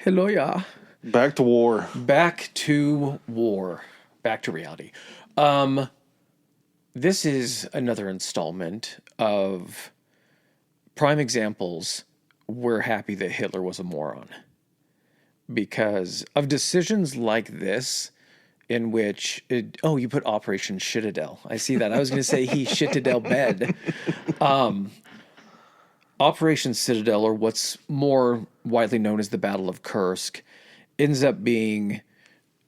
Hello, yeah. Back to war. Back to war. Back to reality. Um, this is another installment of prime examples. We're happy that Hitler was a moron because of decisions like this, in which you put Operation Citadel. I see that. I was going to say he Citadel bed. Operation Citadel, or what's more widely known as the Battle of Kursk, ends up being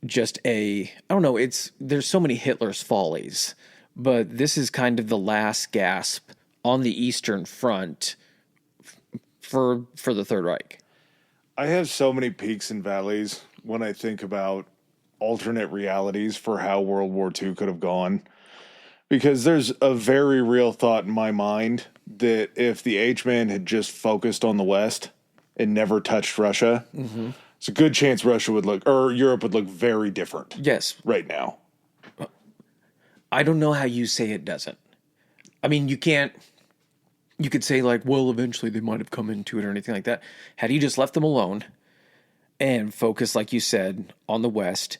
just I don't know, there's so many Hitler's follies, but this is kind of the last gasp on the Eastern Front for the Third Reich. I have so many peaks and valleys when I think about alternate realities for how World War II could have gone. Because there's a very real thought in my mind that if the H-Man had just focused on the West and never touched Russia, it's a good chance Russia would look, or Europe would look very different. Yes. Right now. I don't know how you say it doesn't. I mean, you could say like, well, eventually they might have come into it or anything like that. Had he just left them alone and focused, like you said, on the West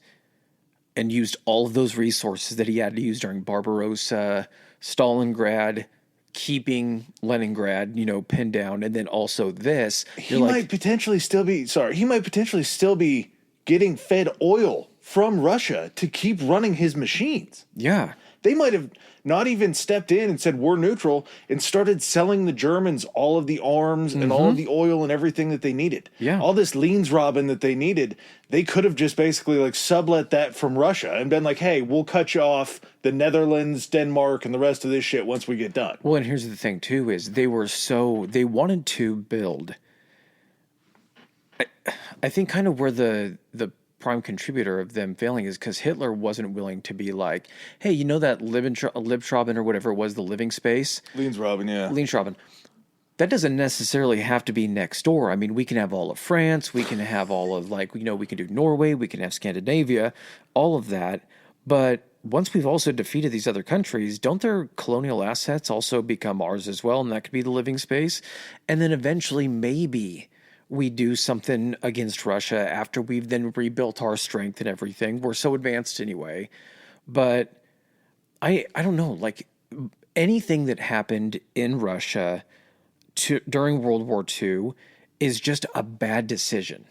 and used all of those resources that he had to use during Barbarossa, Stalingrad, keeping Leningrad, pinned down, and then also this. He might potentially still be getting fed oil from Russia to keep running his machines. Yeah. They might have not even stepped in and said, we're neutral, and started selling the Germans all of the arms and all of the oil and everything that they needed. Yeah. All this Lehnsraben that they needed, they could have just basically sublet that from Russia and been like, hey, we'll cut you off the Netherlands, Denmark, and the rest of this shit once we get done. Well, and here's the thing, too, is they wanted to build, I think kind of where the prime contributor of them failing is because Hitler wasn't willing to be like, hey, that Libtraben or whatever it was, the living space? Lehnsraben, yeah. Lehnsraben. That doesn't necessarily have to be next door. I mean, we can have all of France. We can have all of, we can do Norway. We can have Scandinavia, all of that. But once we've also defeated these other countries, don't their colonial assets also become ours as well? And that could be the living space. And then eventually maybe we do something against Russia after we've then rebuilt our strength and everything. We're so advanced anyway. But I don't know, anything that happened in Russia during World War II is just a bad decision.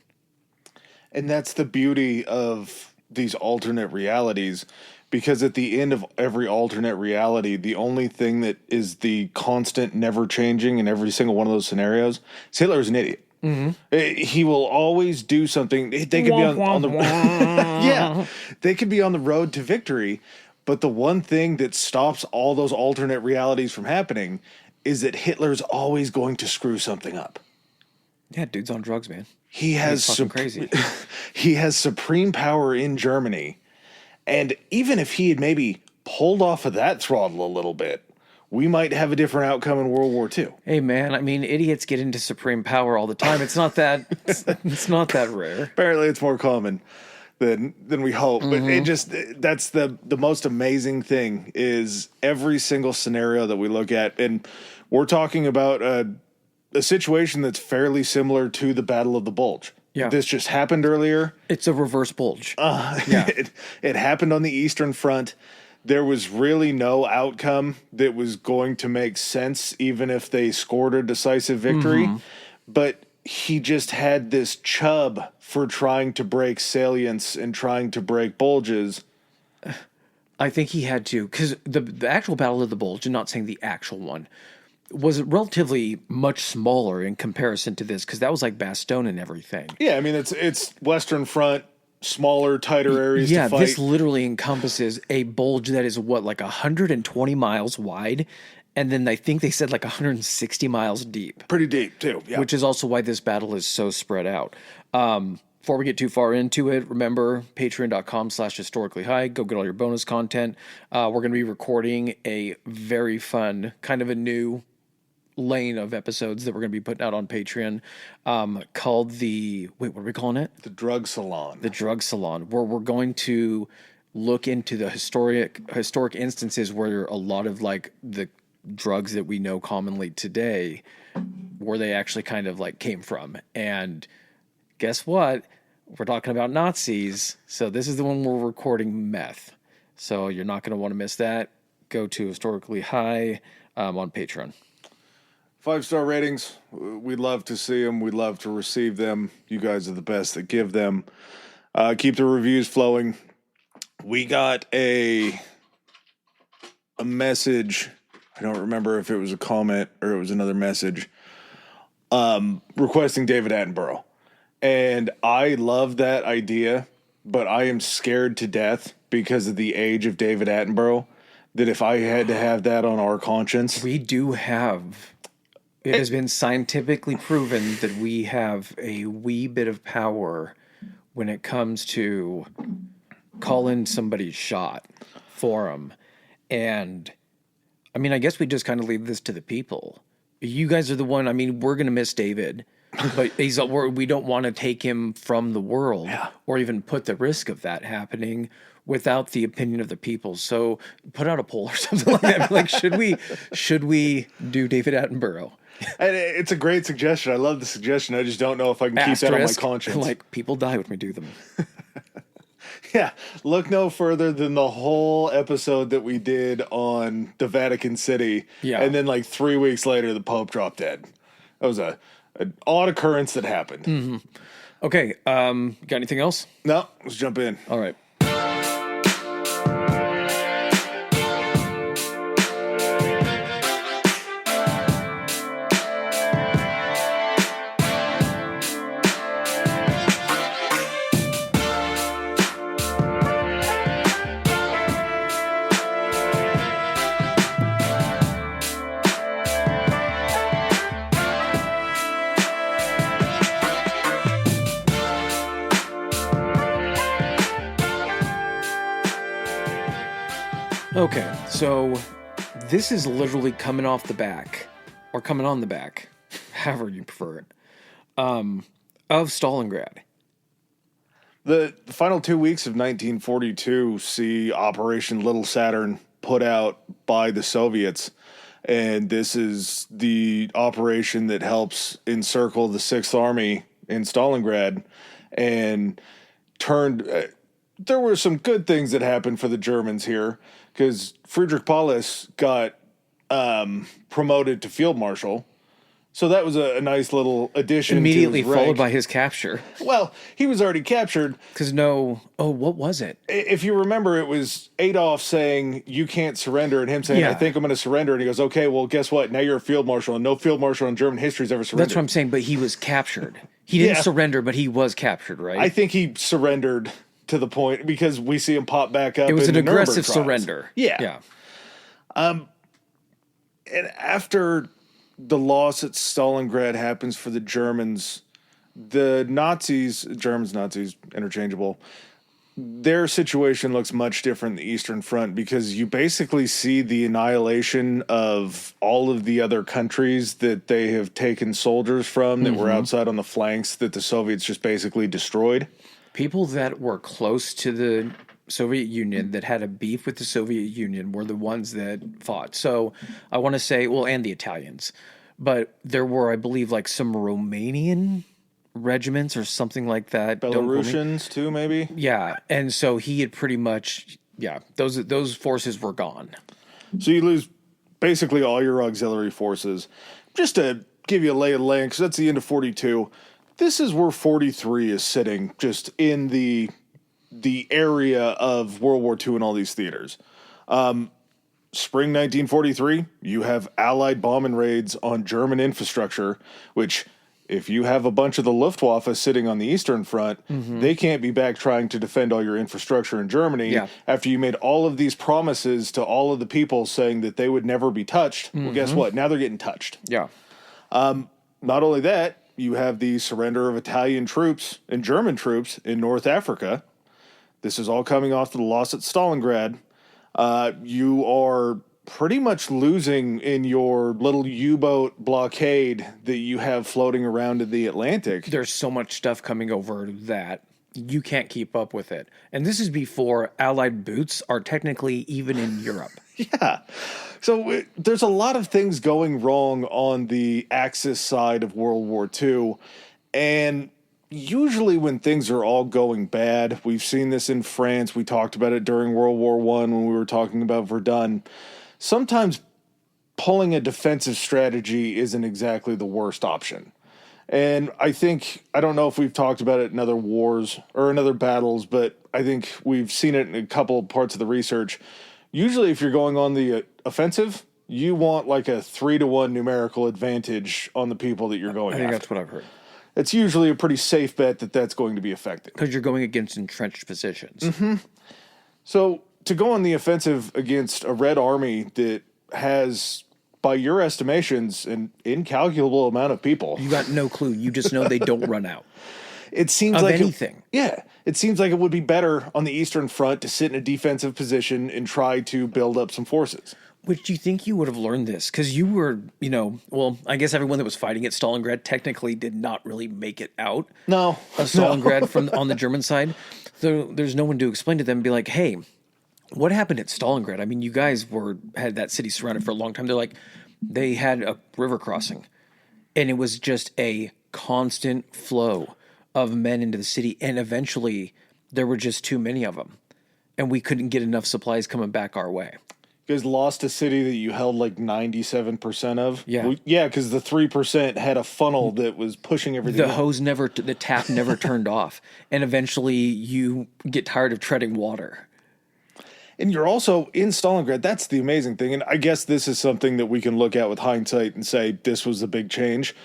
And that's the beauty of these alternate realities, because at the end of every alternate reality, the only thing that is the constant, never changing in every single one of those scenarios is Hitler's an idiot. He will always do something. They could be on the yeah, they could be on the road to victory, but the one thing that stops all those alternate realities from happening is that Hitler's always going to screw something up. Yeah, dude's on drugs, man. He's fucking crazy. He has supreme power in Germany, and even if he had maybe pulled off of that throttle a little bit, we might have a different outcome in World War II. Hey, man, I mean, idiots get into supreme power all the time. It's not that it's not that rare. Apparently, it's more common than we hope. But that's the most amazing thing is every single scenario that we look at, and we're talking about a situation that's fairly similar to the Battle of the Bulge. Yeah. This just happened earlier. It's a reverse bulge. Yeah. It happened on the Eastern Front. There was really no outcome that was going to make sense, even if they scored a decisive victory. But he just had this chub for trying to break salients and trying to break bulges. I think he had to, because the actual Battle of the Bulge, and not saying the actual one, was relatively much smaller in comparison to this, because that was like Bastogne and everything. Yeah, I mean, it's Western Front, smaller, tighter areas to fight. This literally encompasses a bulge that is, 120 miles wide, and then I think they said 160 miles deep. Pretty deep, too, yeah. Which is also why this battle is so spread out. Before we get too far into it, remember, patreon.com/historicallyhigh. Go get all your bonus content. We're going to be recording a very fun, kind of a new lane of episodes that we're going to be putting out on Patreon, called what are we calling it? The Drug Salon. The Drug Salon, where we're going to look into the historic instances where a lot of the drugs that we know commonly today, where they actually kind of came from, and guess what? We're talking about Nazis. So this is the one we're recording meth. So you're not going to want to miss that. Go to Historically High on Patreon. 5-star ratings. We'd love to see them. We'd love to receive them. You guys are the best that give them. Keep the reviews flowing. We got a message. I don't remember if it was a comment or it was another message requesting David Attenborough. And I love that idea, but I am scared to death because of the age of David Attenborough, that if I had to have that on our conscience. We do have... It has been scientifically proven that we have a wee bit of power when it comes to calling somebody's shot for them. And, I mean, I guess we just kind of leave this to the people. You guys are the one, I mean, we're going to miss David, but we don't want to take him from the world or even put the risk of that happening without the opinion of the people. So put out a poll or something like that. Like, should we do David Attenborough? And it's a great suggestion. I love the suggestion. I just don't know if I can keep that on my conscience. Like, people die when we do them. Yeah. Look no further than the whole episode that we did on the Vatican City. Yeah. And then like 3 weeks later, the Pope dropped dead. That was an odd occurrence that happened. Mm-hmm. Okay. Got anything else? No, let's jump in. All right. Okay, so this is literally coming off the back, or coming on the back, however you prefer it, of Stalingrad. The final 2 weeks of 1942 see Operation Little Saturn put out by the Soviets, and this is the operation that helps encircle the 6th Army in Stalingrad, and turned... there were some good things that happened for the Germans here, because Friedrich Paulus got promoted to field marshal. So that was a nice little addition. Immediately to his rank. followed by his capture. Well, he was already captured. What was it? If you remember, it was Adolf saying, "You can't surrender," and him saying, "I think I'm going to surrender." And he goes, "Okay, well, guess what? Now you're a field marshal, and no field marshal in German history has ever surrendered." That's what I'm saying, but he was captured. He didn't surrender, but he was captured, right? I think he surrendered to the point, because we see him pop back up. It was in an the aggressive Nuremberg trials. surrender. Yeah. And after the loss at Stalingrad happens for the Germans, the Germans, interchangeable, their situation looks much different in the Eastern Front, because you basically see the annihilation of all of the other countries that they have taken soldiers from that were outside on the flanks that the Soviets just basically destroyed. People that were close to the Soviet Union, that had a beef with the Soviet Union, were the ones that fought. So I want to say, and the Italians, but there were, I believe, like some Romanian regiments or something like that. Belarusians too, maybe? Yeah. And so he had pretty much, those forces were gone. So you lose basically all your auxiliary forces. Just to give you a lay of the land, because that's the end of 42. This is where 43 is sitting, just in the area of World War II and all these theaters. Spring 1943, you have Allied bombing raids on German infrastructure, which, if you have a bunch of the Luftwaffe sitting on the Eastern Front, they can't be back trying to defend all your infrastructure in Germany after you made all of these promises to all of the people saying that they would never be touched. Well, guess what? Now they're getting touched. Yeah. Not only that, you have the surrender of Italian troops and German troops in North Africa. This is all coming off the loss at Stalingrad. You are pretty much losing in your little U-boat blockade that you have floating around in the Atlantic. There's so much stuff coming over that you can't keep up with it. And this is before Allied boots are technically even in Europe. Yeah. So there's a lot of things going wrong on the Axis side of World War II. And usually when things are all going bad, we've seen this in France. We talked about it during World War I when we were talking about Verdun. Sometimes pulling a defensive strategy isn't exactly the worst option. And I don't know if we've talked about it in other wars or in other battles, but I think we've seen it in a couple of parts of the research. Usually, if you're going on the offensive, you want like a 3-to-1 numerical advantage on the people that you're going I think after. that's what I've heard. It's usually a pretty safe bet that that's going to be effective. Because you're going against entrenched positions. Mm-hmm. So to go on the offensive against a Red Army that has, by your estimations, an incalculable amount of people. You got no clue. You just know they don't run out. It seems of like anything. It seems like it would be better on the Eastern Front to sit in a defensive position and try to build up some forces. Which do you think you would have learned this? Because you were, well, I guess everyone that was fighting at Stalingrad technically did not really make it out. No. Of Stalingrad from on the German side. So there's no one to explain to them and be like, hey, what happened at Stalingrad? I mean, you guys had that city surrounded for a long time. They're like, they had a river crossing. And it was just a constant flow of men into the city. And eventually there were just too many of them. And we couldn't get enough supplies coming back our way. You guys lost a city that you held like 97% of? Yeah. Yeah, because the 3% had a funnel that was pushing everything. The tap never turned off. And eventually you get tired of treading water. And you're also in Stalingrad. That's the amazing thing. And I guess this is something that we can look at with hindsight and say this was a big change.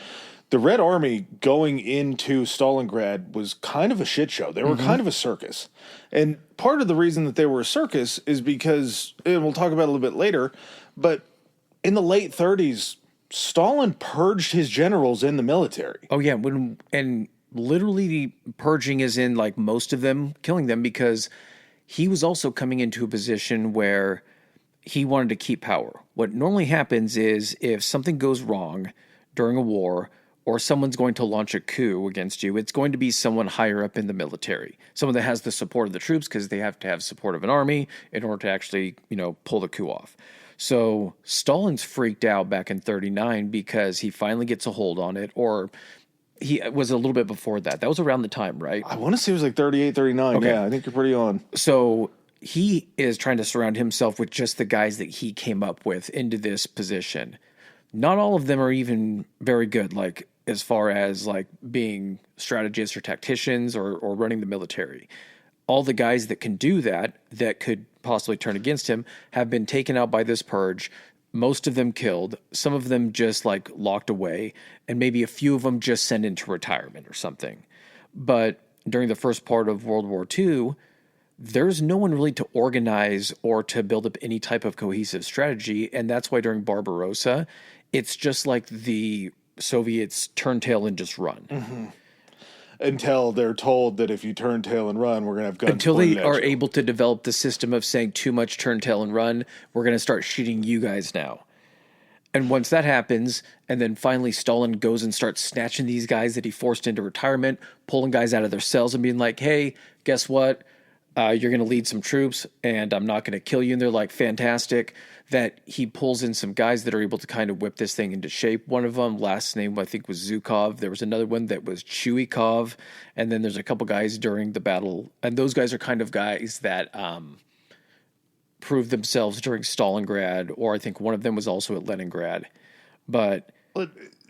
The Red Army going into Stalingrad was kind of a shit show. They were kind of a circus. And part of the reason that they were a circus is because, and we'll talk about it a little bit later, but in the late 30s, Stalin purged his generals in the military. Oh, yeah. And literally purging is in like most of them, killing them, because he was also coming into a position where he wanted to keep power. What normally happens is if something goes wrong during a war, or someone's going to launch a coup against you, it's going to be someone higher up in the military. Someone that has the support of the troops because they have to have support of an army in order to actually, pull the coup off. So Stalin's freaked out back in 1939 because he finally gets a hold on it, or he was a little bit before that. That was around the time, right? I want to say it was like 1938, 1939. Okay. Yeah, I think you're pretty on. So he is trying to surround himself with just the guys that he came up with into this position. Not all of them are even very good, like as far as like being strategists or tacticians or running the military. All the guys that can do that could possibly turn against him, have been taken out by this purge. Most of them killed, some of them just like locked away, and maybe a few of them just sent into retirement or something. But during the first part of World War II, there's no one really to organize or to build up any type of cohesive strategy. And that's why during Barbarossa, it's just like the Soviets turn tail and just run. Mm-hmm. Until they're told that if you turn tail and run, we're going to have guns. Until they are able to develop the system of saying too much turn tail and run, we're going to start shooting you guys now. And once that happens, and then finally Stalin goes and starts snatching these guys that he forced into retirement, pulling guys out of their cells and being like, hey, guess what? You're going to lead some troops and I'm not going to kill you. And they're like, fantastic. That he pulls in some guys that are able to kind of whip this thing into shape. One of them, last name I think was Zhukov. There was another one that was Chuikov. And then there's a couple guys during the battle. And those guys are kind of guys that proved themselves during Stalingrad, or I think one of them was also at Leningrad. But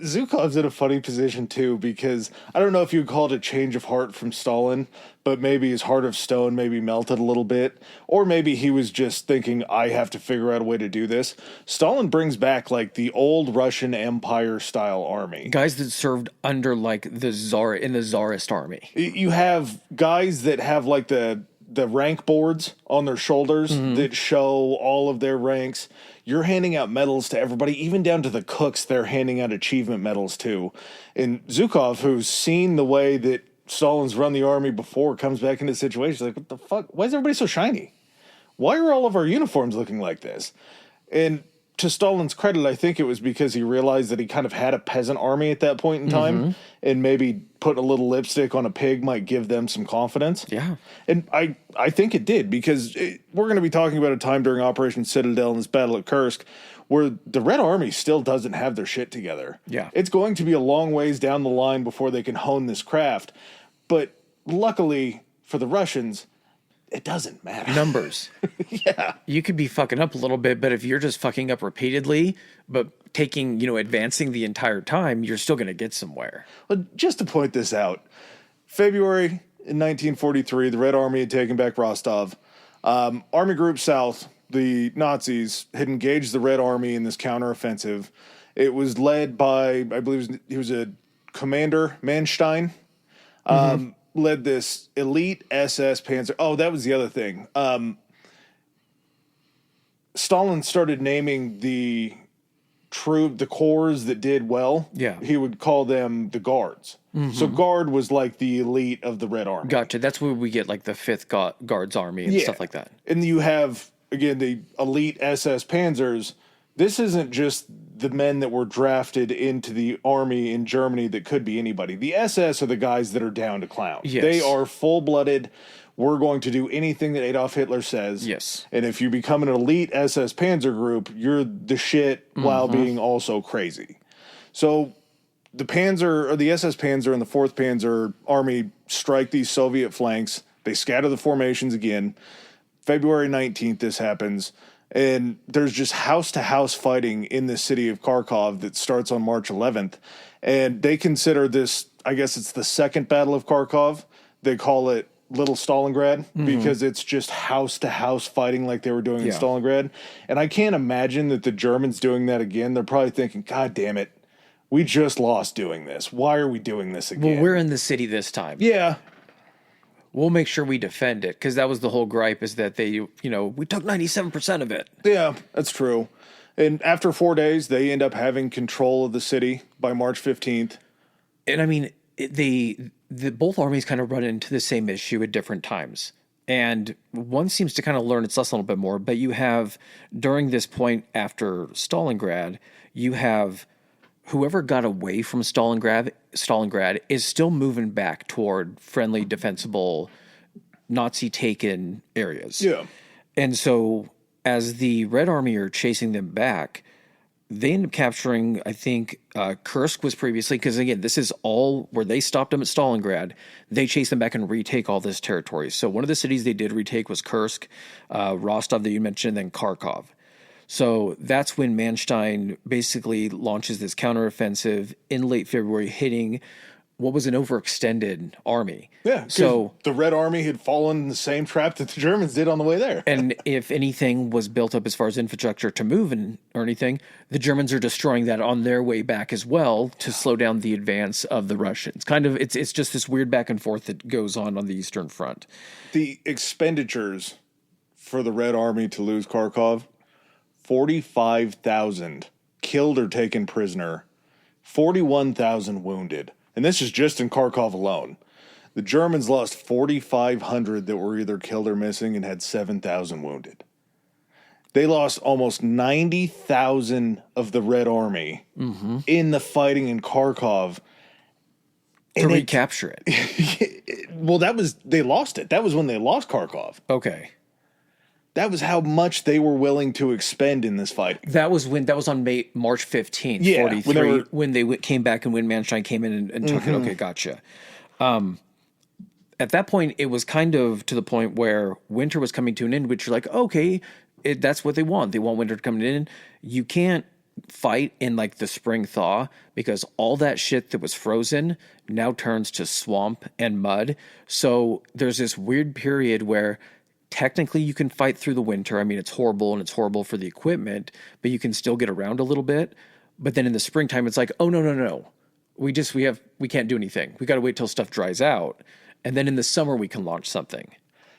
Zhukov's in a funny position too, because I don't know if you'd call it a change of heart from Stalin, but maybe his heart of stone maybe melted a little bit, or maybe he was just thinking, I have to figure out a way to do this. Stalin brings back like the old Russian Empire style army. Guys that served under like the Tsar in the Tsarist army. You have guys that have like the rank boards on their shoulders that show all of their ranks. You're handing out medals to everybody, even down to the cooks. They're handing out achievement medals too. And Zhukov, who's seen the way that Stalin's run the army before, comes back into the situation. He's like, what the fuck? Why is everybody so shiny? Why are all of our uniforms looking like this? And to Stalin's credit, I think it was because he realized that he kind of had a peasant army at that point in time, and maybe putting a little lipstick on a pig might give them some confidence. Yeah. And I think it did, because we're going to be talking about a time during Operation Citadel and this Battle of Kursk where the Red Army still doesn't have their shit together. Yeah. It's going to be a long ways down the line before they can hone this craft. But luckily for the Russians, it doesn't matter. Numbers. Yeah. You could be fucking up a little bit, but if you're just fucking up repeatedly, but taking, advancing the entire time, you're still going to get somewhere. Well, just to point this out, February in 1943, the Red Army had taken back Rostov. Army Group South, the Nazis, had engaged the Red Army in this counteroffensive. It was led by, I believe he was a commander, Manstein, led this elite SS Panzer. Oh, that was the other thing. Stalin started naming the corps that did well. Yeah. He would call them the Guards. So Guard was like the elite of the Red Army. Gotcha. That's where we get like the 5th Guards Army and stuff like that. And you have, again, the elite SS Panzers. This isn't just the men that were drafted into the army in Germany that could be anybody. The SS are the guys that are down to clown. Yes. They are full-blooded. We're going to do anything that Adolf Hitler says. Yes. And if you become an elite SS Panzer group, you're the shit while being also crazy. So the Panzer, or the SS Panzer and the 4th Panzer Army strike these Soviet flanks. They scatter the formations again. February 19th, this happens. And there's just house-to-house fighting in the city of Kharkov that starts on March 11th. And they consider this, I guess it's the second Battle of Kharkov. They call it Little Stalingrad because it's just house-to-house fighting like they were doing in Stalingrad. And I can't imagine that the Germans doing that again. They're probably thinking, God damn it, we just lost doing this. Why are we doing this again? Well, we're in the city this time. Yeah. We'll make sure we defend it, because that was the whole gripe, is that they, we took 97% of it. Yeah, that's true. And after 4 days, they end up having control of the city by March 15th. And I mean, both armies kind of run into the same issue at different times. And one seems to kind of learn its lesson a little bit more, but you have, during this point after Stalingrad, you have whoever got away from Stalingrad is still moving back toward friendly, defensible, Nazi-taken areas. Yeah. And so as the Red Army are chasing them back, they end up capturing, I think, Kursk was previously, because again, this is all where they stopped them at Stalingrad. They chased them back and retake all this territory. So one of the cities they did retake was Kursk, Rostov that you mentioned, and then Kharkov. So that's when Manstein basically launches this counteroffensive in late February, hitting what was an overextended army. Yeah, so the Red Army had fallen in the same trap that the Germans did on the way there. And if anything was built up as far as infrastructure to move or anything, the Germans are destroying that on their way back as well to slow down the advance of the Russians. It's just this weird back and forth that goes on the Eastern Front. The expenditures for the Red Army to lose Kharkov, 45,000 killed or taken prisoner, 41,000 wounded. And this is just in Kharkov alone. The Germans lost 4,500 that were either killed or missing and had 7,000 wounded. They lost almost 90,000 of the Red Army in the fighting in Kharkov. To recapture it. Well, they lost it. That was when they lost Kharkov. Okay. That was how much they were willing to expend in this fight. That was on March 15th, 43, when they came back and when Manstein came in and took it. Okay, gotcha. At that point, it was kind of to the point where winter was coming to an end, which you're like, okay, that's what they want. They want winter to come in. You can't fight in like the spring thaw, because all that shit that was frozen now turns to swamp and mud. So there's this weird period where technically you can fight through the winter. I mean, it's horrible and it's horrible for the equipment, but you can still get around a little bit. But then in the springtime, it's like, oh, no. We can't do anything. We got to wait till stuff dries out. And then in the summer, we can launch something.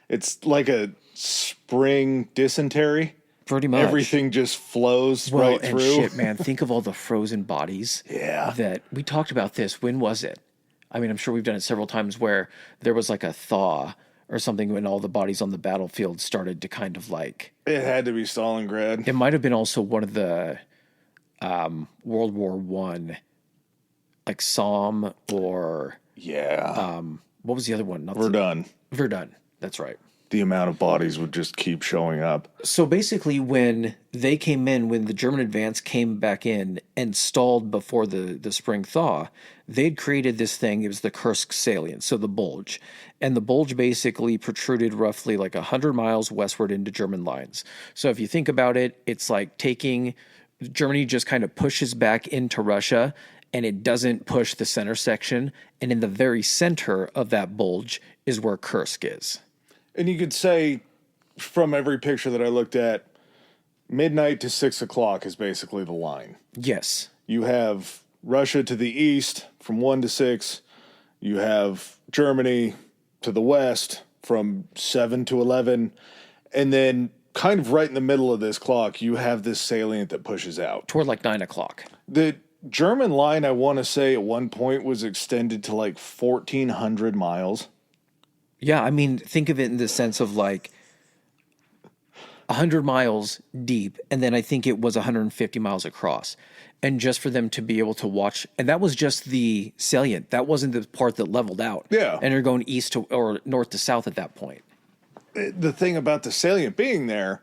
It's like a spring dysentery. Pretty much. Everything just flows right through. Shit, man, think of all the frozen bodies. Yeah. That we talked about this. When was it? I mean, I'm sure we've done it several times where there was like a thaw or something when all the bodies on the battlefield started to kind of like... It had to be Stalingrad. It might have been also one of the World War I, like Somme or... Yeah. what was the other one? Verdun. Verdun, that's right. the amount of bodies would just keep showing up. So basically, when they came in, when the German advance came back in and stalled before the spring thaw, they'd created this thing. It was the Kursk salient, so the bulge. And the bulge basically protruded roughly like 100 miles westward into German lines. So if you think about it, it's like taking Germany just kind of pushes back into Russia and it doesn't push the center section. And in the very center of that bulge is where Kursk is. And you could say, from every picture that I looked at, midnight to 6 o'clock is basically the line. Yes. You have Russia to the east from 1 to 6. You have Germany to the west from 7 to 11. And then kind of right in the middle of this clock, you have this salient that pushes out. Toward like 9 o'clock. The German line, I want to say at one point, was extended to like 1,400 miles. Yeah, I mean, think of it in the sense of like 100 miles deep, and then I think it was 150 miles across. And just for them to be able to watch, and that was just the salient. That wasn't the part that leveled out. Yeah. And you're going east to or north to south at that point. The thing about the salient being there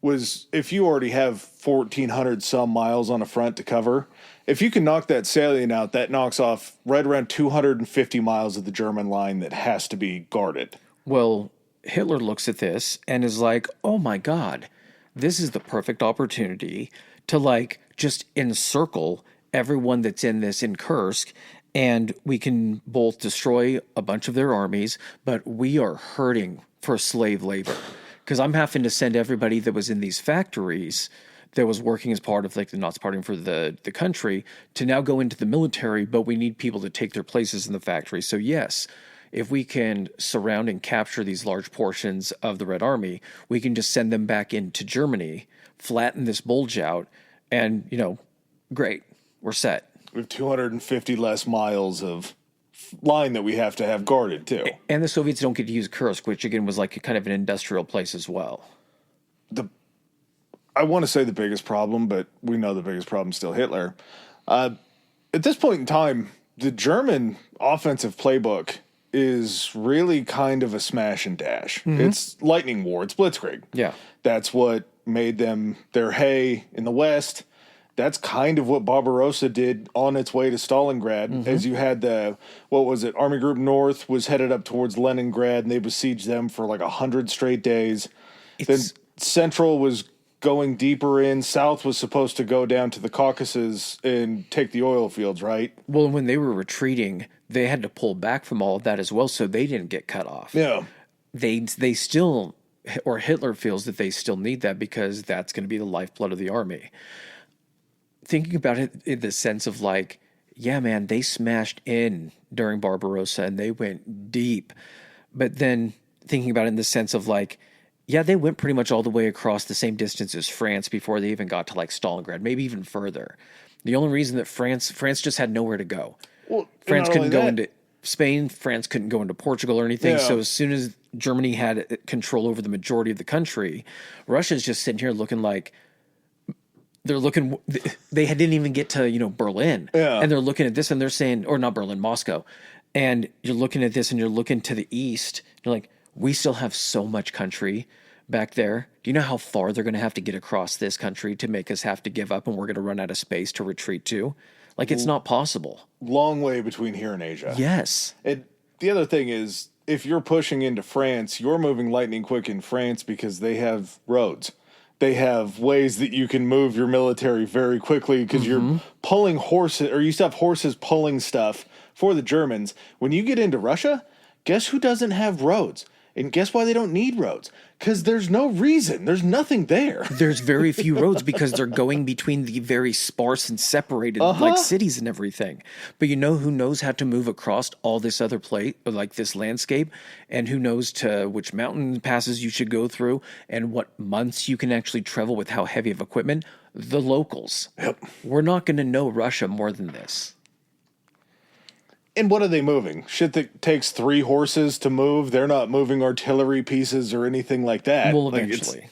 was if you already have 1,400 some miles on a front to cover, if you can knock that salient out, that knocks off right around 250 miles of the German line that has to be guarded. Well, Hitler looks at this and is like, oh my God, this is the perfect opportunity to like just encircle everyone that's in this in Kursk, and we can both destroy a bunch of their armies, but we are hurting for slave labor. Because I'm having to send everybody that was in these factories that was working as part of like the Nazi Party for the country to now go into the military, but we need people to take their places in the factory. So yes, if we can surround and capture these large portions of the Red Army, we can just send them back into Germany, flatten this bulge out, and, you know, great, we're set. We have 250 less miles of line that we have to have guarded too. And the Soviets don't get to use Kursk, which again was like kind of an industrial place as well. I want to say the biggest problem, but we know the biggest problem is still Hitler. At this point in time, the German offensive playbook is really kind of a smash and dash. Mm-hmm. It's lightning war. It's blitzkrieg. Yeah. That's what made them their hay in the West. That's kind of what Barbarossa did on its way to Stalingrad, mm-hmm. as you had Army Group North was headed up towards Leningrad, and they besieged them for like 100 straight days. Then Central was going deeper in. South was supposed to go down to the Caucasus and take the oil fields, right? Well, when they were retreating, they had to pull back from all of that as well, so they didn't get cut off. Yeah. They still, or Hitler feels that they still need that because that's going to be the lifeblood of the army. Thinking about it in the sense of like, yeah, man, they smashed in during Barbarossa and they went deep. But then thinking about it in the sense of like, yeah, they went pretty much all the way across the same distance as France before they even got to like Stalingrad, maybe even further. The only reason that France just had nowhere to go. Well, France couldn't go into Spain. France couldn't go into Portugal or anything. Yeah. So as soon as Germany had control over the majority of the country, Russia's just sitting here looking like, they didn't even get to, Berlin. Yeah. And they're looking at this and they're saying, or not Berlin, Moscow. And you're looking at this and you're looking to the east. You're like, we still have so much country back there. Do you know how far they're going to have to get across this country to make us have to give up and we're going to run out of space to retreat to? Like, it's not possible. Long way between here and Asia. Yes. And the other thing is, if you're pushing into France, you're moving lightning quick in France because they have roads. They have ways that you can move your military very quickly because mm-hmm. you're pulling horses, or you used to have horses pulling stuff for the Germans. When you get into Russia, guess who doesn't have roads? And guess why they don't need roads? Because there's no reason. There's nothing there. There's very few roads because they're going between the very sparse and separated like cities and everything. But you know who knows how to move across all this other like this landscape, and who knows to which mountain passes you should go through and what months you can actually travel with how heavy of equipment? The locals. Yep. We're not going to know Russia more than this. And what are they moving? Shit that takes 3 horses to move. They're not moving artillery pieces or anything like that. Well, eventually.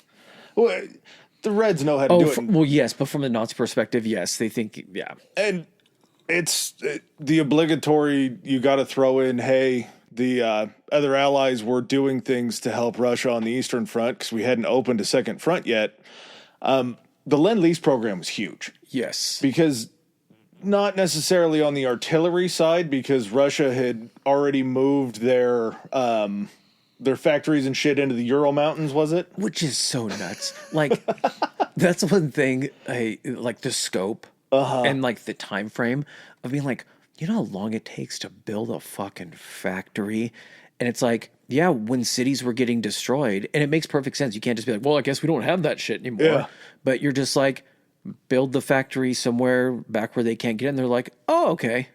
The Reds know how to do it. Well, yes, but from the Nazi perspective, yes, they think, yeah. And it's the obligatory, you got to throw in, hey, the other allies were doing things to help Russia on the Eastern Front because we hadn't opened a second front yet. The Lend-Lease program was huge. Yes. Because not necessarily on the artillery side, because Russia had already moved their factories and shit into the Ural Mountains, was it? Which is so nuts. Like, that's one thing, like the scope and like the time frame of being like, you know how long it takes to build a fucking factory? And it's like, yeah, when cities were getting destroyed, and it makes perfect sense. You can't just be like, well, I guess we don't have that shit anymore. Yeah. But you're just like, build the factory somewhere back where they can't get in. They're like, oh, okay.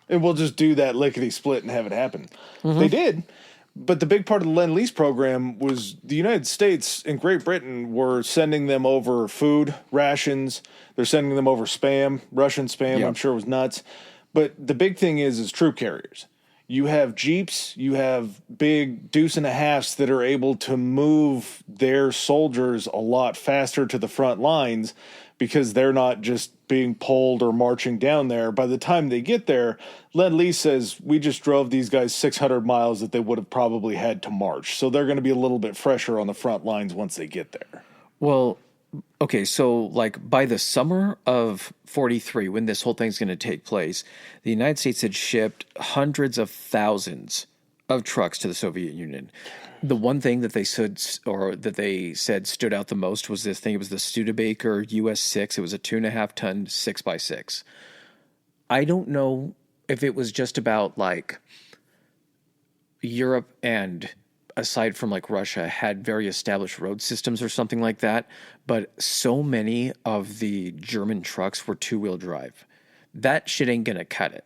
And we'll just do that lickety split and have it happen. They did. But the big part of the Lend-Lease program was the United States and Great Britain were sending them over food, rations. They're sending them over spam, Russian spam, Yeah. I'm sure was nuts. But the big thing is troop carriers. You have Jeeps, you have big deuce and a halves that are able to move their soldiers a lot faster to the front lines because they're not just being pulled or marching down there. By the time they get there, Lend-Lease says, we just drove these guys 600 miles that they would have probably had to march. So they're going to be a little bit fresher on the front lines once they get there. Well, okay, so like by the summer of 43, when this whole thing's going to take place, the United States had shipped hundreds of thousands of trucks to the Soviet Union. The one thing that they said, stood out the most was this thing. It was the Studebaker US-6. It was a 2.5 ton 6x6. I don't know if it was just about like Europe and aside from like Russia had very established road systems or something like that, but so many of the German trucks were 2-wheel drive. That shit ain't gonna cut it.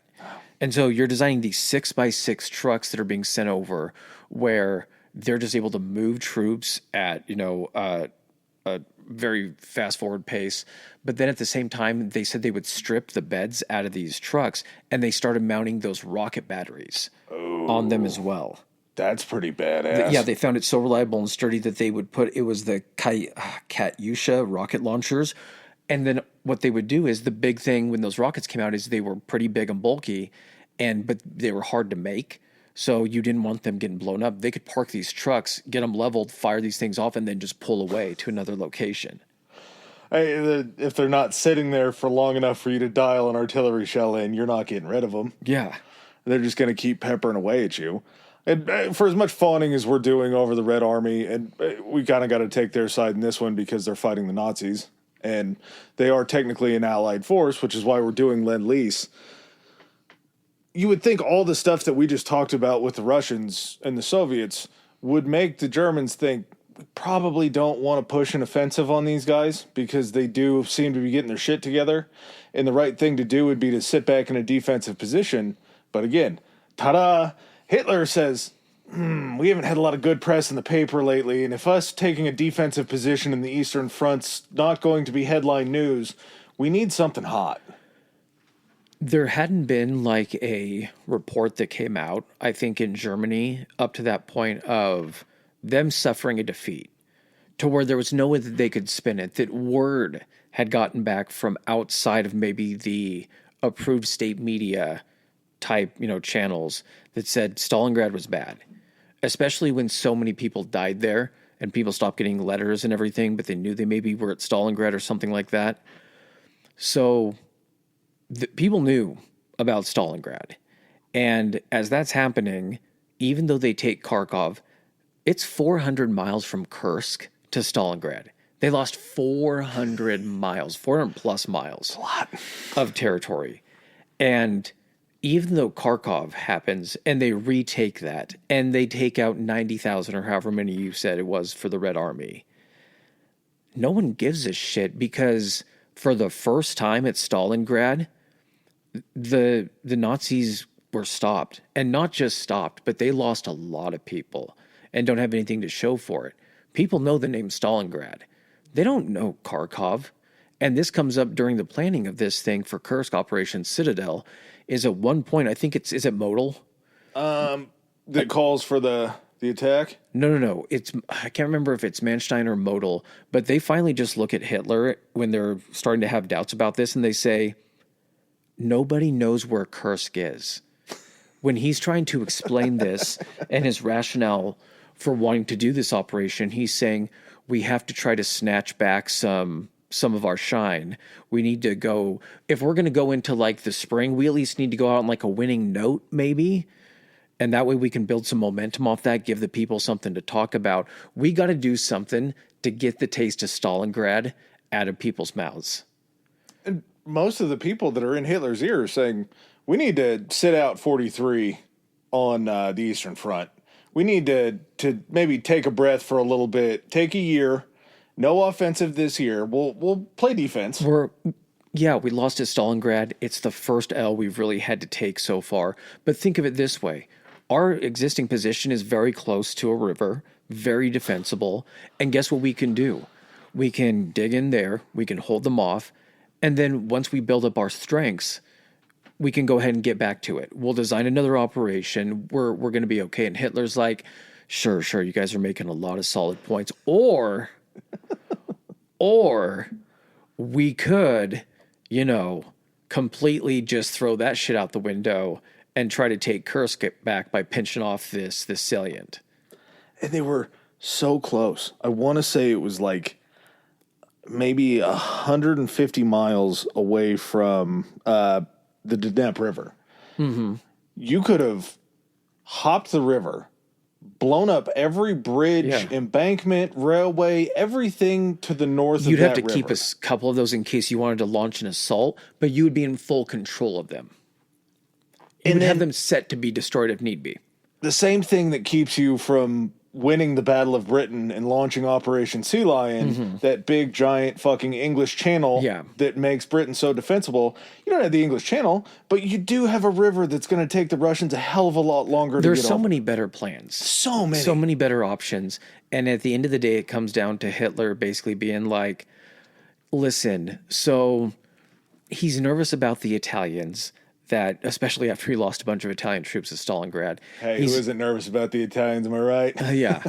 And so you're designing these 6x6 trucks that are being sent over where they're just able to move troops at, a very fast forward pace. But then at the same time, they said they would strip the beds out of these trucks and they started mounting those rocket batteries on them as well. That's pretty badass. Yeah, they found it so reliable and sturdy that they would it was the Katyusha rocket launchers. And then what they would do is the big thing when those rockets came out is they were pretty big and bulky, but they were hard to make. So you didn't want them getting blown up. They could park these trucks, get them leveled, fire these things off, and then just pull away to another location. If they're not sitting there for long enough for you to dial an artillery shell in, you're not getting rid of them. Yeah. They're just going to keep peppering away at you. And for as much fawning as we're doing over the Red Army, and we kind of got to take their side in this one because they're fighting the Nazis, and they are technically an allied force, which is why we're doing Lend-Lease. You would think all the stuff that we just talked about with the Russians and the Soviets would make the Germans think we probably don't want to push an offensive on these guys because they do seem to be getting their shit together. And the right thing to do would be to sit back in a defensive position. But again, ta-da! Hitler says, we haven't had a lot of good press in the paper lately, and if us taking a defensive position in the Eastern Front's not going to be headline news, we need something hot. There hadn't been like a report that came out, I think, in Germany up to that point of them suffering a defeat to where there was no way that they could spin it, that word had gotten back from outside of maybe the approved state media type, channels that said Stalingrad was bad, especially when so many people died there and people stopped getting letters and everything, but they knew they maybe were at Stalingrad or something like that. So people knew about Stalingrad. And as that's happening, even though they take Kharkov, it's 400 miles from Kursk to Stalingrad. They lost 400 miles, 400 plus miles of territory. And even though Kharkov happens and they retake that and they take out 90,000 or however many you said it was for the Red Army, no one gives a shit because for the first time at Stalingrad, the Nazis were stopped, and not just stopped, but they lost a lot of people and don't have anything to show for it. People know the name Stalingrad. They don't know Kharkov. And this comes up during the planning of this thing for Kursk, Operation Citadel, is at one point, I think is it Model? That calls for the attack? No. I can't remember if it's Manstein or Model, but they finally just look at Hitler when they're starting to have doubts about this, and they say, nobody knows where Kursk is. when he's trying to explain this and his rationale for wanting to do this operation, he's saying we have to try to snatch back some of our shine. We need to go, if we're going to go into like the spring, we at least need to go out on like a winning note, maybe. And that way we can build some momentum off that, give the people something to talk about. We got to do something to get the taste of Stalingrad out of people's mouths. And most of the people that are in Hitler's ear are saying, we need to sit out 43 on the Eastern Front. We need to maybe take a breath for a little bit, take a year, no offensive this year. We'll play defense. We lost at Stalingrad. It's the first L we've really had to take so far. But think of it this way. Our existing position is very close to a river, very defensible. And guess what we can do? We can dig in there, we can hold them off, and then once we build up our strengths, we can go ahead and get back to it. We'll design another operation. We're going to be okay. And Hitler's like, sure, you guys are making a lot of solid points. Or we could, completely just throw that shit out the window and try to take Kursk back by pinching off this salient. And they were so close. I want to say it was like maybe 150 miles away from the Dnieper River. Mm-hmm. You could have hopped the river, blown up every bridge, embankment, railway, everything to the north of that river. You'd have to keep a couple of those in case you wanted to launch an assault, but you would be in full control of them. You would have them set to be destroyed if need be. The same thing that keeps you from winning the Battle of Britain and launching Operation Sea Lion, that big, giant fucking English channel that makes Britain so defensible. You don't have the English Channel, but you do have a river that's going to take the Russians a hell of a lot longer to get There's so many better plans. So many. So many better options. And at the end of the day, it comes down to Hitler basically being like, listen, so he's nervous about the Italians. That, especially after he lost a bunch of Italian troops at Stalingrad. Hey, who isn't nervous about the Italians, am I right? Yeah.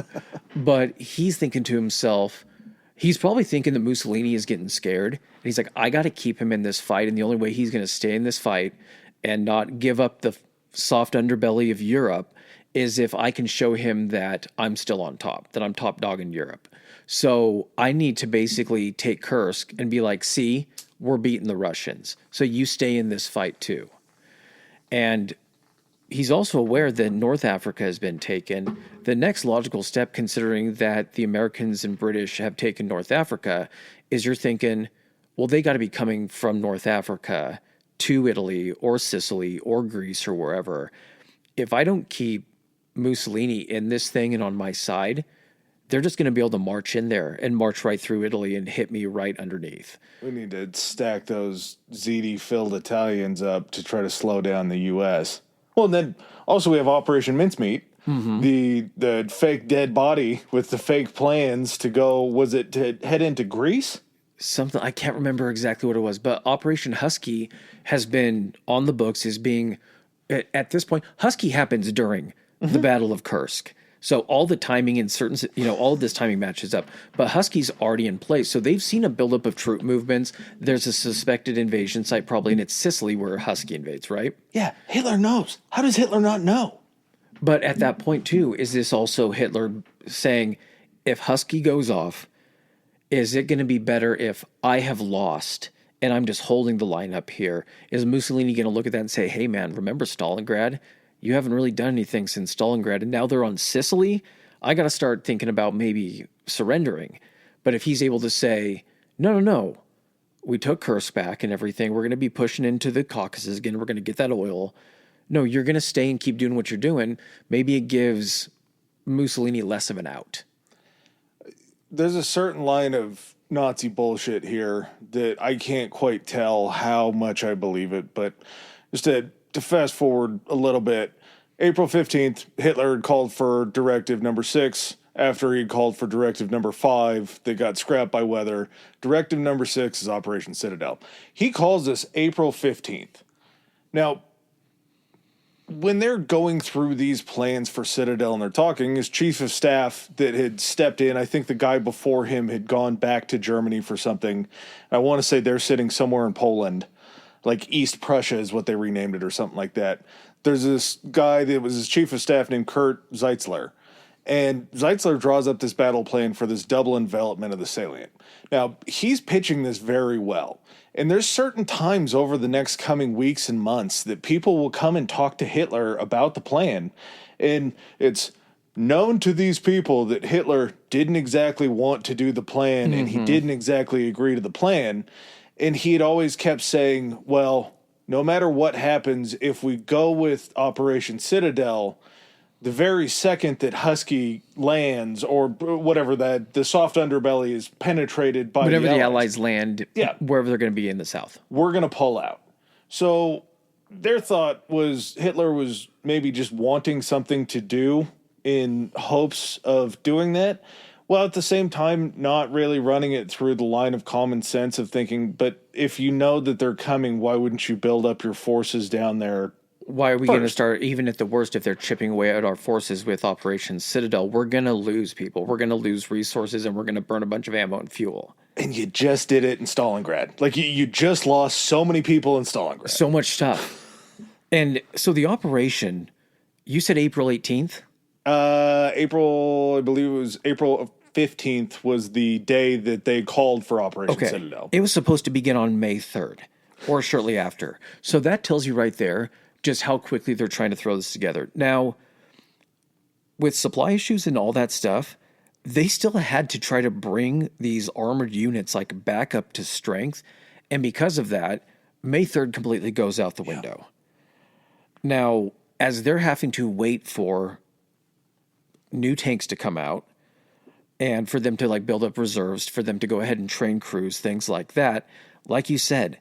But he's thinking to himself, he's probably thinking that Mussolini is getting scared. And he's like, I got to keep him in this fight. And the only way he's going to stay in this fight and not give up the soft underbelly of Europe is if I can show him that I'm still on top, that I'm top dog in Europe. So I need to basically take Kursk and be like, see, we're beating the Russians. So you stay in this fight too. And he's also aware that North Africa has been taken. The next logical step, considering that the Americans and British have taken North Africa, is you're thinking, well, they got to be coming from North Africa to Italy or Sicily or Greece or wherever. If I don't keep Mussolini in this thing and on my side, they're just going to be able to march in there and march right through Italy and hit me right underneath. We need to stack those ZD-filled Italians up to try to slow down the U.S. Well, and then also we have Operation Mincemeat, the fake dead body with the fake plans to go, was it to head into Greece? Something, I can't remember exactly what it was, but Operation Husky has been on the books as being, at this point, Husky happens during the Battle of Kursk. So all the timing in certain, all of this timing matches up. But Husky's already in place. So they've seen a buildup of troop movements. There's a suspected invasion site probably, and it's Sicily where Husky invades, right? Yeah, Hitler knows. How does Hitler not know? But at that point, too, is this also Hitler saying, if Husky goes off, is it going to be better if I have lost and I'm just holding the line up here? Is Mussolini going to look at that and say, hey, man, remember Stalingrad? You haven't really done anything since Stalingrad, and now they're on Sicily. I got to start thinking about maybe surrendering. But if he's able to say, no, we took Kursk back and everything. We're going to be pushing into the Caucasus again. We're going to get that oil. No, you're going to stay and keep doing what you're doing. Maybe it gives Mussolini less of an out. There's a certain line of Nazi bullshit here that I can't quite tell how much I believe it, but just to fast forward a little bit, April 15th, Hitler had called for directive number 6 after he called for directive number 5 that got scrapped by weather. Directive number 6 is Operation Citadel. He calls this April 15th. Now, when they're going through these plans for Citadel and they're talking, his chief of staff that had stepped in, I think the guy before him had gone back to Germany for something. I want to say they're sitting somewhere in Poland. Like East Prussia is what they renamed it or something like that. there's this guy that was his chief of staff named Kurt Zeitzler. And Zeitzler draws up this battle plan for this double envelopment of the salient. Now, he's pitching this very well. And there's certain times over the next coming weeks and months that people will come and talk to Hitler about the plan. And it's known to these people that Hitler didn't exactly want to do the plan and he didn't exactly agree to the plan. And he had always kept saying, well, no matter what happens, if we go with Operation Citadel, the very second that Husky lands or whatever, that the soft underbelly is penetrated by whenever the Allies land, wherever they're going to be in the south, we're going to pull out. So their thought was Hitler was maybe just wanting something to do in hopes of doing that, while at the same time not really running it through the line of common sense of thinking, but if you know that they're coming, why wouldn't you build up your forces down there? Why are we going to start, even at the worst, if they're chipping away at our forces with Operation Citadel, we're going to lose people. We're going to lose resources, and we're going to burn a bunch of ammo and fuel. And you just did it in Stalingrad. Like, you just lost so many people in Stalingrad. So much stuff. And so the operation, you said April 18th? I believe it was April 15th was the day that they called for Operation Citadel. It was supposed to begin on May 3rd, or shortly after. So that tells you right there just how quickly they're trying to throw this together. Now, with supply issues and all that stuff, they still had to try to bring these armored units like back up to strength. And because of that, May 3rd completely goes out the window. Now, as they're having to wait for new tanks to come out and for them to like build up reserves, for them to go ahead and train crews, things like that, like you said,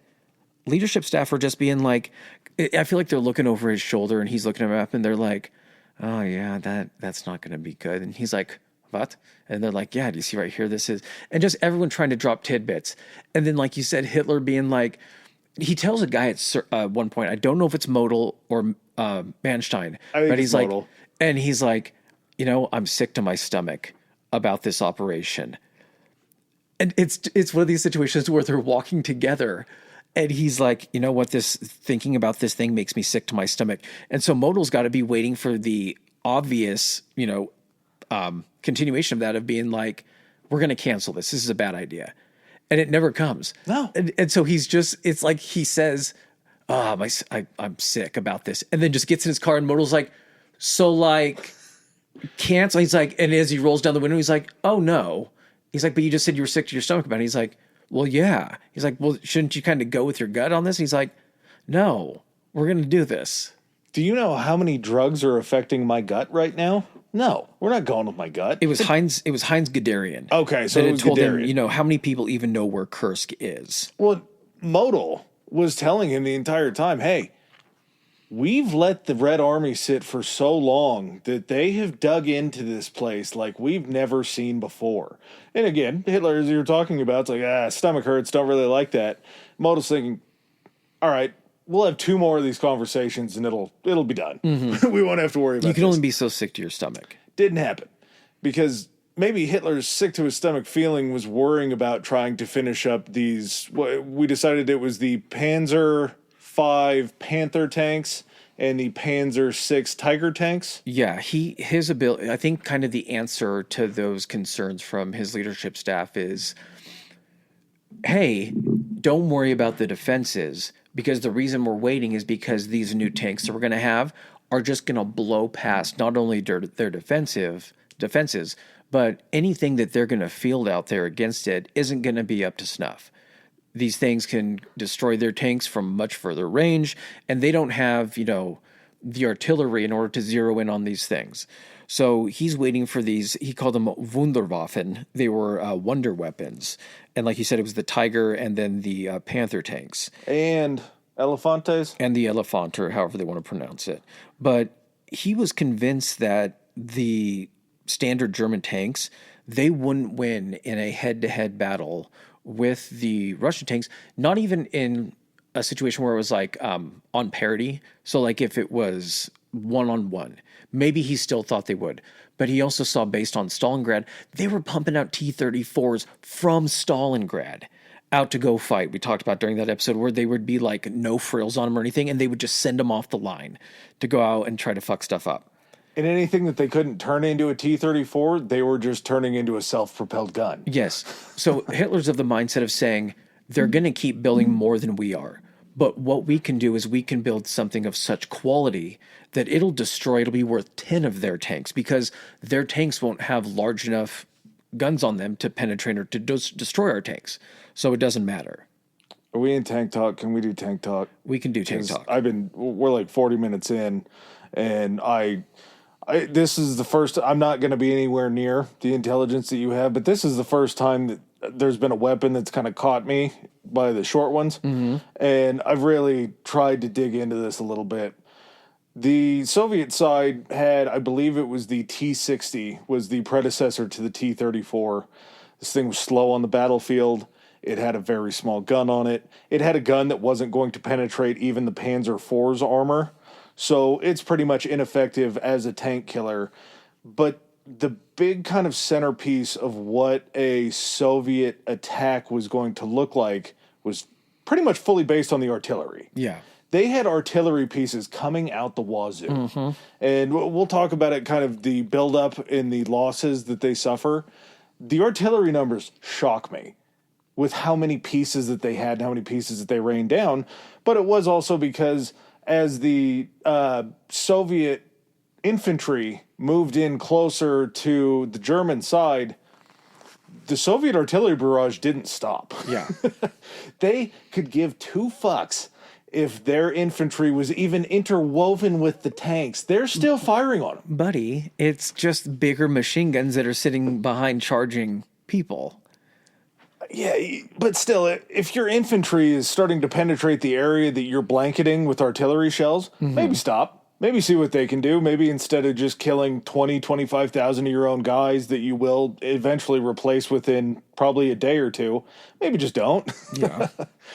leadership staff are just being like, I feel like they're looking over his shoulder and he's looking him up and they're like, oh yeah, that's not going to be good. And he's like, what? And they're like, yeah, do you see right here? This is, and just everyone trying to drop tidbits. And then, like you said, Hitler being like, he tells a guy at one point, I don't know if it's Model or Manstein, but he's like, Model. And he's like, you know, I'm sick to my stomach about this operation. And it's one of these situations where they're walking together. And he's like, you know what, this thinking about this thing makes me sick to my stomach. And so Modal's got to be waiting for the obvious, continuation of that, of being like, we're going to cancel this. This is a bad idea. And it never comes. No. And so he's just, it's like he says, I'm sick about this. And then just gets in his car and Modal's like, so like, cancel. He's like, and as he rolls down the window, he's like, oh no. He's like, but you just said you were sick to your stomach about it. He's like, well, yeah. He's like, well, shouldn't you kind of go with your gut on this? He's like, no, we're going to do this. Do you know how many drugs are affecting my gut right now? No, we're not going with my gut. It was Heinz Guderian. Okay, so it was told Guderian. him, how many people even know where Kursk is? Well, Modal was telling him the entire time, hey, we've let the Red Army sit for so long that they have dug into this place like we've never seen before. And again, Hitler, as you're talking about, it's like, stomach hurts, don't really like that. Modal's thinking, all right, we'll have 2 more of these conversations and it'll be done. Mm-hmm. We won't have to worry about it. You can only be so sick to your stomach. Didn't happen. Because maybe Hitler's sick to his stomach feeling was worrying about trying to finish up these, we decided it was the Panzer V Panther tanks and the Panzer VI Tiger tanks. Yeah, his ability, I think kind of the answer to those concerns from his leadership staff is, hey, don't worry about the defenses, because the reason we're waiting is because these new tanks that we're going to have are just going to blow past not only their defenses, but anything that they're going to field out there against it isn't going to be up to snuff. These things can destroy their tanks from much further range, and they don't have, the artillery in order to zero in on these things. So he's waiting for these, he called them Wunderwaffen. They were Wunderweapons. And like you said, it was the Tiger and then the Panther tanks. And Elefantes? And the Elefanter, however they want to pronounce it. But he was convinced that the standard German tanks, they wouldn't win in a head-to-head battle with the Russian tanks, not even in a situation where it was like on parity. So like if it was 1-on-1, maybe he still thought they would. But he also saw, based on Stalingrad, they were pumping out T-34s from Stalingrad. out to go fight. We talked about during that episode where they would be like no frills on them or anything, and they would just send them off the line to go out and try to fuck stuff up. And anything that they couldn't turn into a T-34, they were just turning into a self-propelled gun. Yes. So Hitler's of the mindset of saying they're going to keep building more than we are. But what we can do is we can build something of such quality that it'll be worth 10 of their tanks, because their tanks won't have large enough guns on them to penetrate or to destroy our tanks. So it doesn't matter. Are we in tank talk? Can we do tank talk? We can do tank talk. We're like 40 minutes in, and this is the first, I'm not going to be anywhere near the intelligence that you have, but this is the first time that there's been a weapon that's kind of caught me by the short ones. Mm-hmm. And I've really tried to dig into this a little bit. The Soviet side had, I believe it was the T-60, was the predecessor to the T-34. This thing was slow on the battlefield. It had a very small gun on it. It had a gun that wasn't going to penetrate even the Panzer IV's armor. So it's pretty much ineffective as a tank killer. But the big kind of centerpiece of what a Soviet attack was going to look like was pretty much fully based on the artillery. Yeah. They had artillery pieces coming out the wazoo. Mm-hmm. And we'll talk about it, kind of the buildup and the losses that they suffer. The artillery numbers shock me with how many pieces that they had and how many pieces that they rained down. But it was also because as the Soviet infantry moved in closer to the German side, the Soviet artillery barrage didn't stop. Yeah. They could give two fucks if their infantry was even interwoven with the tanks. They're still firing on them. Buddy, it's just bigger machine guns that are sitting behind charging people. Yeah, but still, if your infantry is starting to penetrate the area that you're blanketing with artillery shells, mm-hmm. maybe stop. Maybe see what they can do. Maybe instead of just killing 20, 25,000 of your own guys that you will eventually replace within probably a day or two, maybe just don't. Yeah.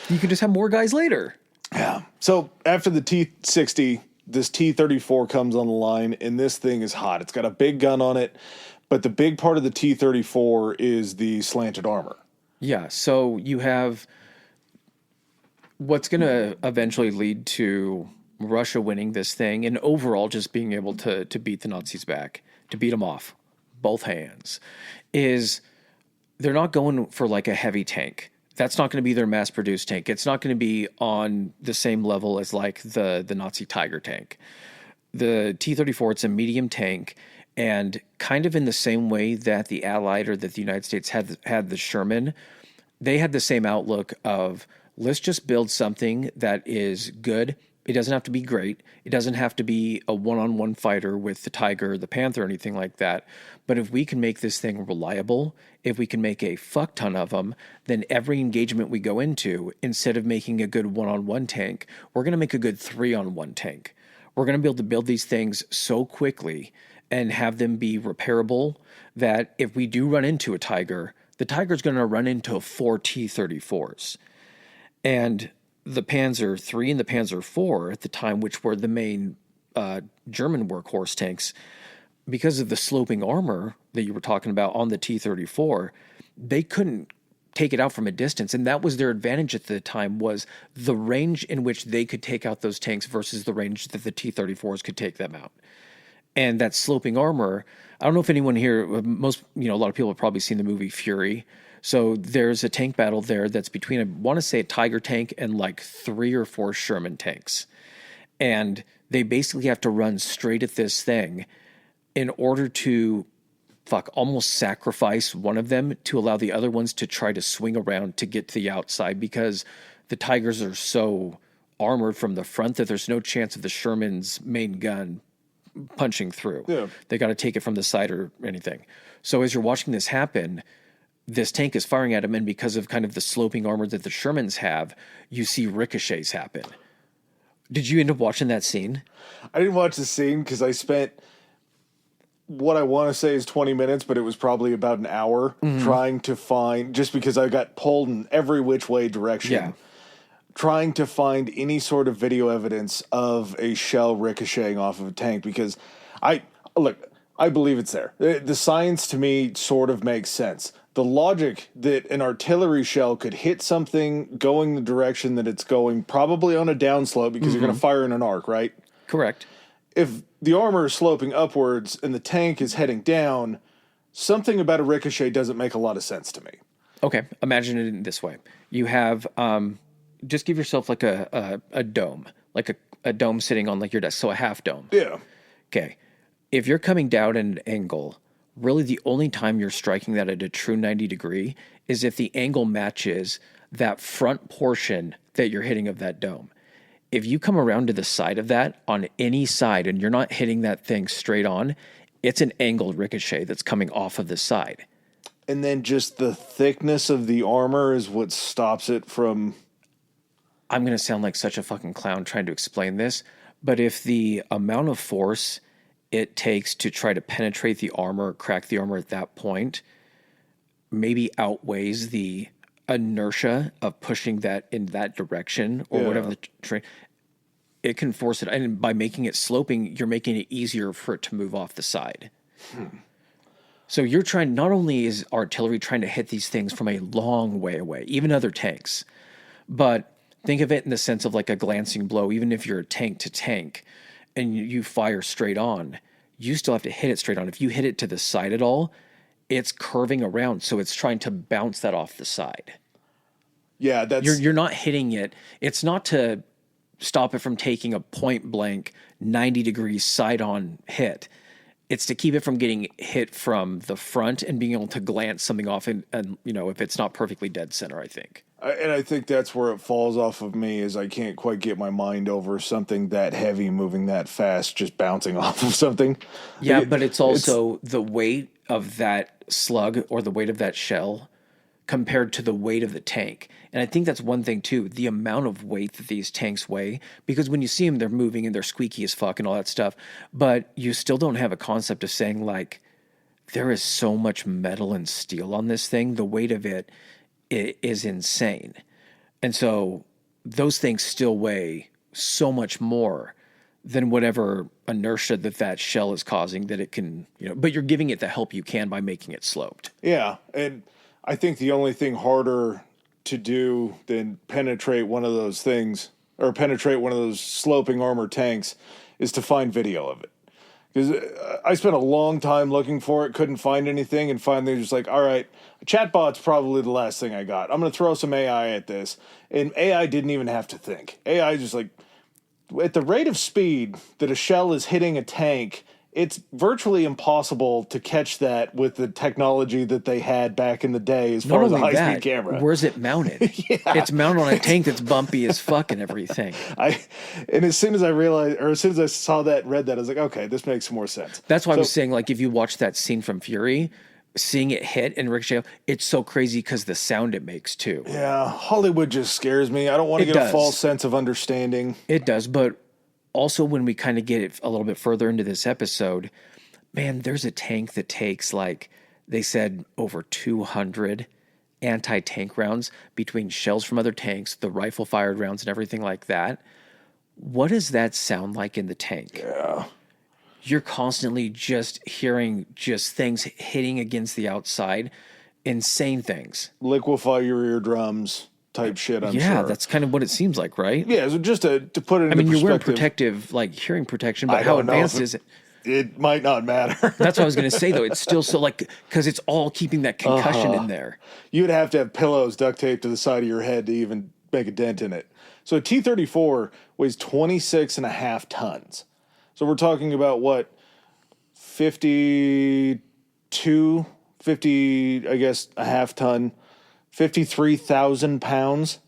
You can just have more guys later. Yeah. So after the T-60, this T-34 comes on the line, and this thing is hot. It's got a big gun on it, but the big part of the T-34 is the slanted armor. Yeah, so you have what's going to eventually lead to Russia winning this thing and overall just being able to beat the Nazis back, to beat them off, both hands, is they're not going for like a heavy tank. That's not going to be their mass-produced tank. It's not going to be on the same level as like the Nazi Tiger tank. The T-34, it's a medium tank, and kind of in the same way that the Allied or that the United States had the Sherman, they had the same outlook of, let's just build something that is good. It doesn't have to be great. It doesn't have to be a one-on-one fighter with the Tiger or the Panther or anything like that. But if we can make this thing reliable, if we can make a fuck ton of them, then every engagement we go into, instead of making a good one-on-one tank, we're going to make a good three-on-one tank. We're going to be able to build these things so quickly and have them be repairable that if we do run into a Tiger, the Tiger's going to run into 4 T-34s. And the Panzer III and the Panzer IV at the time, which were the main German workhorse tanks, because of the sloping armor that you were talking about on the T-34, they couldn't take it out from a distance. And that was their advantage at the time, was the range in which they could take out those tanks versus the range that the T-34s could take them out. And that sloping armor, I don't know if anyone here, a lot of people have probably seen the movie Fury. So there's a tank battle there that's between, I want to say, a Tiger tank and like 3 or 4 Sherman tanks. And they basically have to run straight at this thing in order to almost sacrifice one of them to allow the other ones to try to swing around to get to the outside, because the Tigers are so armored from the front that there's no chance of the Sherman's main gun punching through. Yeah. They got to take it from the side or anything. So as you're watching this happen, this tank is firing at him, and because of kind of the sloping armor that the Shermans have, you see ricochets happen. Did you end up watching that scene? I didn't watch the scene because I spent what I want to say is 20 minutes, but it was probably about an hour trying to find, just because I got pulled in every which way direction, trying to find any sort of video evidence of a shell ricocheting off of a tank, because I believe it's there. The science to me sort of makes sense. the logic that an artillery shell could hit something going the direction that it's going, probably on a downslope because you're going to fire in an arc, right? Correct. If the armor is sloping upwards and the tank is heading down, something about a ricochet doesn't make a lot of sense to me. Okay, imagine it in this way. You have, just give yourself like a dome, like a dome sitting on like your desk, so a half dome. Yeah. Okay, if you're coming down at an angle, really the only time you're striking that at a true 90 degree is if the angle matches that front portion that you're hitting of that dome. If you come around to the side of that on any side and you're not hitting that thing straight on, it's an angled ricochet that's coming off of the side. And then just the thickness of the armor is what stops it from... I'm going to sound like such a fucking clown trying to explain this, but if the amount of force it takes to try to penetrate the armor, crack the armor at that point, maybe outweighs the inertia of pushing that in that direction or whatever the train, it can force it. And by making it sloping, you're making it easier for it to move off the side. So you're trying, not only is artillery trying to hit these things from a long way away, even other tanks, but think of it in the sense of like a glancing blow. Even if you're tank to tank and you fire straight on, you still have to hit it straight on. If you hit it to the side at all, it's curving around. So it's trying to bounce that off the side. Yeah, that's... You're not hitting it. It's not to stop it from taking a point blank 90 degrees side on hit. It's to keep it from getting hit from the front and being able to glance something off and you know, if it's not perfectly dead center, I think. And I think that's where it falls off of me, is I can't quite get my mind over something that heavy moving that fast, just bouncing off of something. Yeah, but it's also the weight of that slug or the weight of that shell compared to the weight of the tank. And I think that's one thing too, the amount of weight that these tanks weigh, because when you see them, they're moving and they're squeaky as fuck and all that stuff, but you still don't have a concept of saying like, there is so much metal and steel on this thing. The weight of it is insane. And so those things still weigh so much more than whatever inertia that shell is causing that it can, you know, but you're giving it the help you can by making it sloped. Yeah. And I think the only thing harder to do than penetrate one of those things, or penetrate one of those sloping armor tanks, is to find video of it. Because I spent a long time looking for it, couldn't find anything, and finally just like, all right, a chatbot's probably the last thing I got. I'm going to throw some AI at this. And AI didn't even have to think. AI just like, at the rate of speed that a shell is hitting a tank, it's virtually impossible to catch that with the technology that they had back in the day as far as a high-speed camera. Where's it mounted? It's mounted on a tank that's bumpy as fuck and everything. And as soon as I realized, or as soon as I saw that and read that, I was like, okay, this makes more sense. That's why I was saying, like, if you watch that scene from Fury, seeing it hit and ricochet, it's so crazy because the sound it makes too. Yeah, Hollywood just scares me. I don't want to get a false sense of understanding. It does, but also, when we kind of get it a little bit further into this episode, man, there's a tank that takes, like, they said over 200 anti-tank rounds between shells from other tanks, the rifle-fired rounds, and everything like that. What does that sound like in the tank? Yeah. You're constantly just hearing just things hitting against the outside, insane things. Liquefy your eardrums. Type shit, I'm sure. Yeah, that's kind of what it seems like, right? Yeah, so just to put it in you're wearing protective, like, hearing protection, but how advanced is it? It might not matter. That's what I was going to say, though. It's still so, like, because it's all keeping that concussion in there. You would have to have pillows duct taped to the side of your head to even make a dent in it. So a T-34 weighs 26 and a half tons. So we're talking about, what, 50, I guess, a half ton. 53,000 pounds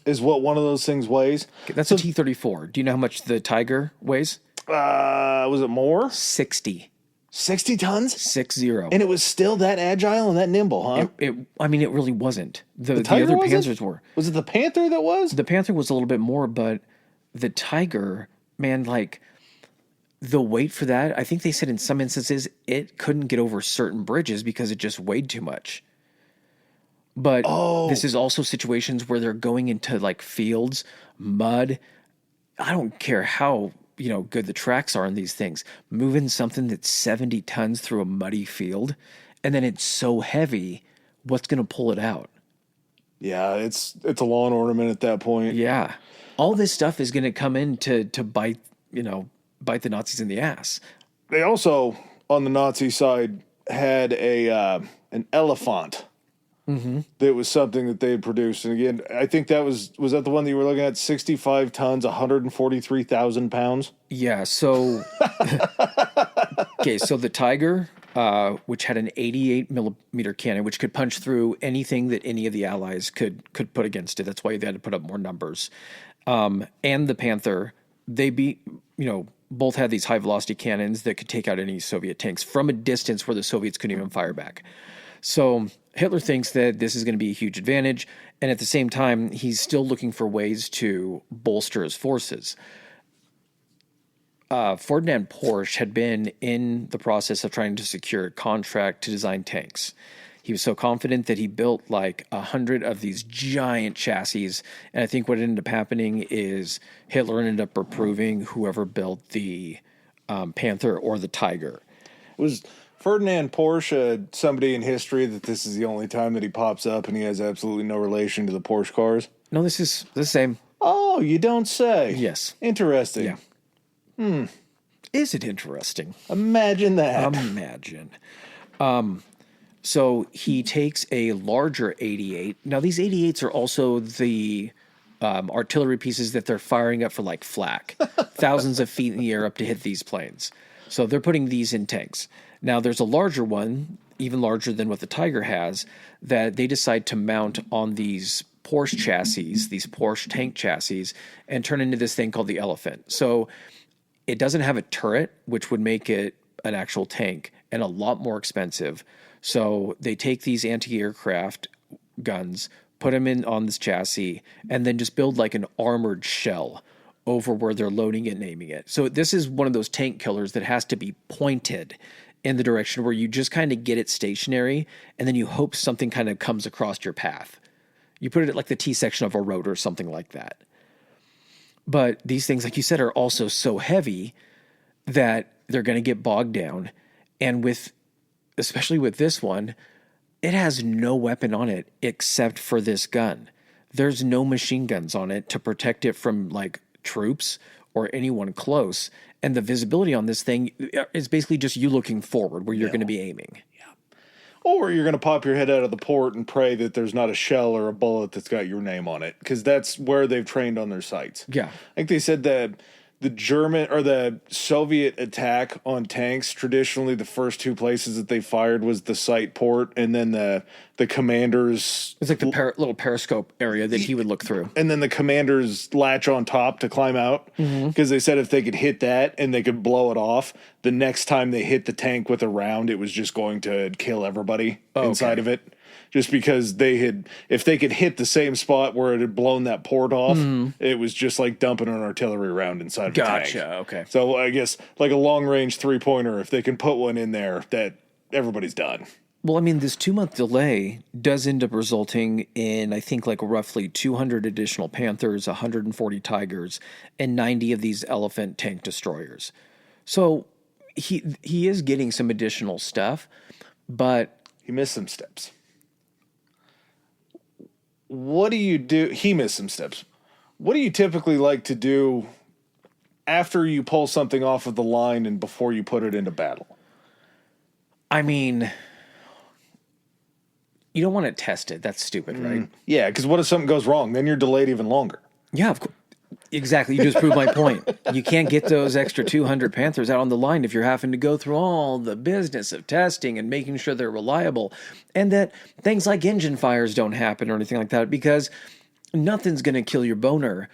is what one of those things weighs. That's a T-34. Do you know how much the Tiger weighs? Was it more? 60. 60 tons? 60. And it was still that agile and that nimble, huh? It really wasn't. The Tiger other wasn't? Panthers were. Was it the Panther that was? The Panther was a little bit more, but the Tiger, man, like, the weight for that, I think they said in some instances it couldn't get over certain bridges because it just weighed too much. But this is also situations where they're going into, like, fields, mud. I don't care how, good the tracks are on these things. Moving something that's 70 tons through a muddy field, and then it's so heavy, what's going to pull it out? Yeah, it's a lawn ornament at that point. Yeah. All this stuff is going to come in to bite, bite the Nazis in the ass. They also, on the Nazi side, had an elephant. Mm-hmm. That was something that they had produced. And again, I think that was that the one that you were looking at? 65 tons, 143,000 pounds? Yeah, so... Okay, so the Tiger, which had an 88 millimeter cannon, which could punch through anything that any of the Allies could put against it. That's why they had to put up more numbers. And the Panther, they both had these high velocity cannons that could take out any Soviet tanks from a distance where the Soviets couldn't even fire back. So Hitler thinks that this is going to be a huge advantage. And at the same time, he's still looking for ways to bolster his forces. Ferdinand Porsche had been in the process of trying to secure a contract to design tanks. He was so confident that he built like 100 of these giant chassis. And I think what ended up happening is Hitler ended up approving whoever built the Panther or the Tiger. Was Ferdinand Porsche somebody in history that this is the only time that he pops up and he has absolutely no relation to the Porsche cars? No, this is the same. Oh, you don't say. Yes. Interesting. Yeah. Is it interesting? Imagine that. Imagine. So he takes a larger 88. Now, these 88s are also the artillery pieces that they're firing up for like flak, thousands of feet in the air up to hit these planes. So they're putting these in tanks. Now, there's a larger one, even larger than what the Tiger has, that they decide to mount on these Porsche chassis, these Porsche tank chassis, and turn into this thing called the Elephant. So it doesn't have a turret, which would make it an actual tank and a lot more expensive. So they take these anti-aircraft guns, put them in on this chassis, and then just build like an armored shell over where they're loading it and aiming it. So this is one of those tank killers that has to be pointed in the direction where you just kind of get it stationary, and then you hope something kind of comes across your path. You put it at like the T-section of a road or something like that. But these things, like you said, are also so heavy that they're going to get bogged down. And especially with this one, it has no weapon on it except for this gun. There's no machine guns on it to protect it from like troops or anyone close. And the visibility on this thing is basically just you looking forward where you're going to be aiming. Or you're going to pop your head out of the port and pray that there's not a shell or a bullet that's got your name on it, because that's where they've trained on their sights. Yeah. I think they said that the German or the Soviet attack on tanks, traditionally the first two places that they fired was the sight port and then the commander's... It's like the little periscope area that he would look through. And then the commander's latch on top to climb out, because they said if they could hit that and they could blow it off, the next time they hit the tank with a round, it was just going to kill everybody inside of it. Just because if they could hit the same spot where it had blown that port off, it was just like dumping an artillery round inside of a tank. Gotcha, okay. So I guess like a long-range three-pointer, if they can put one in there, that everybody's done. Well, I mean, this 2-month delay does end up resulting in, I think, like roughly 200 additional Panthers, 140 Tigers, and 90 of these Elephant tank destroyers. So he is getting some additional stuff, but... He missed some steps. What do you do? He missed some steps. What do you typically like to do after you pull something off of the line and before you put it into battle? I mean, you don't want to test it. That's stupid, right? Yeah, because what if something goes wrong? Then you're delayed even longer. Yeah, of course. Exactly. You just proved my point. You can't get those extra 200 Panthers out on the line if you're having to go through all the business of testing and making sure they're reliable, and that things like engine fires don't happen or anything like that, because nothing's going to kill your boner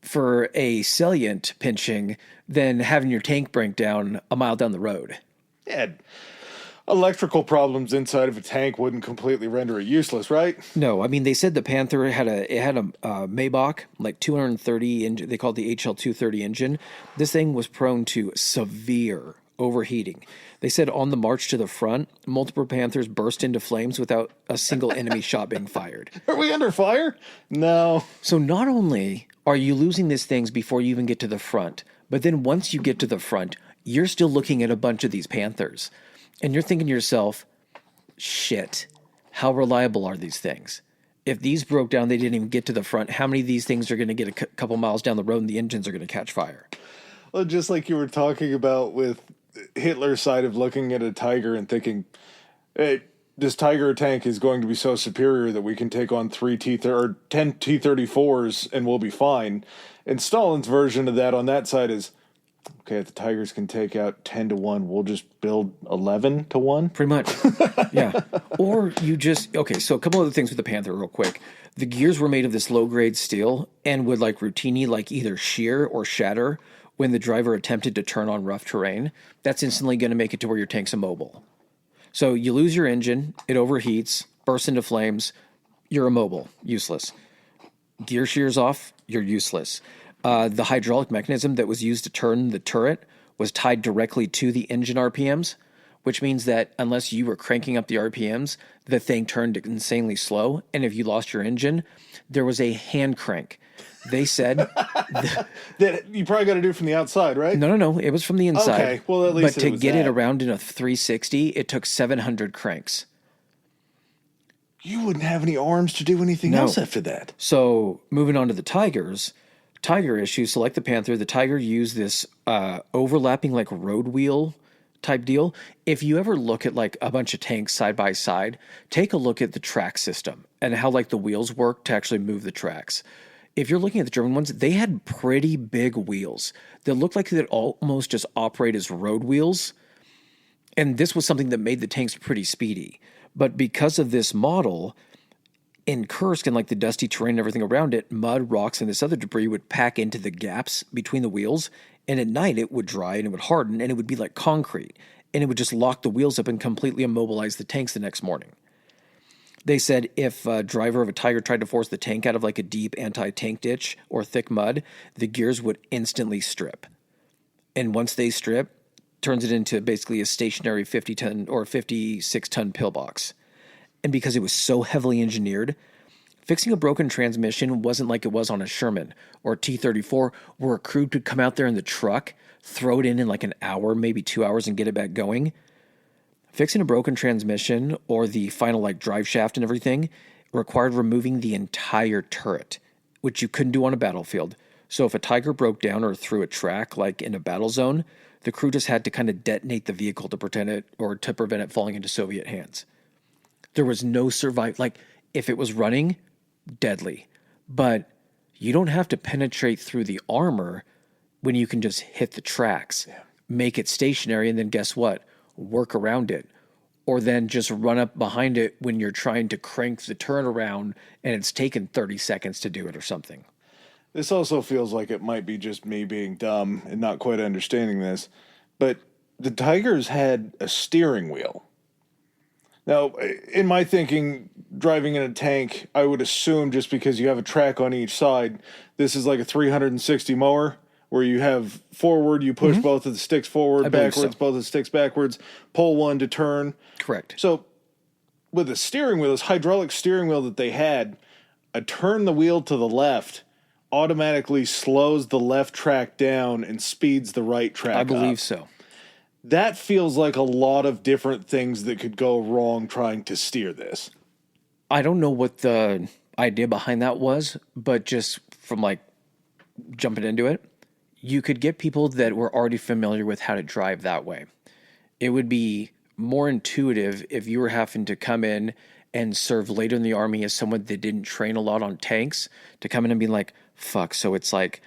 for a salient pinching than having your tank break down a mile down the road. Yeah. Electrical problems inside of a tank wouldn't completely render it useless, right? No, I mean, they said the Panther had a Maybach, like 230 engine. They called the HL230 engine. This thing was prone to severe overheating. They said on the march to the front, multiple Panthers burst into flames without a single enemy shot being fired. Are we under fire? No. So not only are you losing these things before you even get to the front, but then once you get to the front, you're still looking at a bunch of these Panthers. And you're thinking to yourself, shit, How reliable are these things? If these broke down, they didn't even get to the front. How many of these things are going to get a couple miles down the road and the engines are going to catch fire? Well, just like you were talking about with Hitler's side of looking at a Tiger and thinking, hey, this Tiger tank is going to be so superior that we can take on 10 T-34s and we'll be fine. And Stalin's version of that on that side is, okay, if the Tigers can take out 10-1, we'll just build 11-1. Pretty much. Yeah. Or you just, okay, so a couple other things with the Panther real quick. The gears were made of this low-grade steel and would like routinely like either shear or shatter when the driver attempted to turn on rough terrain. That's instantly going to make it to where your tank's immobile. So you lose your engine, it overheats, bursts into flames, you're immobile, useless. Gear shears off, you're useless. The hydraulic mechanism that was used to turn the turret was tied directly to the engine RPMs, which means that unless you were cranking up the RPMs, the thing turned insanely slow. And if you lost your engine, there was a hand crank. They said that you probably got to do from the outside, right? No. It was from the inside. Okay, well at least. But to get it around in a 360, it took 700 cranks. You wouldn't have any arms to do anything else after that. So moving on to the Tigers, Tiger issue. So like the Panther, the Tiger used this overlapping like road wheel type deal. If you ever look at like a bunch of tanks side by side, take a look at the track system and how like the wheels work to actually move the tracks. If you're looking at the German ones, they had pretty big wheels that looked like they'd almost just operate as road wheels. And this was something that made the tanks pretty speedy. But because of this model, in Kursk and like the dusty terrain and everything around it, mud, rocks, and this other debris would pack into the gaps between the wheels. And at night it would dry and it would harden and it would be like concrete. And it would just lock the wheels up and completely immobilize the tanks the next morning. They said if a driver of a Tiger tried to force the tank out of like a deep anti-tank ditch or thick mud, the gears would instantly strip. And once they strip, turns it into basically a stationary 50-ton or 56-ton pillbox. And because it was so heavily engineered, fixing a broken transmission wasn't like it was on a Sherman or a T-34 where a crew could come out there in the truck, throw it in like an hour, maybe 2 hours and get it back going. Fixing a broken transmission or the final like drive shaft and everything required removing the entire turret, which you couldn't do on a battlefield. So if a Tiger broke down or through a track like in a battle zone, the crew just had to kind of detonate the vehicle to prevent it falling into Soviet hands. There was no survive. Like if it was running, deadly. But you don't have to penetrate through the armor when you can just hit the tracks, make it stationary, and then guess what? Work around it. Or then just run up behind it when you're trying to crank the turn around and it's taken 30 seconds to do it or something. This also feels like it might be just me being dumb and not quite understanding this, but the Tigers had a steering wheel. Now, in my thinking, driving in a tank, I would assume just because you have a track on each side, this is like a 360 mower where you have forward, you push both of the sticks forward, backwards, both of the sticks backwards, pull one to turn. Correct. So with the steering wheel, this hydraulic steering wheel that they had, a turn the wheel to the left automatically slows the left track down and speeds the right track up. I believe so. That feels like a lot of different things that could go wrong trying to steer this. I don't know what the idea behind that was, but just from like jumping into it, you could get people that were already familiar with how to drive that way. It would be more intuitive if you were having to come in and serve later in the army as someone that didn't train a lot on tanks, to come in and be like, fuck, so it's like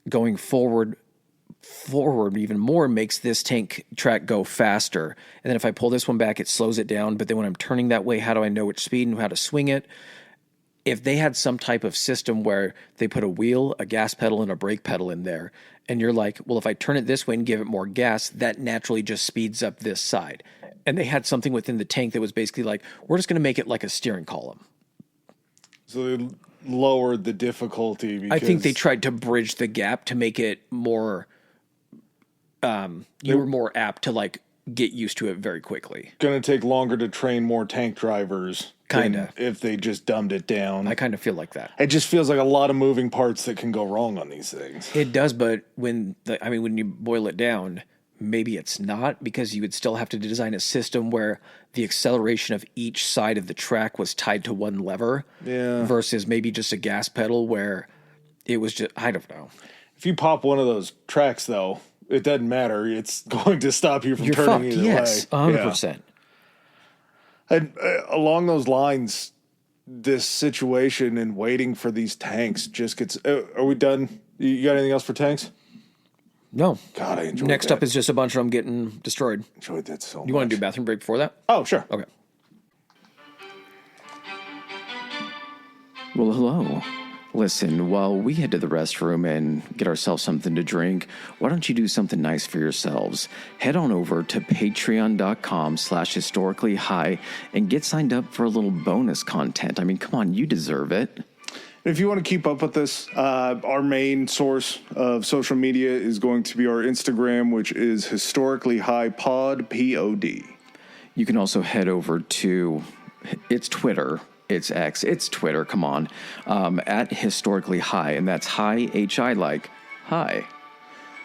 going forward even more makes this tank track go faster. And then if I pull this one back, it slows it down. But then when I'm turning that way, how do I know which speed and how to swing it? If they had some type of system where they put a wheel, a gas pedal, and a brake pedal in there, and you're like, well, if I turn it this way and give it more gas, that naturally just speeds up this side. And they had something within the tank that was basically like, we're just going to make it like a steering column. So they lowered the difficulty. Because I think they tried to bridge the gap to make it more, you were more apt to like get used to it very quickly. Going to take longer to train more tank drivers. Kinda. If they just dumbed it down. I kind of feel like that. It just feels like a lot of moving parts that can go wrong on these things. It does, but when you boil it down, maybe it's not, because you would still have to design a system where the acceleration of each side of the track was tied to one lever versus maybe just a gas pedal where it was just, I don't know. If you pop one of those tracks, though, it doesn't matter. It's going to stop you from You're turning fucked. either Yes, way. 100%. And along those lines, this situation and waiting for these tanks just gets... are we done? You got anything else for tanks? No. God, I enjoyed Next that. up is just a bunch of them getting destroyed. Enjoyed that so much. You want to do a bathroom break before that? Oh, sure. Okay. Well, hello. Listen, while we head to the restroom and get ourselves something to drink, why don't you do something nice for yourselves? Head on over to patreon.com/historicallyhigh and get signed up for a little bonus content. I mean, come on, you deserve it. If you want to keep up with this, our main source of social media is going to be our Instagram, which is Historically High Pod, Pod. You can also head over to, it's Twitter, it's X, it's Twitter, come on, at Historically High, and that's high, H-I like, high.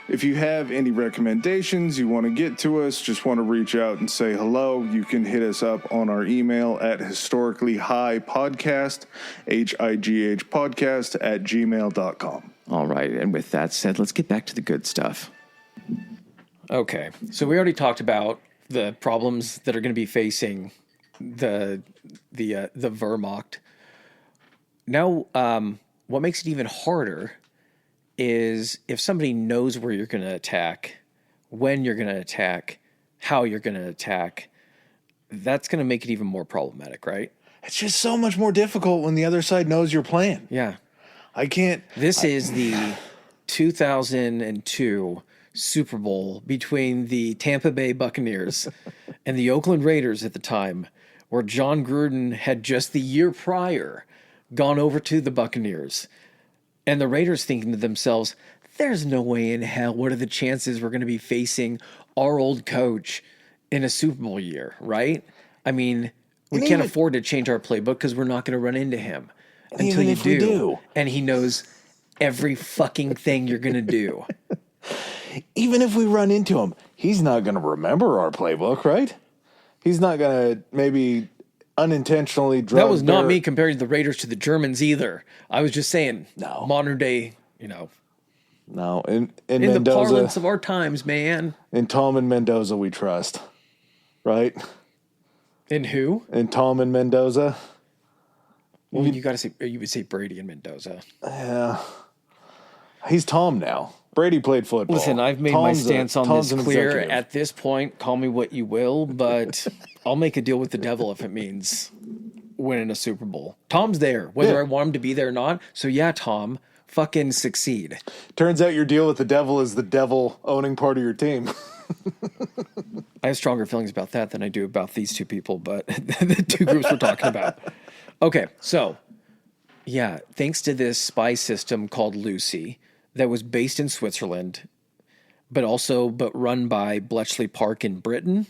If you have any recommendations you want to get to us, just want to reach out and say hello, you can hit us up on our email at historicallyhighpodcast, HIGH podcast @gmail.com. All right, and with that said, let's get back to the good stuff. Okay, so we already talked about the problems that are going to be facing the Wehrmacht. Now, what makes it even harder is if somebody knows where you're going to attack, when you're going to attack, how you're going to attack, that's going to make it even more problematic, right? It's just so much more difficult when the other side knows your plan. Yeah. I can't... This is the 2002 Super Bowl between the Tampa Bay Buccaneers and the Oakland Raiders at the time, where John Gruden had just the year prior gone over to the Buccaneers. And the Raiders thinking to themselves, there's no way in hell, what are the chances we're going to be facing our old coach in a Super Bowl year, right? I mean, we can't afford to change our playbook because we're not going to run into him until you do. And he knows every fucking thing you're going to do. Even if we run into him, he's not going to remember our playbook, right? He's not going to maybe unintentionally drug That was not me comparing the Raiders to the Germans either. I was just saying, modern day, No, in Mendoza, the parlance of our times, man. In Tom and Mendoza we trust, right? In who? In Tom and Mendoza. Well, you would say Brady and Mendoza. Yeah. He's Tom now. Brady played football. Listen, I've made my stance on this clear. At this point, call me what you will, but I'll make a deal with the devil if it means winning a Super Bowl. Tom's there, whether I want him to be there or not. So yeah, Tom, fucking succeed. Turns out your deal with the devil is the devil owning part of your team. I have stronger feelings about that than I do about these two people, but the two groups we're talking about. Okay, so yeah, thanks to this spy system called Lucy that was based in Switzerland, but run by Bletchley Park in Britain.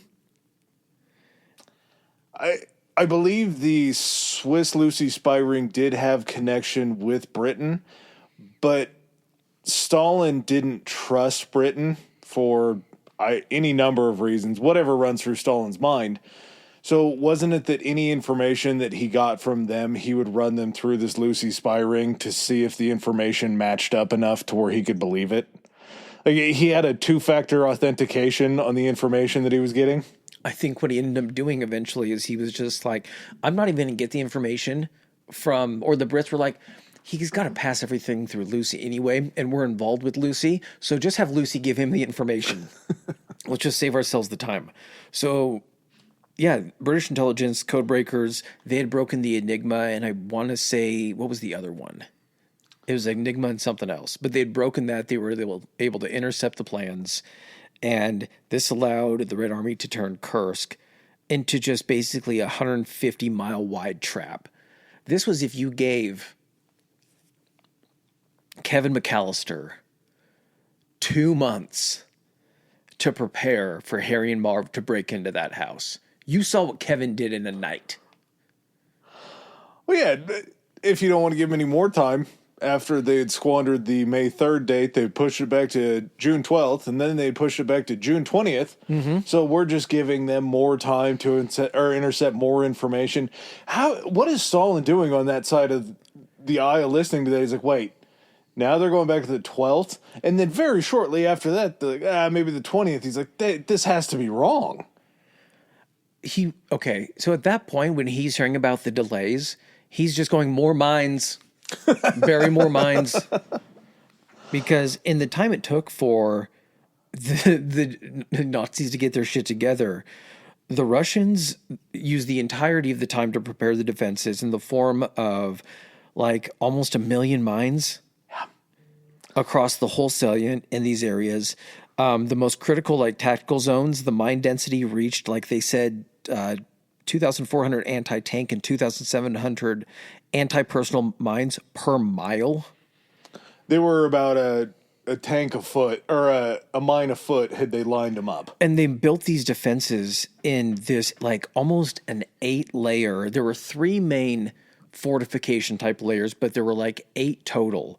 I believe the Swiss Lucy spy ring did have connection with Britain, but Stalin didn't trust Britain for any number of reasons, whatever runs through Stalin's mind. So wasn't it that any information that he got from them, he would run them through this Lucy spy ring to see if the information matched up enough to where he could believe it? Like he had a two-factor authentication on the information that he was getting. I think what he ended up doing eventually is he was just like, I'm not even going to get the information from, or the Brits were like, he's got to pass everything through Lucy anyway, and we're involved with Lucy, so just have Lucy give him the information. Let's just save ourselves the time. So yeah, British intelligence, code breakers, they had broken the Enigma, and I want to say, what was the other one? It was Enigma and something else. But they had broken that. They were able to intercept the plans, and this allowed the Red Army to turn Kursk into just basically a 150-mile wide trap. This was if you gave Kevin McAllister 2 months to prepare for Harry and Marv to break into that house. You saw what Kevin did in a night. Well, yeah, if you don't want to give him any more time, after they had squandered the May 3rd date, they pushed it back to June 12th, and then they pushed it back to June 20th. Mm-hmm. So we're just giving them more time to intercept more information. What is Stalin doing on that side of the aisle listening to that? He's like, wait, now they're going back to the 12th? And then very shortly after that, maybe the 20th, he's like, this has to be wrong. Okay, so at that point, when he's hearing about the delays, he's just going, more mines. Bury more mines, because in the time it took for the Nazis to get their shit together, the Russians used the entirety of the time to prepare the defenses in the form of like almost 1 million mines across the whole salient in these areas. The most critical, like tactical zones, the mine density reached, like they said, 2,400 anti-tank and 2,700 anti-personal mines per mile. They were about a tank a foot, or a mine a foot, had they lined them up. And they built these defenses in this, like, almost an 8-layer. There were 3 main fortification type layers, but there were like 8 total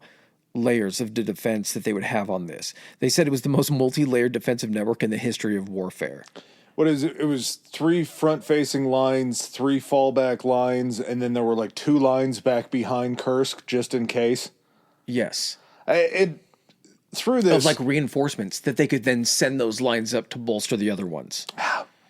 layers of the defense that they would have on this. They said it was the most multi-layered defensive network in the history of warfare. What is it? It was 3 front-facing lines, 3 fallback lines, and then there were like 2 lines back behind Kursk just in case. Yes. Through this, of like reinforcements that they could then send those lines up to bolster the other ones.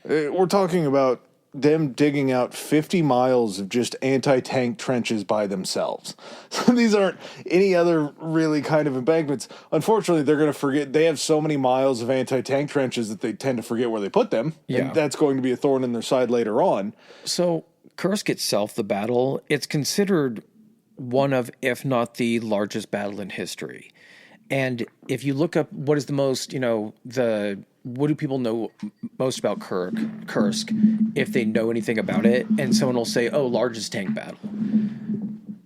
We're talking about them digging out 50 miles of just anti-tank trenches by themselves. So these aren't any other really kind of embankments. Unfortunately, they're going to forget. They have so many miles of anti-tank trenches that they tend to forget where they put them. Yeah. And that's going to be a thorn in their side later on. So Kursk itself, the battle, it's considered one of, if not the largest battle in history. And if you look up what is the most, what do people know most about Kursk if they know anything about it? And someone will say, oh, largest tank battle.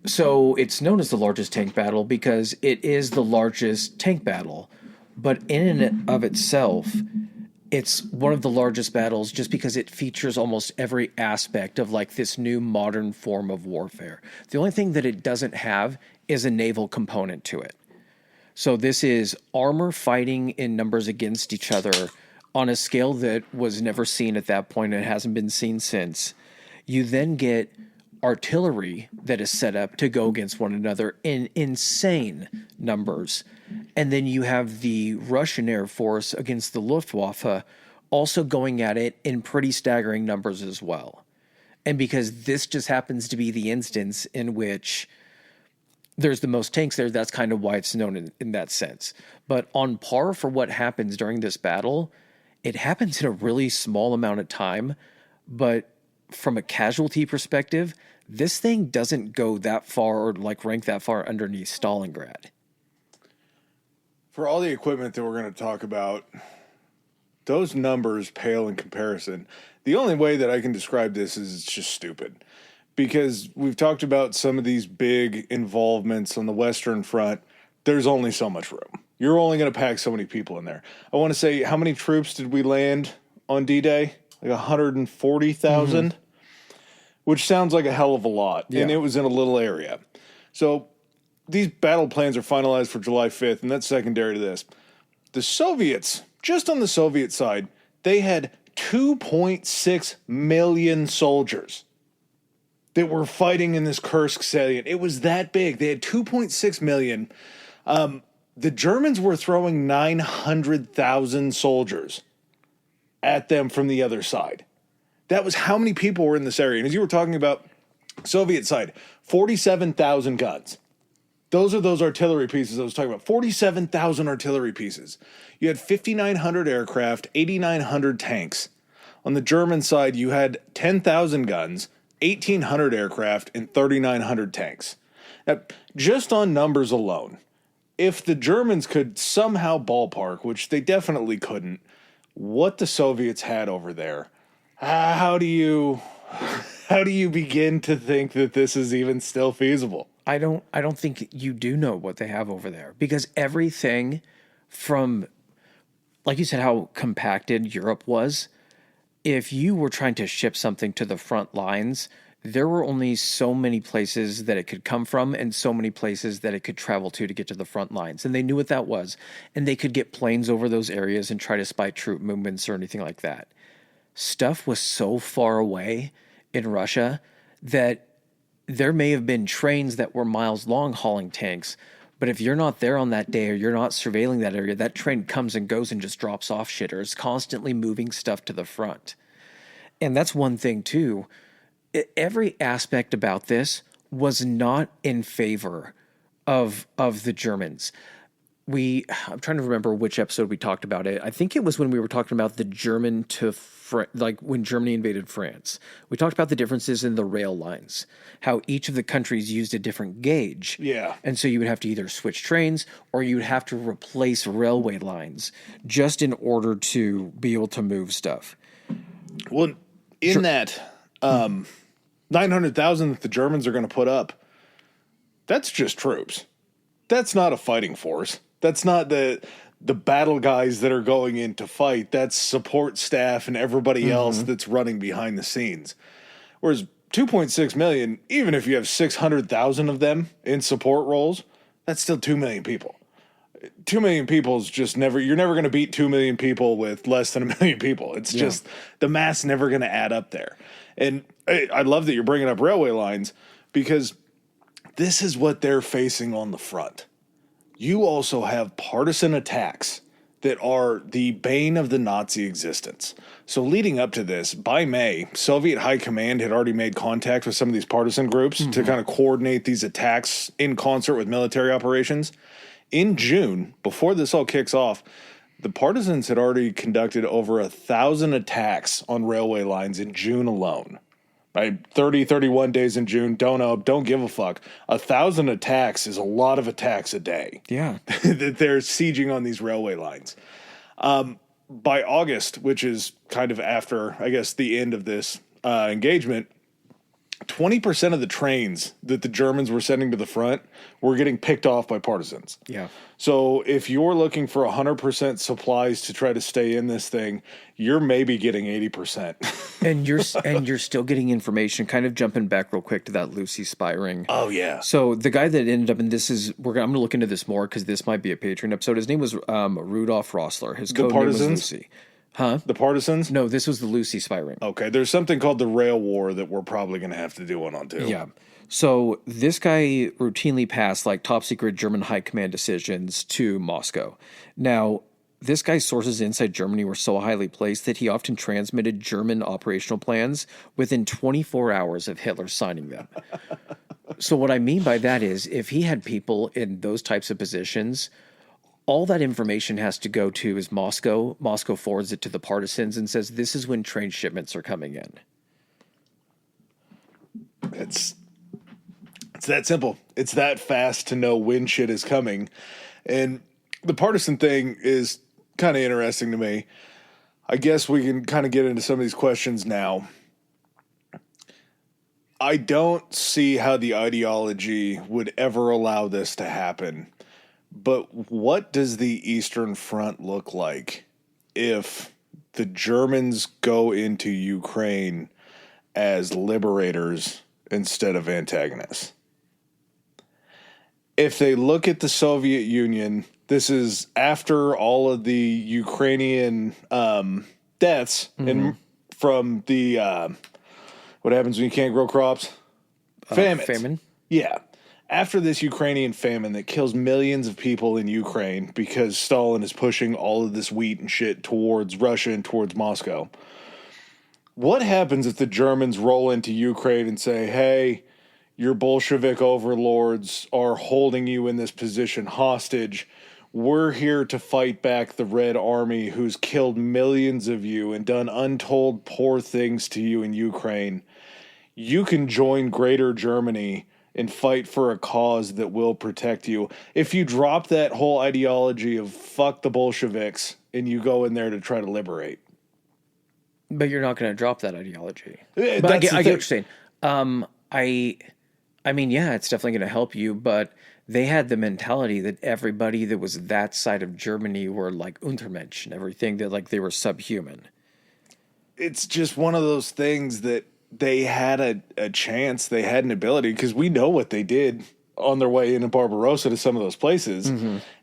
So it's known as the largest tank battle because it is the largest tank battle. But in and of itself, it's one of the largest battles just because it features almost every aspect of like this new modern form of warfare. The only thing that it doesn't have is a naval component to it. So this is armor fighting in numbers against each other on a scale that was never seen at that point and hasn't been seen since. You then get artillery that is set up to go against one another in insane numbers. And then you have the Russian Air Force against the Luftwaffe also going at it in pretty staggering numbers as well. And because this just happens to be the instance in which there's the most tanks there, that's kind of why it's known in that sense. But on par for what happens during this battle, it happens in a really small amount of time. But from a casualty perspective, this thing doesn't go that far or like rank that far underneath Stalingrad. For all the equipment that we're going to talk about, those numbers pale in comparison. The only way that I can describe this is it's just stupid. Because we've talked about some of these big involvements on the Western Front. There's only so much room. You're only going to pack so many people in there. I want to say, how many troops did we land on D-Day? Like 140,000? Which sounds like a hell of a lot. Yeah. And it was in a little area. So these battle plans are finalized for July 5th, and that's secondary to this. The Soviets, just on the Soviet side, they had 2.6 million soldiers that were fighting in this Kursk salient. It was that big. They had 2.6 million. The Germans were throwing 900,000 soldiers at them from the other side. That was how many people were in this area. And as you were talking about Soviet side, 47,000 guns. Those are those artillery pieces I was talking about. 47,000 artillery pieces. You had 5,900 aircraft, 8,900 tanks. On the German side, you had 10,000 guns, 1,800 aircraft, and 3,900 tanks. Now, just on numbers alone, if the Germans could somehow ballpark, which they definitely couldn't, what the Soviets had over there, how do you begin to think that this is even still feasible? I don't think you do know what they have over there, because everything from, like you said, how compacted Europe was. If you were trying to ship something to the front lines, there were only so many places that it could come from and so many places that it could travel to get to the front lines. And they knew what that was. And they could get planes over those areas and try to spy troop movements or anything like that. Stuff was so far away in Russia that there may have been trains that were miles long hauling tanks, but if you're not there on that day or you're not surveilling that area, that train comes and goes and just drops off shit or is constantly moving stuff to the front. And that's one thing too. Every aspect about this was not in favor of the Germans. I'm trying to remember which episode we talked about it. I think it was when we were talking about the German to like when Germany invaded France. We talked about the differences in the rail lines, how each of the countries used a different gauge. Yeah. And so you would have to either switch trains or you would have to replace railway lines just in order to be able to move stuff. Well, in that 900,000 that the Germans are going to put up, that's just troops. That's not a fighting force. That's not the battle guys that are going in to fight. That's support staff and everybody else that's running behind the scenes. Whereas 2.6 million, even if you have 600,000 of them in support roles, that's still 2 million people. 2 million people is just you're never going to beat 2 million people with less than 1 million people. It's just, the math's never going to add up there. And I love that you're bringing up railway lines, because this is what they're facing on the front. You also have partisan attacks that are the bane of the Nazi existence. So leading up to this, by May, Soviet High Command had already made contact with some of these partisan groups to kind of coordinate these attacks in concert with military operations. In June, before this all kicks off, the partisans had already conducted over 1,000 attacks on railway lines in June alone. Right? 30, 31 days in June, don't give a fuck. 1,000 attacks is a lot of attacks a day. Yeah. That they're sieging on these railway lines. By August, which is kind of after, I guess, the end of this engagement, 20% of the trains that the Germans were sending to the front were getting picked off by partisans. Yeah. So if you're looking for 100% supplies to try to stay in this thing, you're maybe getting 80%. And you're still getting information. Kind of jumping back real quick to that Lucy spy ring. Oh yeah. So the guy that ended up in this I'm going to look into this more because this might be a Patreon episode. His name was Rudolf Rossler. His code name was Lucy. Huh? The partisans? No, this was the Lucy spy ring. Okay, there's something called the Rail War that we're probably going to have to do one on too. Yeah. So this guy routinely passed like top secret German high command decisions to Moscow. Now, this guy's sources inside Germany were so highly placed that he often transmitted German operational plans within 24 hours of Hitler signing them. So what I mean by that is if he had people in those types of positions, all that information has to go to is Moscow. Moscow forwards it to the partisans and says, this is when train shipments are coming in. It's that simple. It's that fast to know when shit is coming. And the partisan thing is kind of interesting to me. I guess we can kind of get into some of these questions now. I don't see how the ideology would ever allow this to happen. But what does the Eastern Front look like if the Germans go into Ukraine as liberators instead of antagonists? If they look at the Soviet Union, this is after all of the Ukrainian deaths and from the what happens when you can't grow crops? Famine. Yeah. After this Ukrainian famine that kills millions of people in Ukraine because Stalin is pushing all of this wheat and shit towards Russia and towards Moscow, what happens if the Germans roll into Ukraine and say, hey, your Bolshevik overlords are holding you in this position hostage. We're here to fight back the Red Army who's killed millions of you and done untold poor things to you in Ukraine. You can join Greater Germany and fight for a cause that will protect you. If you drop that whole ideology of fuck the Bolsheviks and you go in there to try to liberate. But you're not going to drop that ideology. But I get what you're saying. I mean, yeah, it's definitely going to help you, but they had the mentality that everybody that was that side of Germany were like Untermensch and everything, that like they were subhuman. It's just one of those things that they had a chance, they had an ability, because we know what they did on their way into Barbarossa to some of those places.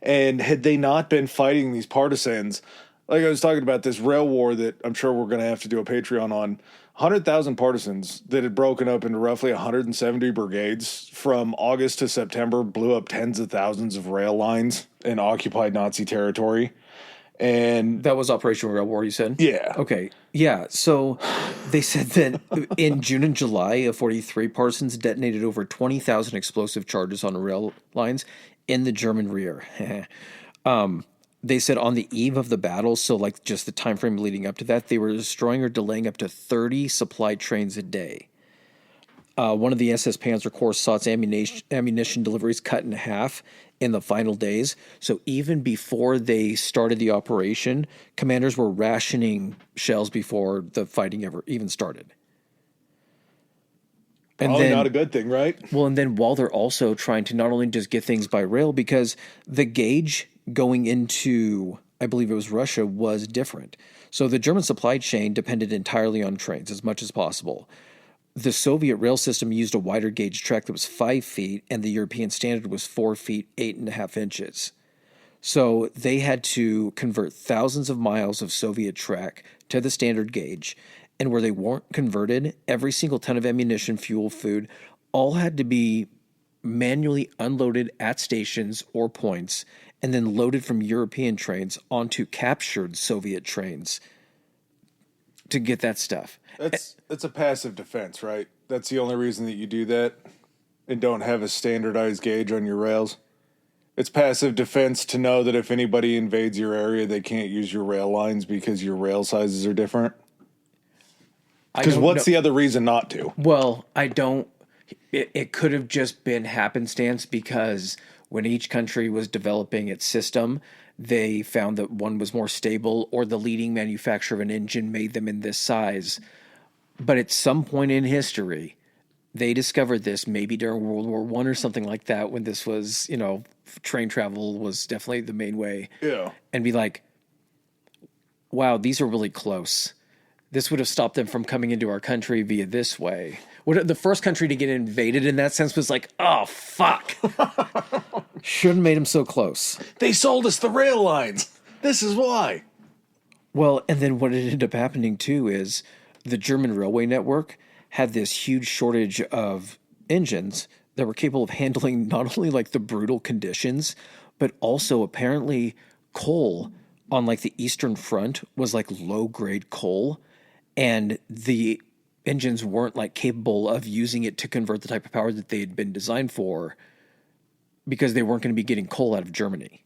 And had they not been fighting these partisans, like I was talking about this rail war that I'm sure we're going to have to do a Patreon on, 100,000 partisans that had broken up into roughly 170 brigades from August to September, blew up tens of thousands of rail lines in occupied Nazi territory. And That was Operation Rail War, you said? yeah. Okay. Yeah. So they said that in June and July of 43, partisans detonated over 20,000 explosive charges on rail lines in the German rear. They said on the eve of the battle, so like just the time frame leading up to that, they were destroying or delaying up to 30 supply trains a day. One of the SS Panzer Corps saw its ammunition deliveries cut in half in the final days. So even before they started the operation, commanders were rationing shells before the fighting ever even started. And Probably then, not a good thing, right? well, and then while they're also trying to not only just get things by rail, because the gauge going into, I believe it was Russia, was different. So the German supply chain depended entirely on trains as much as possible. The Soviet rail system used a wider gauge track that was 5 feet, and the European standard was 4 feet, 8.5 inches. So they had to convert thousands of miles of Soviet track to the standard gauge. And where they weren't converted, every single ton of ammunition, fuel, food, all had to be manually unloaded at stations or points and then loaded from European trains onto captured Soviet trains to get that stuff. That's a passive defense, right? That's the only reason that you do that and don't have a standardized gauge on your rails. It's passive defense to know that if anybody invades your area, they can't use your rail lines because your rail sizes are different. Because what's the other reason not to? Well, I don't. It could have just been happenstance because when each country was developing its system, they found that one was more stable or the leading manufacturer of an engine made them in this size. But at some point in history, they discovered this, maybe during World War I or something like that, when this was, train travel was definitely the main way. Yeah. And be like, wow, these are really close. This would have stopped them from coming into our country via this way. The first country to get invaded in that sense was like, oh, fuck. Shouldn't have made them so close. They sold us the rail lines. This is why. Well, and then what ended up happening, too, is the German railway network had this huge shortage of engines that were capable of handling not only like the brutal conditions, but also apparently coal on like the Eastern Front was like low-grade coal. And the engines weren't like capable of using it to convert the type of power that they had been designed for because they weren't going to be getting coal out of Germany.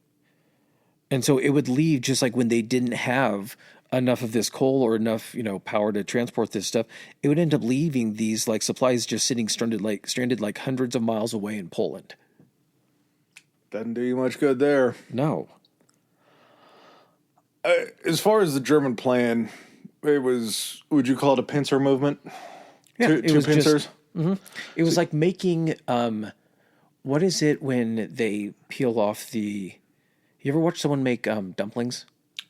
And so it would leave just like when they didn't have enough of this coal or enough, power to transport this stuff, it would end up leaving these like supplies just sitting stranded like hundreds of miles away in Poland. Doesn't do you much good there. No. As far as the German plan, it was, would you call it a pincer movement? Yeah, Two pincers? It was like making, what is it when they peel off you ever watch someone make dumplings?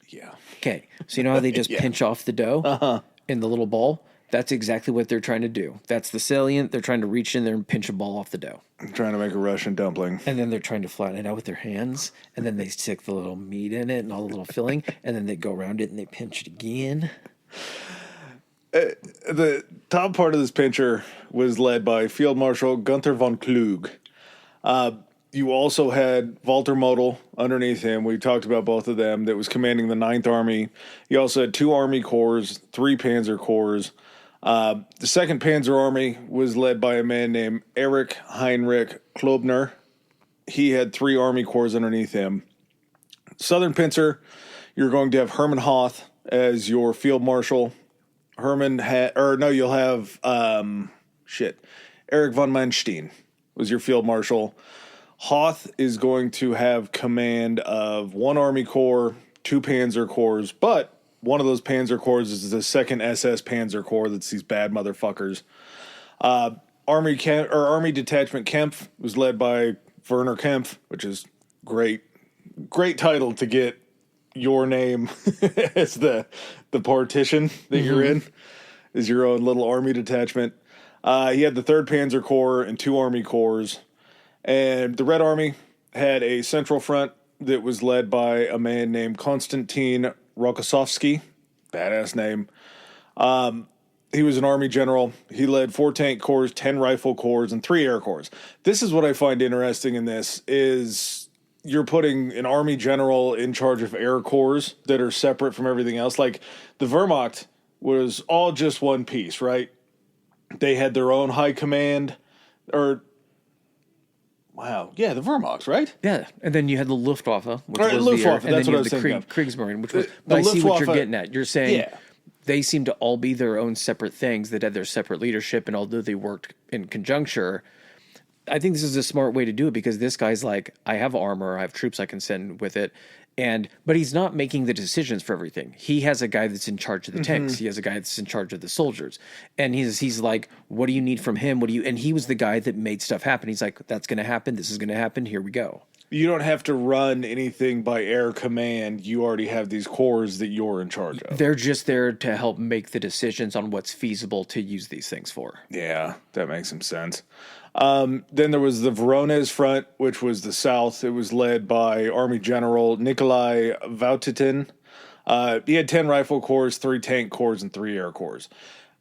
Yeah. Okay, so you know how they just pinch off the dough in the little ball? That's exactly what they're trying to do. That's the salient. They're trying to reach in there and pinch a ball off the dough. I'm trying to make a Russian dumpling. And then they're trying to flatten it out with their hands. And then they stick the little meat in it and all the little filling. And then they go around it and they pinch it again. The top part of this pincher was led by Field Marshal Gunther von Klug. You also had Walter Model underneath him. We talked about both of them. That was commanding the 9th Army. You also had 2 Army Corps, 3 Panzer Corps. The 2nd Panzer Army was led by a man named Erich Heinrich Klobner. He had 3 Army Corps underneath him. Southern Pincer, you're going to have Hermann Hoth as your Field Marshal. You'll have, Erich von Manstein was your Field Marshal. Hoth is going to have command of 1 Army Corps, 2 Panzer Corps, but one of those Panzer Corps is the 2nd SS Panzer Corps. That's these bad motherfuckers. Army Detachment Kempf was led by Werner Kempf, which is great title to get your name as the partition that you're in. as your own little army detachment. He had the 3rd Panzer Corps and 2 Army Corps. And the Red Army had a central front that was led by a man named Konstantin Rokossovsky. Badass name. He was an army general. He led 4 tank corps, 10 rifle corps, and 3 air corps. This is what I find interesting in this is you're putting an army general in charge of air corps that are separate from everything else. Like the Wehrmacht was all just one piece, right? They had their own high command the Wehrmacht, right? Yeah, and then you had the Luftwaffe, which Right, was Luftwaffe, the air, and that's then you what had I was the thinking of. Kriegsmarine, which was. The But I see what you're Luftwaffe- getting at. You're saying Yeah. they seem to all be their own separate things that had their separate leadership, and although they worked in conjuncture, I think this is a smart way to do it because this guy's like, I have armor, I have troops I can send with it, but he's not making the decisions for everything. He has a guy that's in charge of the tanks. He has a guy that's in charge of the soldiers, and he's like, what do you need from him? And he was the guy that made stuff happen. He's like, that's going to happen. This is going to happen. Here we go. You don't have to run anything by air command. You already have these corps that you're in charge of. They're just there to help make the decisions on what's feasible to use these things for. Yeah, that makes some sense. Then there was the Voronezh front, which was the south. It was led by Army General Nikolai Vautitin. He had 10 rifle corps, 3 tank corps, and 3 air corps.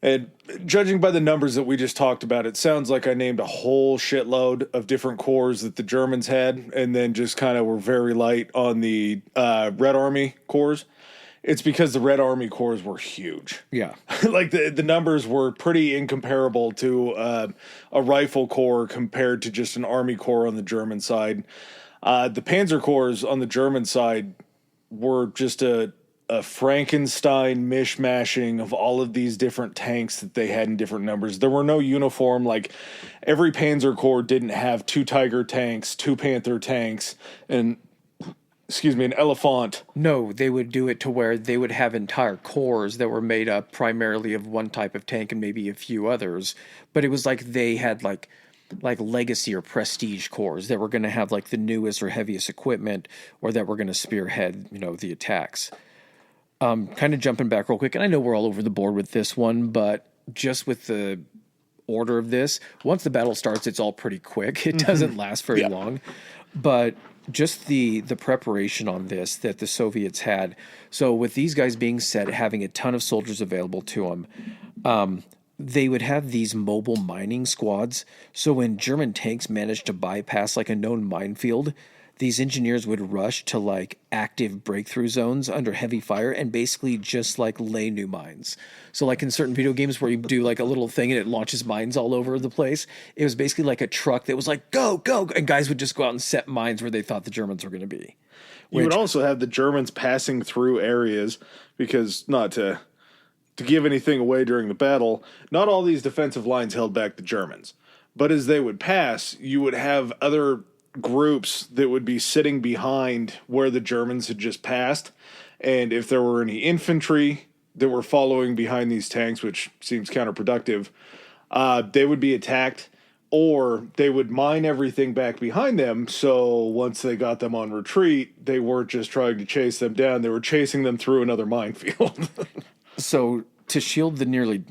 And judging by the numbers that we just talked about, it sounds like I named a whole shitload of different corps that the Germans had, and then just kind of were very light on the Red Army corps. It's because the Red Army corps were huge. Yeah. Like the numbers were pretty incomparable to a rifle corps compared to just an army corps on the German side. The Panzer corps on the German side were just a Frankenstein mishmashing of all of these different tanks that they had in different numbers. There were no uniform, like every Panzer Corps didn't have 2 Tiger tanks, 2 Panther tanks, and an Elephant. No, they would do it to where they would have entire corps that were made up primarily of one type of tank and maybe a few others. But it was like they had like legacy or prestige corps that were going to have like the newest or heaviest equipment or that were going to spearhead, the attacks. Kind of jumping back real quick, and I know we're all over the board with this one, but just with the order of this, once the battle starts, it's all pretty quick. It doesn't last very long. But just the preparation on this that the Soviets had. So with these guys being set, having a ton of soldiers available to them, they would have these mobile mining squads. So when German tanks managed to bypass like a known minefield, these engineers would rush to like active breakthrough zones under heavy fire and basically just like lay new mines. So like in certain video games where you do like a little thing and it launches mines all over the place, it was basically like a truck that was like, go, go. And guys would just go out and set mines where they thought the Germans were going to be. You would also have the Germans passing through areas because not to give anything away during the battle, not all these defensive lines held back the Germans. But as they would pass, you would have other groups that would be sitting behind where the Germans had just passed. And if there were any infantry that were following behind these tanks, which seems counterproductive, they would be attacked or they would mine everything back behind them. So once they got them on retreat, they weren't just trying to chase them down. They were chasing them through another minefield. So to shield the nearly,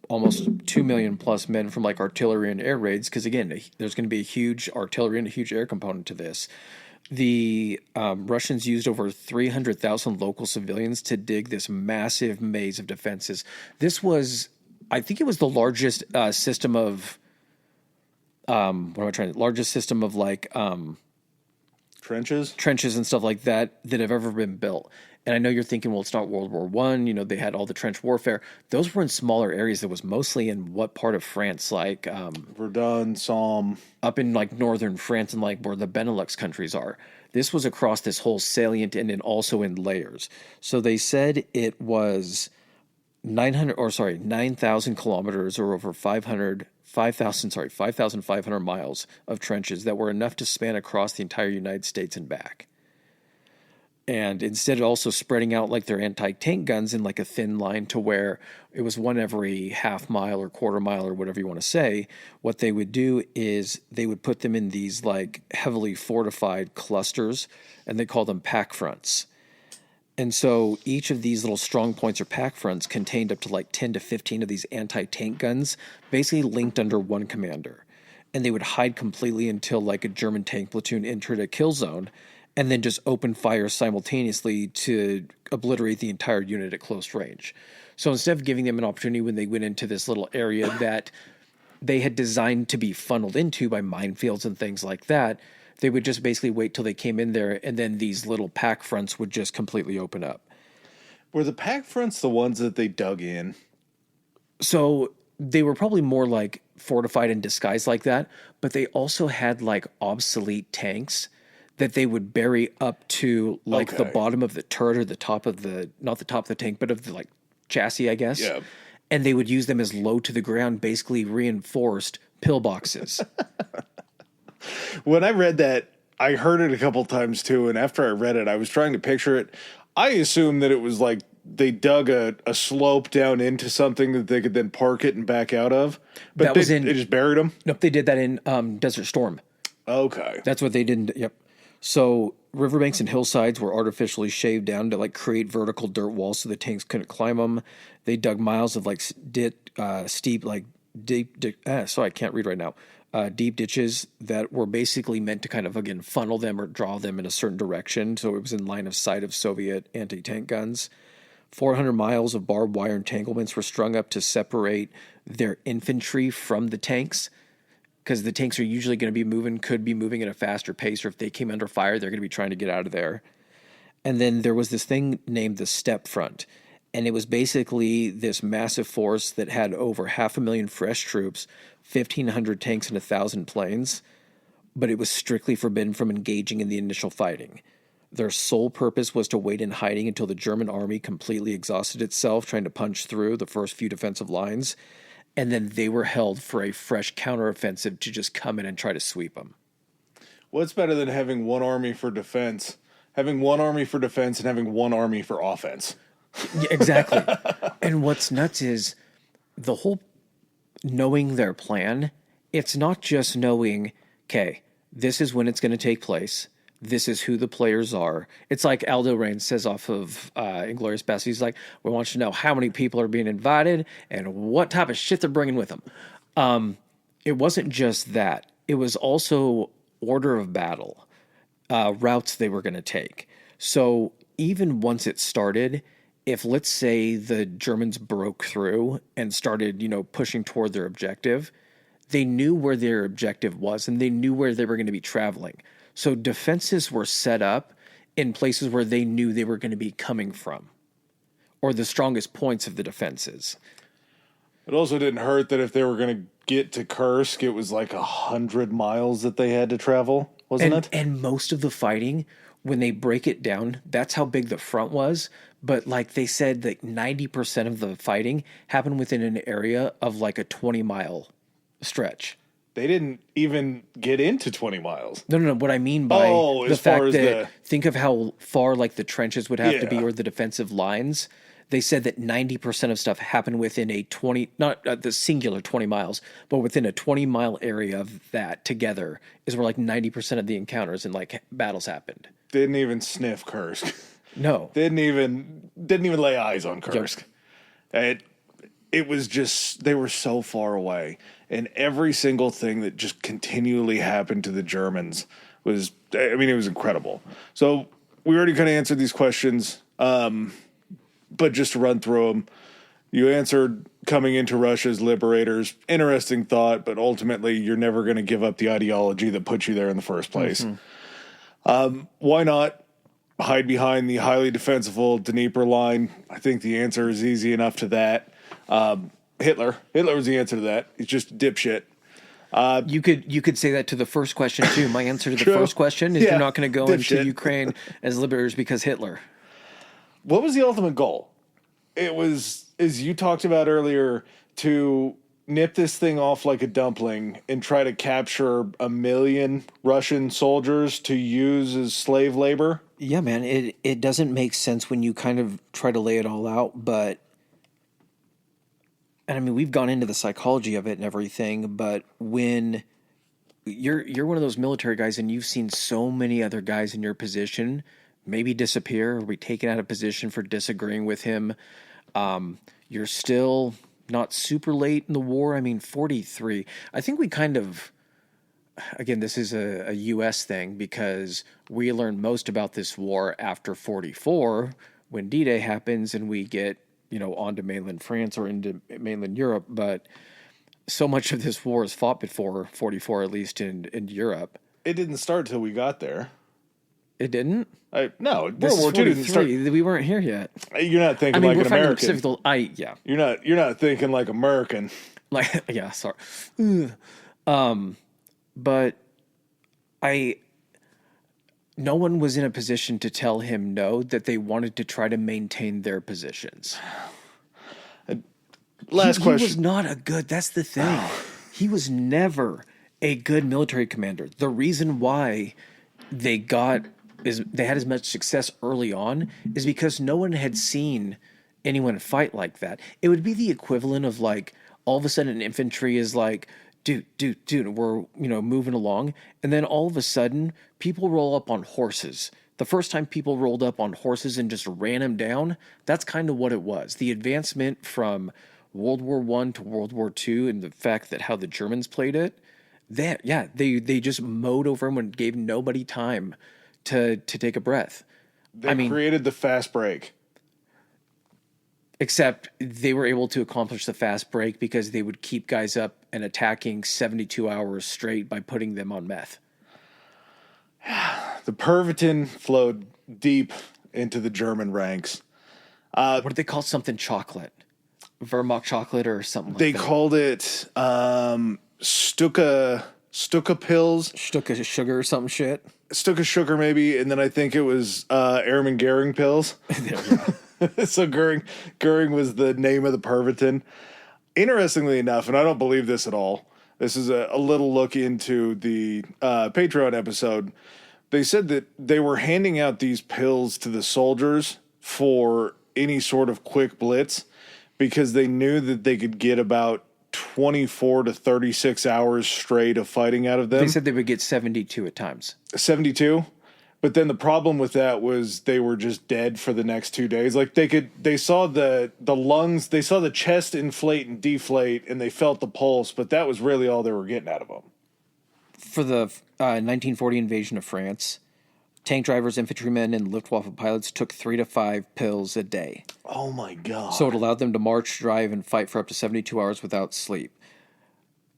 almost 2 million plus men from like artillery and air raids, because again, there's going to be a huge artillery and a huge air component to this. The Russians used over 300,000 local civilians to dig this massive maze of defenses. This was, I think it was the largest system of, largest system of like trenches and stuff like that have ever been built. And I know you're thinking, well, it's not World War I. They had all the trench warfare. Those were in smaller areas. That was mostly in what part of France? Like Verdun, Somme. Up in like northern France and like where the Benelux countries are. This was across this whole salient and then also in layers. So they said it was 9,000 kilometers or over 5,500 miles of trenches that were enough to span across the entire United States and back. And instead of also spreading out like their anti-tank guns in like a thin line to where it was one every half mile or quarter mile or whatever you want to say, what they would do is they would put them in these like heavily fortified clusters and they call them pack fronts. And so each of these little strong points or pack fronts contained up to like 10 to 15 of these anti-tank guns, basically linked under one commander. And they would hide completely until like a German tank platoon entered a kill zone and then just open fire simultaneously to obliterate the entire unit at close range. So instead of giving them an opportunity when they went into this little area that they had designed to be funneled into by minefields and things like that, they would just basically wait till they came in there, and then these little pack fronts would just completely open up. Were the pack fronts the ones that they dug in? So they were probably more like fortified and disguised like that, but they also had like obsolete tanks that they would bury up to like the Okay. bottom of the turret or the top of the, not the top of the tank, but of the like chassis, I guess. Yeah. And they would use them as low to the ground, basically reinforced pillboxes. When I read that, I heard it a couple times too, and after I read it, I was trying to picture it. I assumed that it was like they dug a slope down into something that they could then park it and back out of. But That was in- they just buried them? Nope, they did that in Desert Storm. Okay. That's what they did. Yep. So riverbanks and hillsides were artificially shaved down to like create vertical dirt walls so the tanks couldn't climb them. They dug miles of like steep, like sorry, I can't read right now. Deep ditches that were basically meant to kind of, again, funnel them or draw them in a certain direction. So it was in line of sight of Soviet anti-tank guns. 400 miles of barbed wire entanglements were strung up to separate their infantry from the tanks, because the tanks are usually going to be could be moving at a faster pace, or if they came under fire, they're going to be trying to get out of there. And then there was this thing named the Steppe Front, and it was basically this massive force that had over 500,000 fresh troops, 1,500 tanks, and 1,000 planes, but it was strictly forbidden from engaging in the initial fighting. Their sole purpose was to wait in hiding until the German army completely exhausted itself trying to punch through the first few defensive lines, and then they were held for a fresh counteroffensive to just come in and try to sweep them. What's better than having one army for defense? Having one army for defense and having one army for offense. Yeah, exactly. And what's nuts is the whole knowing their plan. It's not just knowing, okay, this is when it's going to take place. This is who the players are. It's like Aldo Rain says off of Inglourious Basterds. He's like, we want you to know how many people are being invited and what type of shit they're bringing with them. It wasn't just that. It was also order of battle, routes they were going to take. So even once it started, if let's say the Germans broke through and started, pushing toward their objective, they knew where their objective was and they knew where they were going to be traveling. So defenses were set up in places where they knew they were going to be coming from, or the strongest points of the defenses. It also didn't hurt that if they were going to get to Kursk, it was like 100 miles that they had to travel, wasn't it? And most of the fighting, when they break it down, that's how big the front was. But like they said, like 90% of the fighting happened within an area of like a 20-mile stretch. They didn't even get into 20 miles. No. What I mean by the as far fact as that think of how far like the trenches would have to be, Yeah. or the defensive lines. They said that 90% of stuff happened within a 20, not the singular 20 miles, but within a 20-mile area of that together is where like 90% of the encounters and like battles happened. Didn't even sniff Kursk. No. Didn't even lay eyes on Kursk. It was just, they were so far away. And every single thing that just continually happened to the Germans was, it was incredible. So we already kind of answered these questions, but just to run through them, you answered coming into Russia as liberators. Interesting thought, but ultimately you're never going to give up the ideology that put you there in the first place. Why not hide behind the highly defensible Dnieper line? I think the answer is easy enough to that. Hitler was the answer to that. He's just a dipshit. You could say that to the first question too. My answer to the True. first question is Yeah, you're not going to go into dipshit. Ukraine as liberators because Hitler. What was the ultimate goal? It was, as you talked about earlier, to nip this thing off like a dumpling and try to capture 1 million Russian soldiers to use as slave labor. Yeah, man, it doesn't make sense when you kind of try to lay it all out, but and we've gone into the psychology of it and everything, but when you're one of those military guys and you've seen so many other guys in your position maybe disappear or be taken out of position for disagreeing with him. You're still not super late in the war. I mean, 43. I think we kind of, again, this is a U.S. thing because we learned most about this war after 44 when D-Day happens and we get, onto mainland France or into mainland Europe. But so much of this war is fought before 44, at least in Europe. It didn't start till we got there. It didn't? No, This World War is II didn't start. 43. We weren't here yet. You're not thinking like we're an fighting American. yeah. You're not thinking like American. Like, yeah, sorry. But no one was in a position to tell him no, that they wanted to try to maintain their positions. Last question. He was not that's the thing. He was never a good military commander. The reason why they had as much success early on is because no one had seen anyone fight like that. It would be the equivalent of like, all of a sudden infantry is like, dude, we're, moving along. And then all of a sudden people roll up on horses. The first time people rolled up on horses and just ran them down, that's kind of what it was. The advancement from World War I to World War II and the fact that how the Germans played it, they just mowed over them and gave nobody time to take a breath. They created the fast break. Except they were able to accomplish the fast break because they would keep guys up and attacking 72 hours straight by putting them on meth. The Pervitin flowed deep into the German ranks. What did they call something chocolate? Wehrmacht chocolate or something like that? They called it Stuka pills. Stuka sugar or some shit. Stuka sugar maybe, and then I think it was Airman Goering pills. So Goering was the name of the Pervitin. Interestingly enough, and I don't believe this at all, this is a little look into the Patreon episode. They said that they were handing out these pills to the soldiers for any sort of quick blitz because they knew that they could get about 24 to 36 hours straight of fighting out of them. They said they would get 72 at times. 72? But then the problem with that was they were just dead for the next 2 days. Like they saw the lungs, they saw the chest inflate and deflate, and they felt the pulse, but that was really all they were getting out of them. For the 1940 invasion of France, tank drivers, infantrymen, and Luftwaffe pilots took 3 to 5 pills a day. Oh my God. So it allowed them to march, drive, and fight for up to 72 hours without sleep.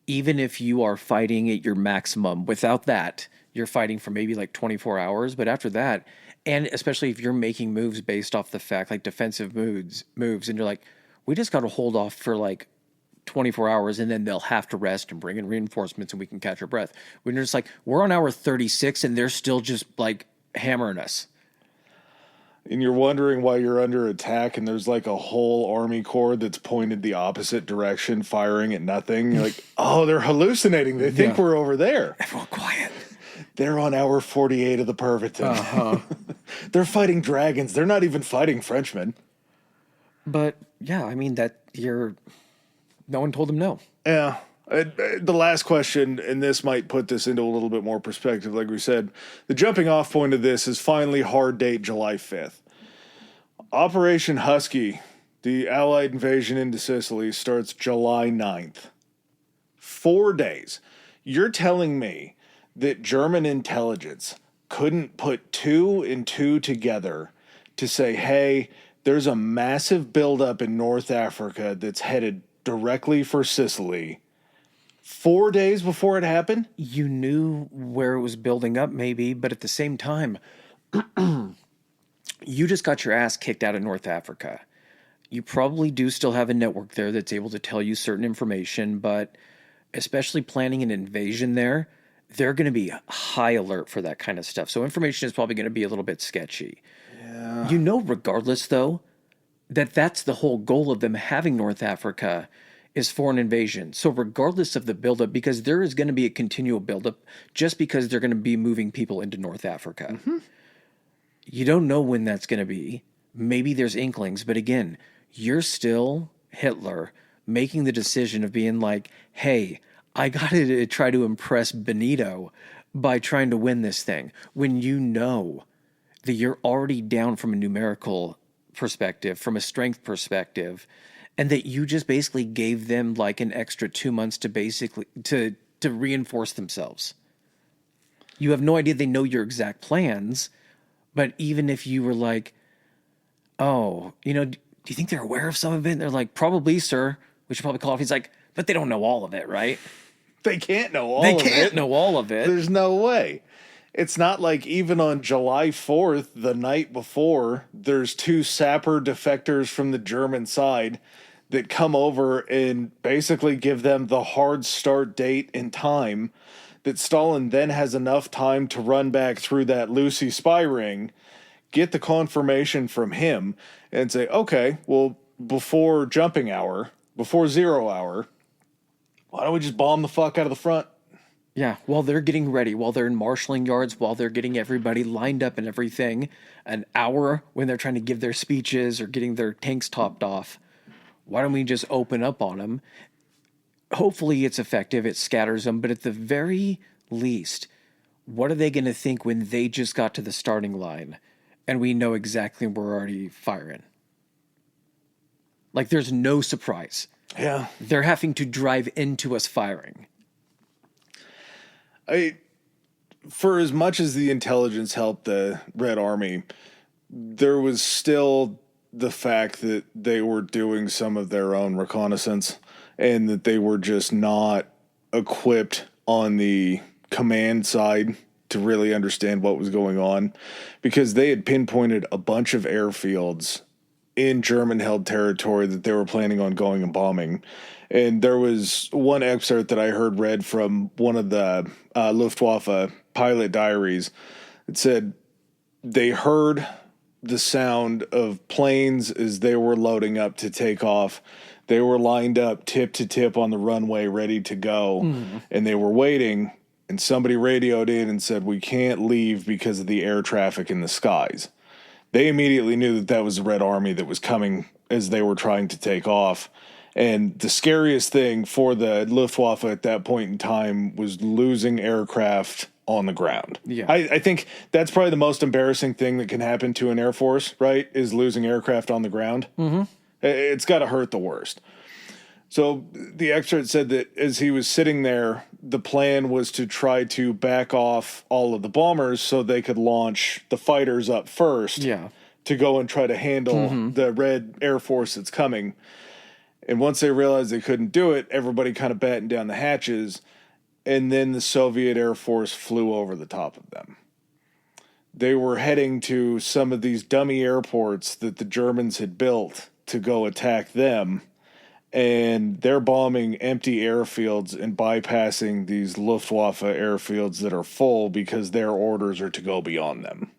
Even if you are fighting at your maximum, without that, you're fighting for maybe like 24 hours. But after that, and especially if you're making moves based off the fact, like defensive moves, and you're like, we just got to hold off for like 24 hours and then they'll have to rest and bring in reinforcements and we can catch our breath. When you're just like, we're on hour 36 and they're still just like hammering us. And you're wondering why you're under attack and there's like a whole army corps that's pointed the opposite direction, firing at nothing. You're like, oh, they're hallucinating. They think we're over there. Everyone quiet. They're on hour 48 of the Pervitin. Uh-huh. They're fighting dragons. They're not even fighting Frenchmen. But yeah, I mean no one told them no. Yeah. The last question, and this might put this into a little bit more perspective, like we said, the jumping off point of this is finally hard date July 5th. Operation Husky, the Allied invasion into Sicily, starts July 9th. 4 days. You're telling me that German intelligence couldn't put 2 and 2 together to say, hey, there's a massive buildup in North Africa that's headed directly for Sicily 4 days before it happened? You knew where it was building up maybe, but at the same time, you just got your ass kicked out of North Africa. You probably do still have a network there that's able to tell you certain information, but especially planning an invasion there, they're going to be high alert for that kind of stuff. So information is probably going to be a little bit sketchy. Yeah. You know, regardless, though, that's the whole goal of them having North Africa is for an invasion. So regardless of the buildup, because there is going to be a continual buildup just because they're going to be moving people into North Africa. Mm-hmm. You don't know when that's going to be. Maybe there's inklings, but again, you're still Hitler making the decision of being like, hey, I got to try to impress Benito by trying to win this thing. When you know that you're already down from a numerical perspective, from a strength perspective, and that you just basically gave them like an extra 2 months to basically to reinforce themselves. You have no idea they know your exact plans, but even if you were like, oh, do you think they're aware of some of it? And they're like, probably, sir. We should probably call off. He's like, but they don't know all of it, right? They can't know all They of it. can't know all of it. There's no way. It's not like even on July 4th, the night before, there's 2 sapper defectors from the German side that come over and basically give them the hard start date and time that Stalin then has enough time to run back through that Lucy spy ring, get the confirmation from him, and say, okay, well, before jumping hour, before 0 hour, why don't we just bomb the fuck out of the front? Yeah, while they're getting ready, while they're in marshalling yards, while they're getting everybody lined up and everything, an hour when they're trying to give their speeches or getting their tanks topped off, why don't we just open up on them? Hopefully it's effective, it scatters them, but at the very least, what are they going to think when they just got to the starting line and we know exactly we're already firing? Like, there's no surprise. Yeah. They're having to drive into us firing. For as much as the intelligence helped the Red Army, there was still the fact that they were doing some of their own reconnaissance and that they were just not equipped on the command side to really understand what was going on, because they had pinpointed a bunch of airfields in German-held territory that they were planning on going and bombing. And there was one excerpt that I heard read from one of the Luftwaffe pilot diaries. It said they heard the sound of planes as they were loading up to take off. They were lined up tip to tip on the runway ready to go, and they were waiting, and somebody radioed in and said, we can't leave because of the air traffic in the skies. They immediately knew that that was the Red Army that was coming as they were trying to take off. And the scariest thing for the Luftwaffe at that point in time was losing aircraft on the ground. Yeah. I think that's probably the most embarrassing thing that can happen to an Air Force, right, is losing aircraft on the ground. Mm-hmm. It's got to hurt the worst. So the excerpt said that as he was sitting there, the plan was to try to back off all of the bombers so they could launch the fighters up first to go and try to handle the Red Air Force that's coming. And once they realized they couldn't do it, everybody kind of battened down the hatches, and then the Soviet Air Force flew over the top of them. They were heading to some of these dummy airports that the Germans had built to go attack them, and they're bombing empty airfields and bypassing these Luftwaffe airfields that are full because their orders are to go beyond them.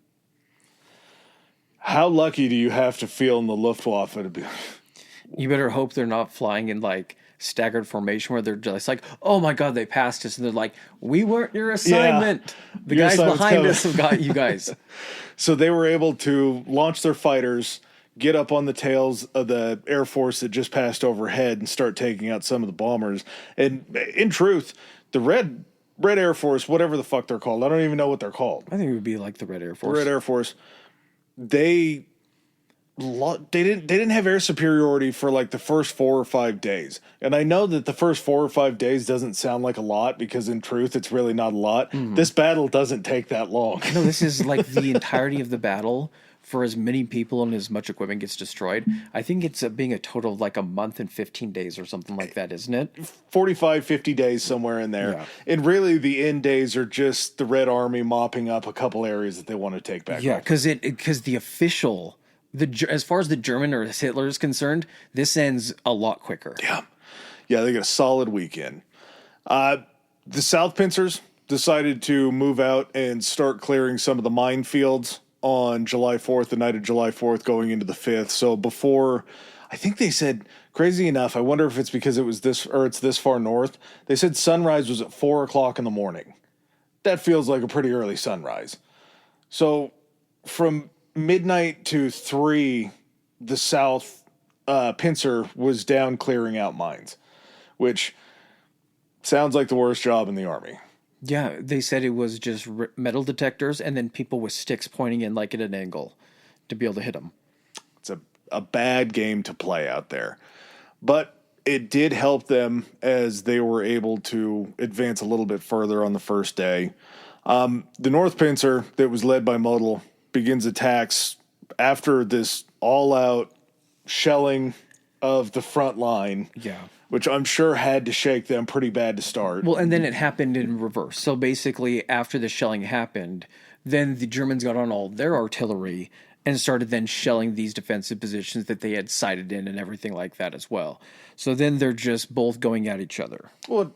How lucky do you have to feel in the Luftwaffe to be... You better hope they're not flying in like staggered formation where they're just like, oh my God, they passed us. And they're like, we weren't your assignment. Yeah. The Your guys assignment's behind coming. us have got you guys. So they were able to launch their fighters, get up on the tails of the Air Force that just passed overhead and start taking out some of the bombers. And in truth, the Red Air Force, whatever the fuck they're called, I don't even know what they're called. I think it would be like the Red Air Force. The Red Air Force, they didn't have air superiority for like the first 4 or 5 days. And I know that the first 4 or 5 days doesn't sound like a lot because in truth, it's really not a lot. This battle doesn't take that long. No, this is like the entirety of the battle for as many people and as much equipment gets destroyed. I think it's being a total of like a month and 15 days or something like that, isn't it? 45, 50 days somewhere in there. Yeah. And really the end days are just the Red Army mopping up a couple areas that they want to take back. Yeah, because the official... as far as the German or Hitler is concerned, this ends a lot quicker. Yeah, they get a solid weekend. The South Pincers decided to move out and start clearing some of the minefields on July 4th, the night of July 4th, going into the 5th. So before, I think they said, crazy enough, I wonder if it's because it's this far north. They said sunrise was at 4 o'clock in the morning. That feels like a pretty early sunrise. So from midnight to 3, the South pincer was down clearing out mines, which sounds like the worst job in the Army. Yeah, they said it was just metal detectors and then people with sticks pointing in like at an angle to be able to hit them. It's a bad game to play out there. But it did help them as they were able to advance a little bit further on the first day. The North Pincer that was led by Model begins attacks after this all-out shelling of the front line. Yeah. Which I'm sure had to shake them pretty bad to start. Well, and then it happened in reverse. So basically, after the shelling happened, then the Germans got on all their artillery and started then shelling these defensive positions that they had sighted in and everything like that as well. So then they're just both going at each other. Well,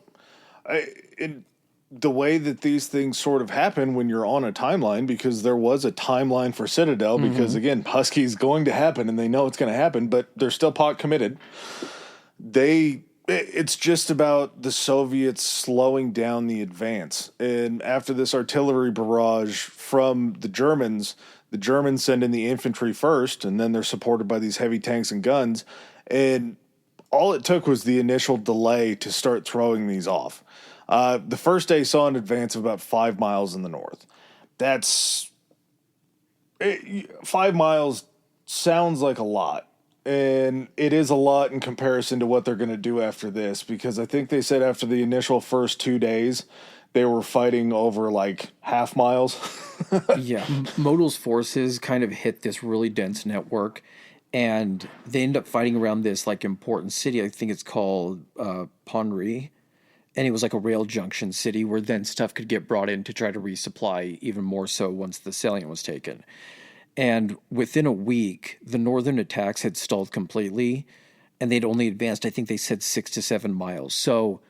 in the way that these things sort of happen when you're on a timeline, because there was a timeline for Citadel, because again, Husky's going to happen and they know it's going to happen, but they're still pot committed. It's just about the Soviets slowing down the advance. And after this artillery barrage from the Germans send in the infantry first, and then they're supported by these heavy tanks and guns. And all it took was the initial delay to start throwing these off. The first day saw an advance of about 5 miles in the north. 5 miles sounds like a lot. And it is a lot in comparison to what they're going to do after this, because I think they said after the initial first 2 days, they were fighting over like half miles. Yeah. Modal's forces kind of hit this really dense network, and they end up fighting around this like important city. I think it's called Ponri. And it was like a rail junction city where then stuff could get brought in to try to resupply even more so once the salient was taken. And within a week, the northern attacks had stalled completely, and they'd only advanced, I think they said 6 to 7 miles. So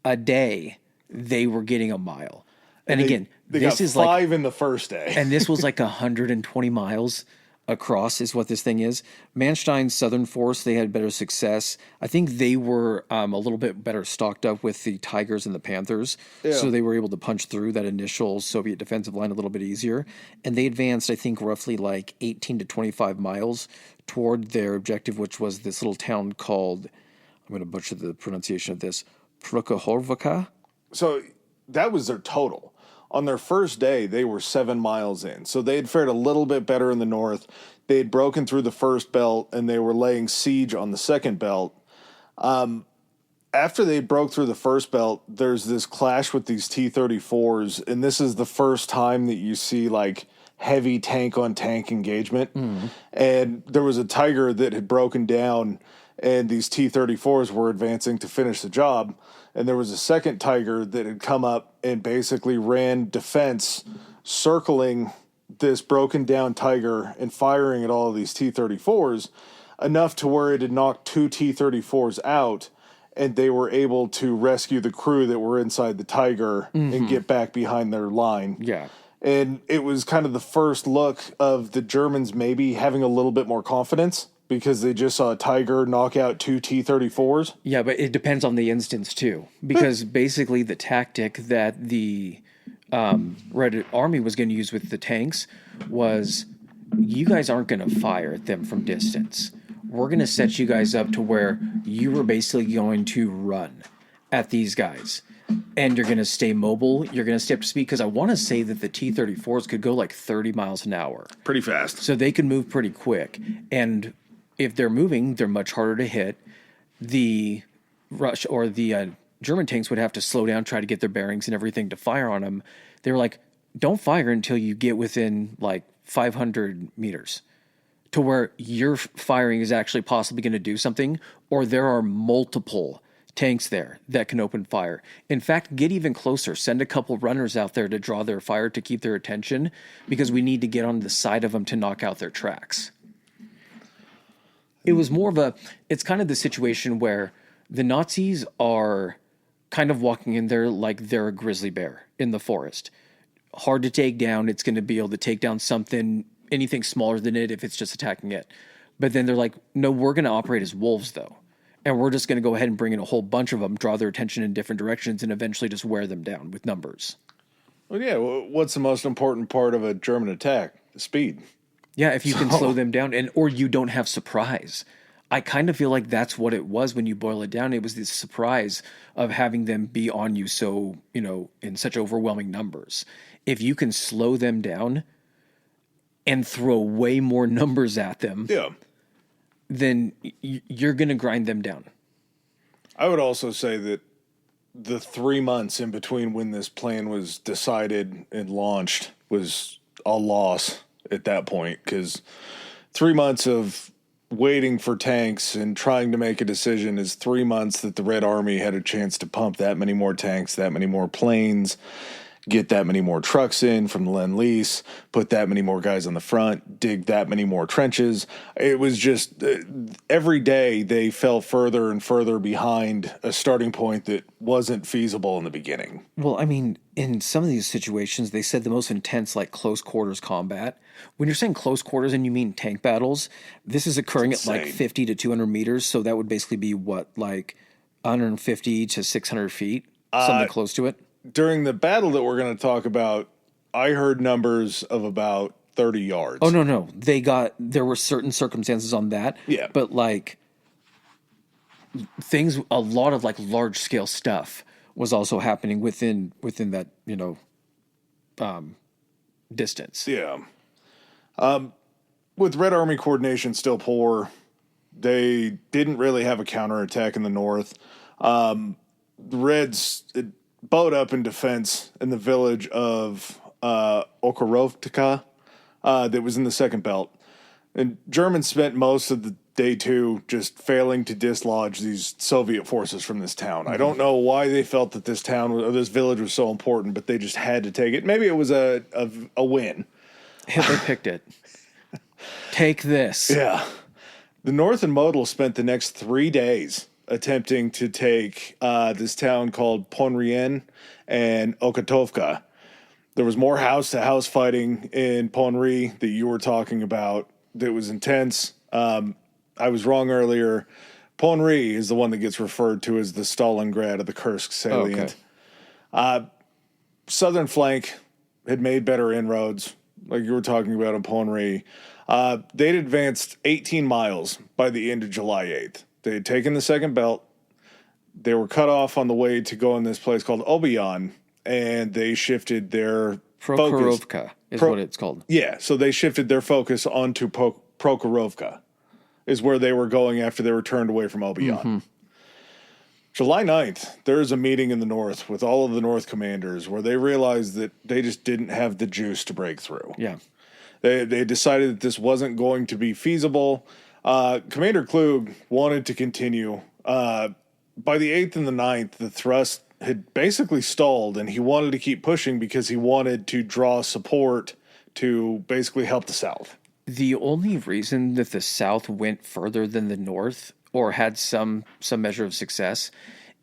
a day, they were getting a mile. And again, this got is 5 in the first day. And this was like 120 miles across is what this thing is. Manstein's Southern Force, they had better success. I think they were a little bit better stocked up with the Tigers and the Panthers. Yeah. So they were able to punch through that initial Soviet defensive line a little bit easier. And they advanced, I think, roughly like 18 to 25 miles toward their objective, which was this little town called, I'm going to butcher the pronunciation of this, Prokhorovka. So that was their total. On their first day, they were 7 miles in. So they had fared a little bit better in the north. They had broken through the first belt, and they were laying siege on the second belt. After they broke through the first belt, there's this clash with these T-34s, and this is the first time that you see, like, heavy tank-on-tank engagement. Mm-hmm. And there was a Tiger that had broken down, and these T-34s were advancing to finish the job. And there was a second Tiger that had come up and basically ran defense, circling this broken down Tiger and firing at all of these T-34s, enough to where it had knocked 2 T-34s out, and they were able to rescue the crew that were inside the Tiger and get back behind their line. Yeah. And it was kind of the first look of the Germans maybe having a little bit more confidence, because they just saw a Tiger knock out 2 T-34s. Yeah, but it depends on the instance, too. Because basically the tactic that the Red Army was going to use with the tanks was, you guys aren't going to fire at them from distance. We're going to set you guys up to where you are basically going to run at these guys. And you're going to stay mobile. You're going to stay up to speed. Because I want to say that the T-34s could go like 30 miles an hour. Pretty fast. So they could move pretty quick. And if they're moving, they're much harder to hit. The Rush or the German tanks would have to slow down, try to get their bearings and everything to fire on them. They were like, don't fire until you get within like 500 meters to where your firing is actually possibly going to do something, or there are multiple tanks there that can open fire. In fact, get even closer. Send a couple runners out there to draw their fire to keep their attention, because we need to get on the side of them to knock out their tracks. It was more of it's kind of the situation where the Nazis are kind of walking in there like they're a grizzly bear in the forest. Hard to take down. It's going to be able to take down anything smaller than it if it's just attacking it. But then they're like, no, we're going to operate as wolves though. And we're just going to go ahead and bring in a whole bunch of them, draw their attention in different directions, and eventually just wear them down with numbers. Well, yeah. What's the most important part of a German attack? The speed. Yeah, if you can slow them down, or you don't have surprise I kind of feel like that's what it was when you boil it down. It was this surprise of having them be on you so, in such overwhelming numbers. If you can slow them down and throw way more numbers at them, Yeah. then you're going to grind them down. I would also say that the 3 months in between when this plan was decided and launched was a loss at that point, because 3 months of waiting for tanks and trying to make a decision is 3 months that the Red Army had a chance to pump that many more tanks, that many more planes, get that many more trucks in from the Lend-Lease, put that many more guys on the front, dig that many more trenches. It was just every day they fell further and further behind a starting point that wasn't feasible in the beginning. Well, I mean, in some of these situations, they said the most intense, like close quarters combat. When you're saying close quarters and you mean tank battles, this is occurring at like 50 to 200 meters. So that would basically be like 150 to 600 feet, something close to it. During the battle that we're going to talk about, I heard numbers of about 30 yards. Oh, no. There were certain circumstances on that. Yeah. But like a lot of like large scale stuff was also happening within that, distance. Yeah. With Red Army coordination still poor, they didn't really have a counterattack in the north. The Reds bowed up in defense in the village of Okhorovka that was in the second belt. And Germans spent most of the day two just failing to dislodge these Soviet forces from this town. I don't know why they felt that this town or this village was so important, but they just had to take it. Maybe it was a win. Hitler picked it. Take this. Yeah. The North and Model spent the next 3 days attempting to take this town called Ponrien and Okatovka. There was more house-to-house fighting in Ponri that you were talking about that was intense. I was wrong earlier. Ponri is the one that gets referred to as the Stalingrad of the Kursk salient. Okay. Southern flank had made better inroads, like you were talking about in Ponri. They'd advanced 18 miles by the end of July 8th. They had taken the second belt. They were cut off on the way to go in this place called Obion, and they shifted their Prokhorovka is what it's called. Yeah, so they shifted their focus onto Prokhorovka, is where they were going after they were turned away from Obion. Mm-hmm. July 9th, there is a meeting in the north with all of the North commanders where they realized that they just didn't have the juice to break through. Yeah. They decided that this wasn't going to be feasible. Commander Klug wanted to continue. By the 8th and the 9th, the thrust had basically stalled, and he wanted to keep pushing because he wanted to draw support to basically help the South. The only reason that the South went further than the North or had some measure of success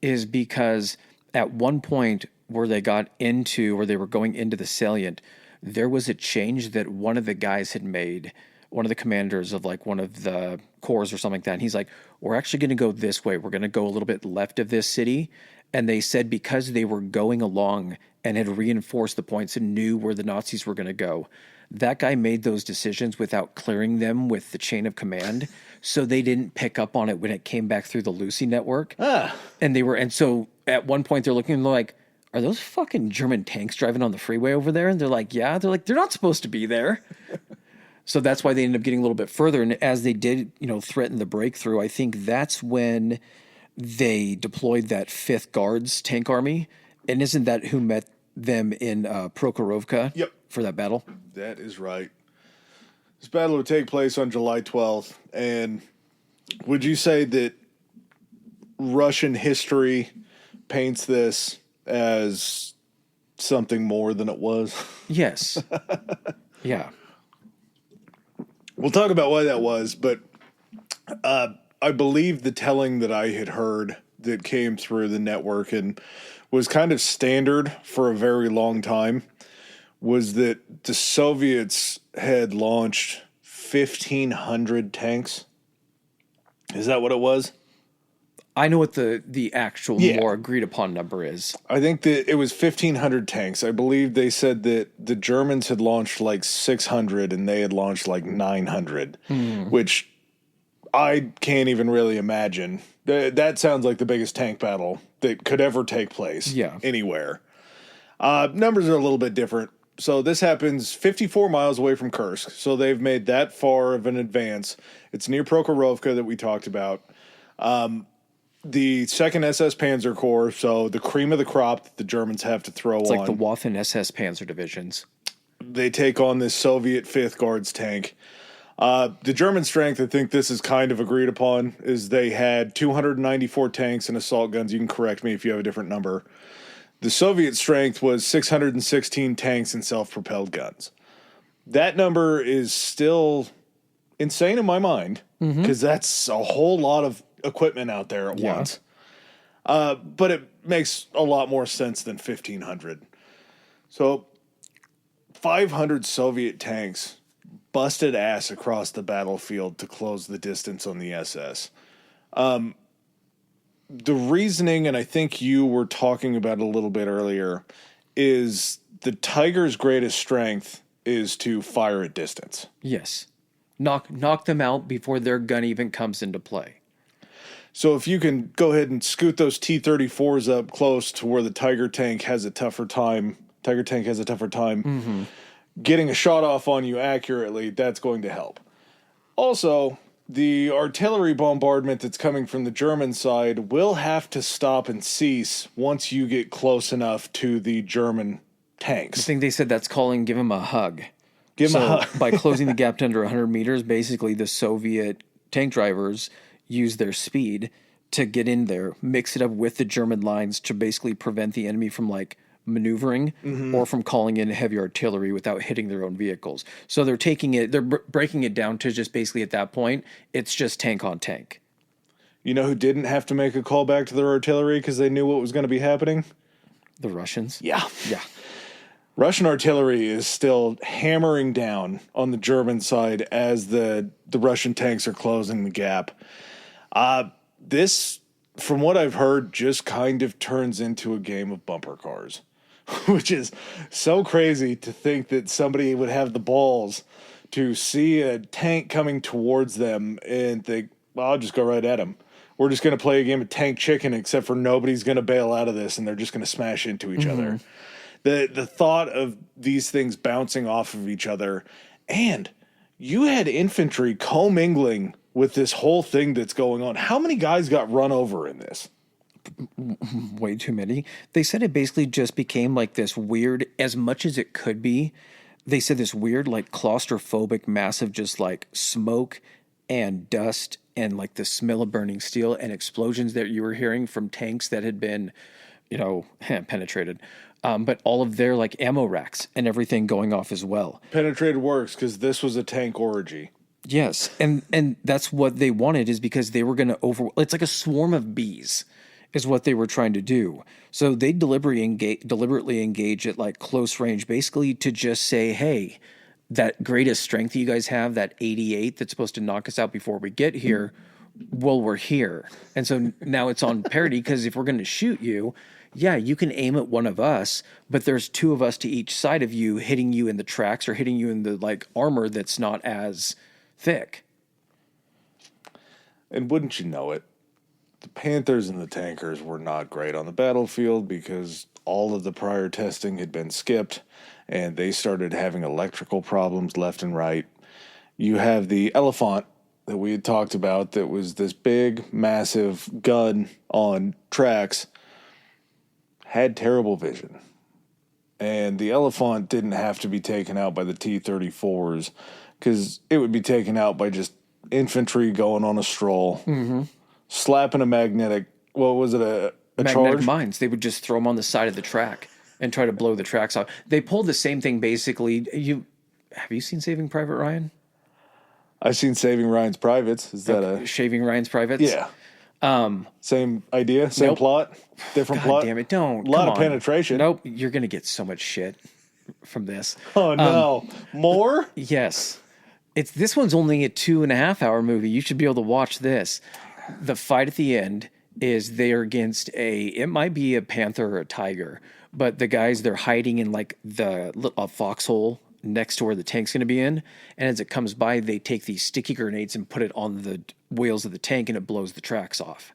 is because at one point where they were going into the salient, there was a change that one of the guys had made, one of the commanders of like one of the corps or something like that. And he's like, we're actually going to go this way. We're going to go a little bit left of this city. And they said because they were going along and had reinforced the points and knew where the Nazis were going to go, that guy made those decisions without clearing them with the chain of command. So they didn't pick up on it when it came back through the Lucy network. And so at one point they're looking like, are those fucking German tanks driving on the freeway over there? And they're like, yeah. They're like, they're not supposed to be there. So that's why they ended up getting a little bit further. And as they did, threaten the breakthrough, I think that's when they deployed that 5th Guards tank army. And isn't that who met them in Prokhorovka for that battle? That is right. This battle would take place on July 12th. And would you say that Russian history paints this as something more than it was? Yes. Yeah. We'll talk about why that was, but I believe the telling that I had heard that came through the network and was kind of standard for a very long time was that the Soviets had launched 1,500 tanks. Is that what it was? I know what the actual more agreed upon number is. I think that it was 1,500 tanks. I believe they said that the Germans had launched like 600 and they had launched like 900, which I can't even really imagine. That sounds like the biggest tank battle that could ever take place anywhere. Numbers are a little bit different. So this happens 54 miles away from Kursk. So they've made that far of an advance. It's near Prokhorovka that we talked about. The 2nd SS Panzer Corps, so the cream of the crop that the Germans have to throw It's on. like the Waffen SS Panzer divisions. They take on this Soviet 5th Guards tank. The German strength, I think this is kind of agreed upon, is they had 294 tanks and assault guns. You can correct me if you have a different number. The Soviet strength was 616 tanks and self-propelled guns. That number is still insane in my mind, because that's a whole lot of equipment out there at once. But it makes a lot more sense than 1,500. So 500 Soviet tanks busted ass across the battlefield to close the distance on the SS. The reasoning, and I think you were talking about it a little bit earlier, is the Tiger's greatest strength is to fire at distance. Yes. Knock them out before their gun even comes into play. So if you can go ahead and scoot those T-34s up close to where the Tiger tank has a tougher time getting a shot off on you accurately, that's going to help. Also, the artillery bombardment that's coming from the German side will have to stop and cease once you get close enough to the German tanks. I think they said give them a hug. Give them a hug. By closing the gap to under 100 meters, basically the Soviet tank drivers use their speed to get in there, mix it up with the German lines to basically prevent the enemy from maneuvering or from calling in heavy artillery without hitting their own vehicles. So they're breaking it down to just basically at that point, it's just tank on tank. You know who didn't have to make a call back to their artillery because they knew what was going to be happening? The Russians? Yeah. Yeah. Russian artillery is still hammering down on the German side as the Russian tanks are closing the gap. This, from what I've heard, just kind of turns into a game of bumper cars, which is so crazy to think that somebody would have the balls to see a tank coming towards them and think, well, I'll just go right at them. We're just going to play a game of tank chicken, except for nobody's going to bail out of this, and they're just going to smash into each other. The thought of these things bouncing off of each other, and you had infantry commingling with this whole thing that's going on. How many guys got run over in this? Way too many. They said it basically just became this weird, as much as it could be, they said this weird, claustrophobic, massive, just smoke and dust and the smell of burning steel and explosions that you were hearing from tanks that had been, penetrated. But all of their ammo racks and everything going off as well. Penetrated works because this was a tank orgy. Yes, and that's what they wanted, is because they were going to it's like a swarm of bees is what they were trying to do. So they deliberately engage at close range, basically to just say, hey, that greatest strength you guys have, that 88 that's supposed to knock us out before we get here, well, we're here. And so now it's on parity, because if we're going to shoot you, yeah, you can aim at one of us, but there's two of us to each side of you, hitting you in the tracks or hitting you in the armor that's not as thick. And wouldn't you know it, the Panthers and the tankers were not great on the battlefield because all of the prior testing had been skipped and they started having electrical problems left and right. You have the Elephant that we had talked about that was this big, massive gun on tracks, had terrible vision. And the Elephant didn't have to be taken out by the T-34s because it would be taken out by just infantry going on a stroll, slapping a magnetic, what was it, a Magnetic charge? mines. They would just throw them on the side of the track and try to blow the tracks off. They pulled the same thing basically. Have you seen Saving Private Ryan? I've seen Saving Ryan's Privates. Is that a... Shaving Ryan's Privates? Yeah. Same idea, same Nope. plot, different plot. Damn it, don't. A lot Come of on. penetration. Nope, you're going to get so much shit from this. Oh, no. More? Yes. This one's only a 2.5 hour movie. You should be able to watch this. The fight at the end is they're against it might be a panther or a tiger, but the guys, they're hiding in a foxhole next to where the tank's going to be in. And as it comes by, they take these sticky grenades and put it on the wheels of the tank, and it blows the tracks off.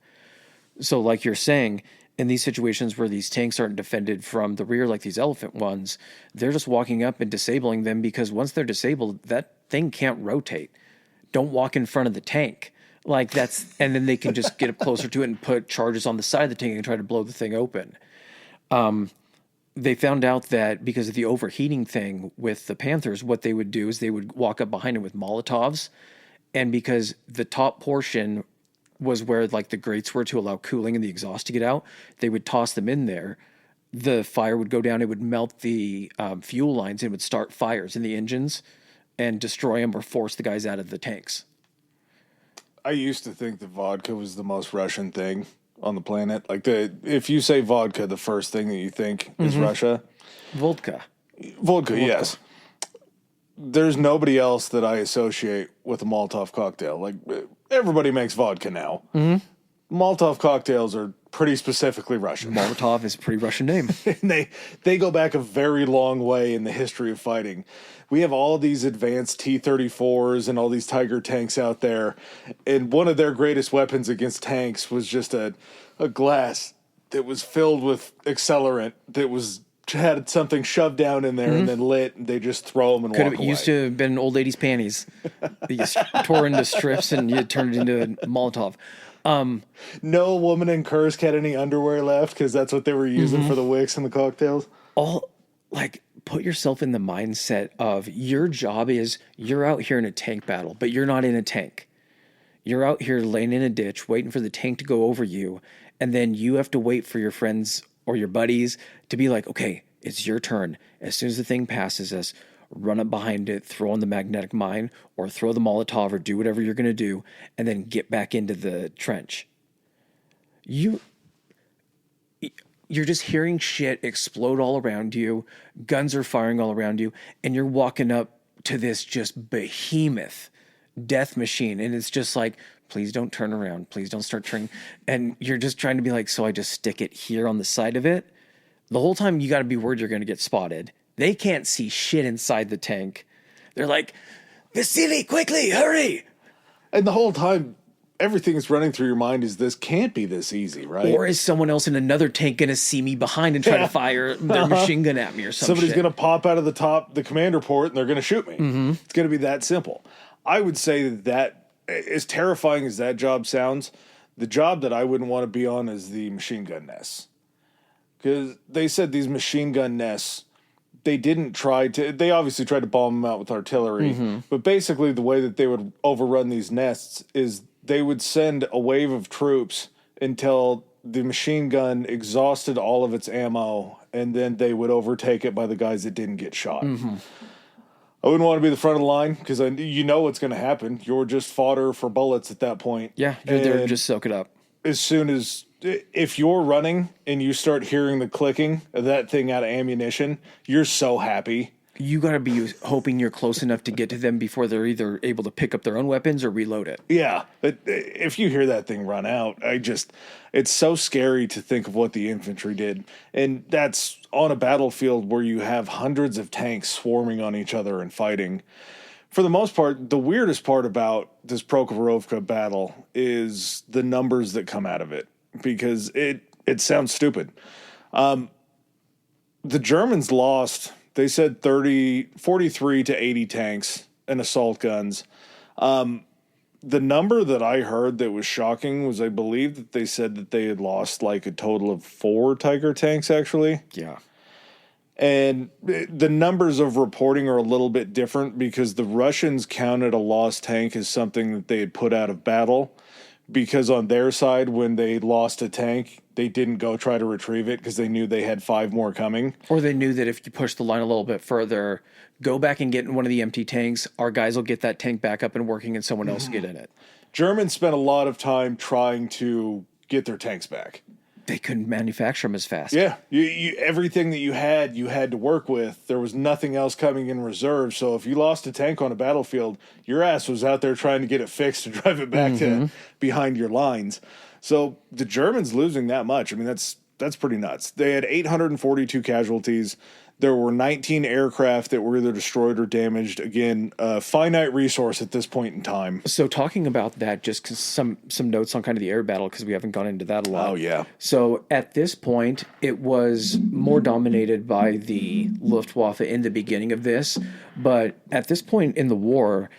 So like you're saying, in these situations where these tanks aren't defended from the rear like these elephant ones, they're just walking up and disabling them, because once they're disabled, that thing can't rotate. Don't walk in front of the tank. Like that's, and then they can just get up closer to it and put charges on the side of the tank and try to blow the thing open. They found out that because of the overheating thing with the Panthers, what they would do is they would walk up behind it with Molotovs. And because the top portion was where like the grates were to allow cooling and the exhaust to get out, they would toss them in there. The fire would go down. It would melt the fuel lines and would start fires in the engines and destroy them or force the guys out of the tanks. I used to think that vodka was the most Russian thing on the planet. Like if you say vodka, the first thing that you think is Russia. Vodka, yes. There's nobody else that I associate with a Molotov cocktail. Like everybody makes vodka now. Molotov cocktails are pretty specifically Russian. Molotov is a pretty Russian name. And they go back a very long way in the history of fighting. We have all these advanced T-34s and all these Tiger tanks out there. And one of their greatest weapons against tanks was just a glass that was filled with accelerant that had something shoved down in there and then lit, and they just throw them and walk away. Used to have been old ladies' panties. You just tore into strips and you turned it into a Molotov. No woman in Kursk had any underwear left because that's what they were using for the wicks and the cocktails. Put yourself in the mindset of your job is you're out here in a tank battle, but you're not in a tank. You're out here laying in a ditch waiting for the tank to go over you, and then you have to wait for your friends or your buddies to be like, okay, it's your turn. As soon as the thing passes us, run up behind it, throw on the magnetic mine, or throw the Molotov, or do whatever you're going to do, and then get back into the trench. You're just hearing shit explode all around you. Guns are firing all around you, and you're walking up to this just behemoth death machine, and it's just like, please don't turn around. Please don't start turning. And you're just trying to be like, so I just stick it here on the side of it. The whole time you got to be worried you're going to get spotted. They can't see shit inside the tank. They're like, Vasily, quickly, hurry. And the whole time, everything that's running through your mind is this can't be this easy, right? Or is someone else in another tank going to see me behind and try to fire their machine gun at me or something? Somebody's going to pop out of the commander port, and they're going to shoot me. It's going to be that simple. I would say that as terrifying as that job sounds, the job that I wouldn't want to be on is the machine gun nests. Because they said these machine gun nests, they obviously tried to bomb them out with artillery, but basically the way that they would overrun these nests is they would send a wave of troops until the machine gun exhausted all of its ammo, and then they would overtake it by the guys that didn't get shot. I wouldn't want to be the front of the line because you know what's going to happen. You're just fodder for bullets at that point. Yeah, you're there to just soak it up. As soon as, if you're running and you start hearing the clicking of that thing out of ammunition, you're so happy. You got to be hoping you're close enough to get to them before they're either able to pick up their own weapons or reload it. Yeah, but if you hear that thing run out, it's so scary to think of what the infantry did. And that's on a battlefield where you have hundreds of tanks swarming on each other and fighting. For the most part, the weirdest part about this Prokhorovka battle is the numbers that come out of it, because it sounds stupid. The Germans lost... They said 43 to 80 tanks and assault guns. The number that I heard that was shocking was I believe that they said that they had lost like a total of 4 Tiger tanks, actually. Yeah. And the numbers of reporting are a little bit different because the Russians counted a lost tank as something that they had put out of battle. Because on their side, when they lost a tank, they didn't go try to retrieve it because they knew they had 5 more coming. Or they knew that if you push the line a little bit further, go back and get in one of the empty tanks, our guys will get that tank back up and working and someone else will get in it. Germans spent a lot of time trying to get their tanks back. They couldn't manufacture them as fast. Yeah, you everything that you had to work with. There was nothing else coming in reserve. So if you lost a tank on a battlefield, your ass was out there trying to get it fixed to drive it back to behind your lines. So the Germans losing that much, I mean, that's pretty nuts. They had 842 casualties. There were 19 aircraft that were either destroyed or damaged. Again, a finite resource at this point in time. So talking about that, just 'cause some notes on kind of the air battle, because we haven't gone into that a lot. Oh, yeah. So at this point, it was more dominated by the Luftwaffe in the beginning of this, but at this point in the war,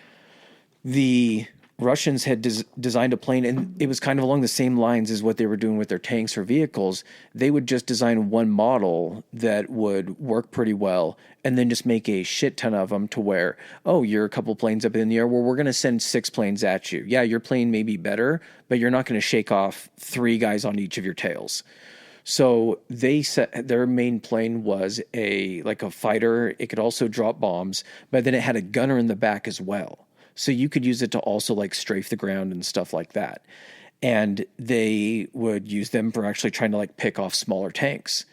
the Russians had designed a plane, and it was kind of along the same lines as what they were doing with their tanks or vehicles. They would just design one model that would work pretty well, and then just make a shit ton of them to where, oh, you're a couple planes up in the air. Well, we're going to send 6 planes at you. Yeah, your plane may be better, but you're not going to shake off 3 guys on each of your tails. So they set their main plane was a fighter. It could also drop bombs, but then it had a gunner in the back as well. So you could use it to also like strafe the ground and stuff like that. And they would use them for actually trying to like pick off smaller tanks.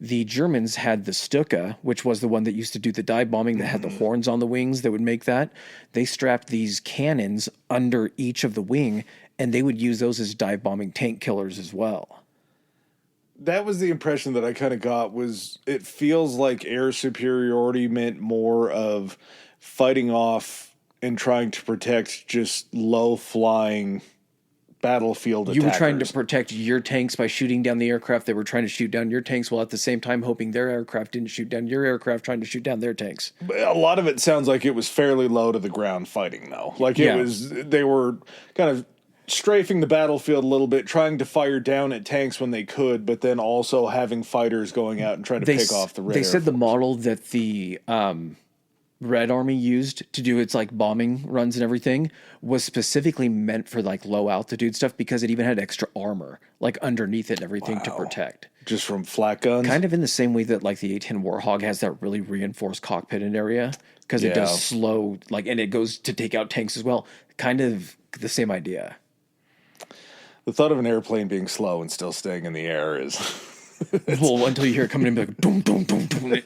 The Germans had the Stuka, which was the one that used to do the dive bombing that had the horns on the wings that would make that. They strapped these cannons under each of the wing, and they would use those as dive bombing tank killers as well. That was the impression that I kind of got. Was it feels like air superiority meant more of fighting off and trying to protect just low-flying battlefield attackers. You were trying to protect your tanks by shooting down the aircraft that were trying to shoot down your tanks, while at the same time hoping their aircraft didn't shoot down your aircraft trying to shoot down their tanks. A lot of it sounds like it was fairly low to the ground fighting, though. Like they were kind of strafing the battlefield a little bit, trying to fire down at tanks when they could, but then also having fighters going out and trying to pick off the Red They said the model that the Red Army used to do its like bombing runs and everything was specifically meant for like low altitude stuff, because it even had extra armor like underneath it and everything to protect. Just from flat guns? Kind of in the same way that like the A-10 Warhog has that really reinforced cockpit and area, because it does slow, like, and it goes to take out tanks as well. Kind of the same idea. The thought of an airplane being slow and still staying in the air is... well, until you hear it coming in, like, boom, boom, boom, boom.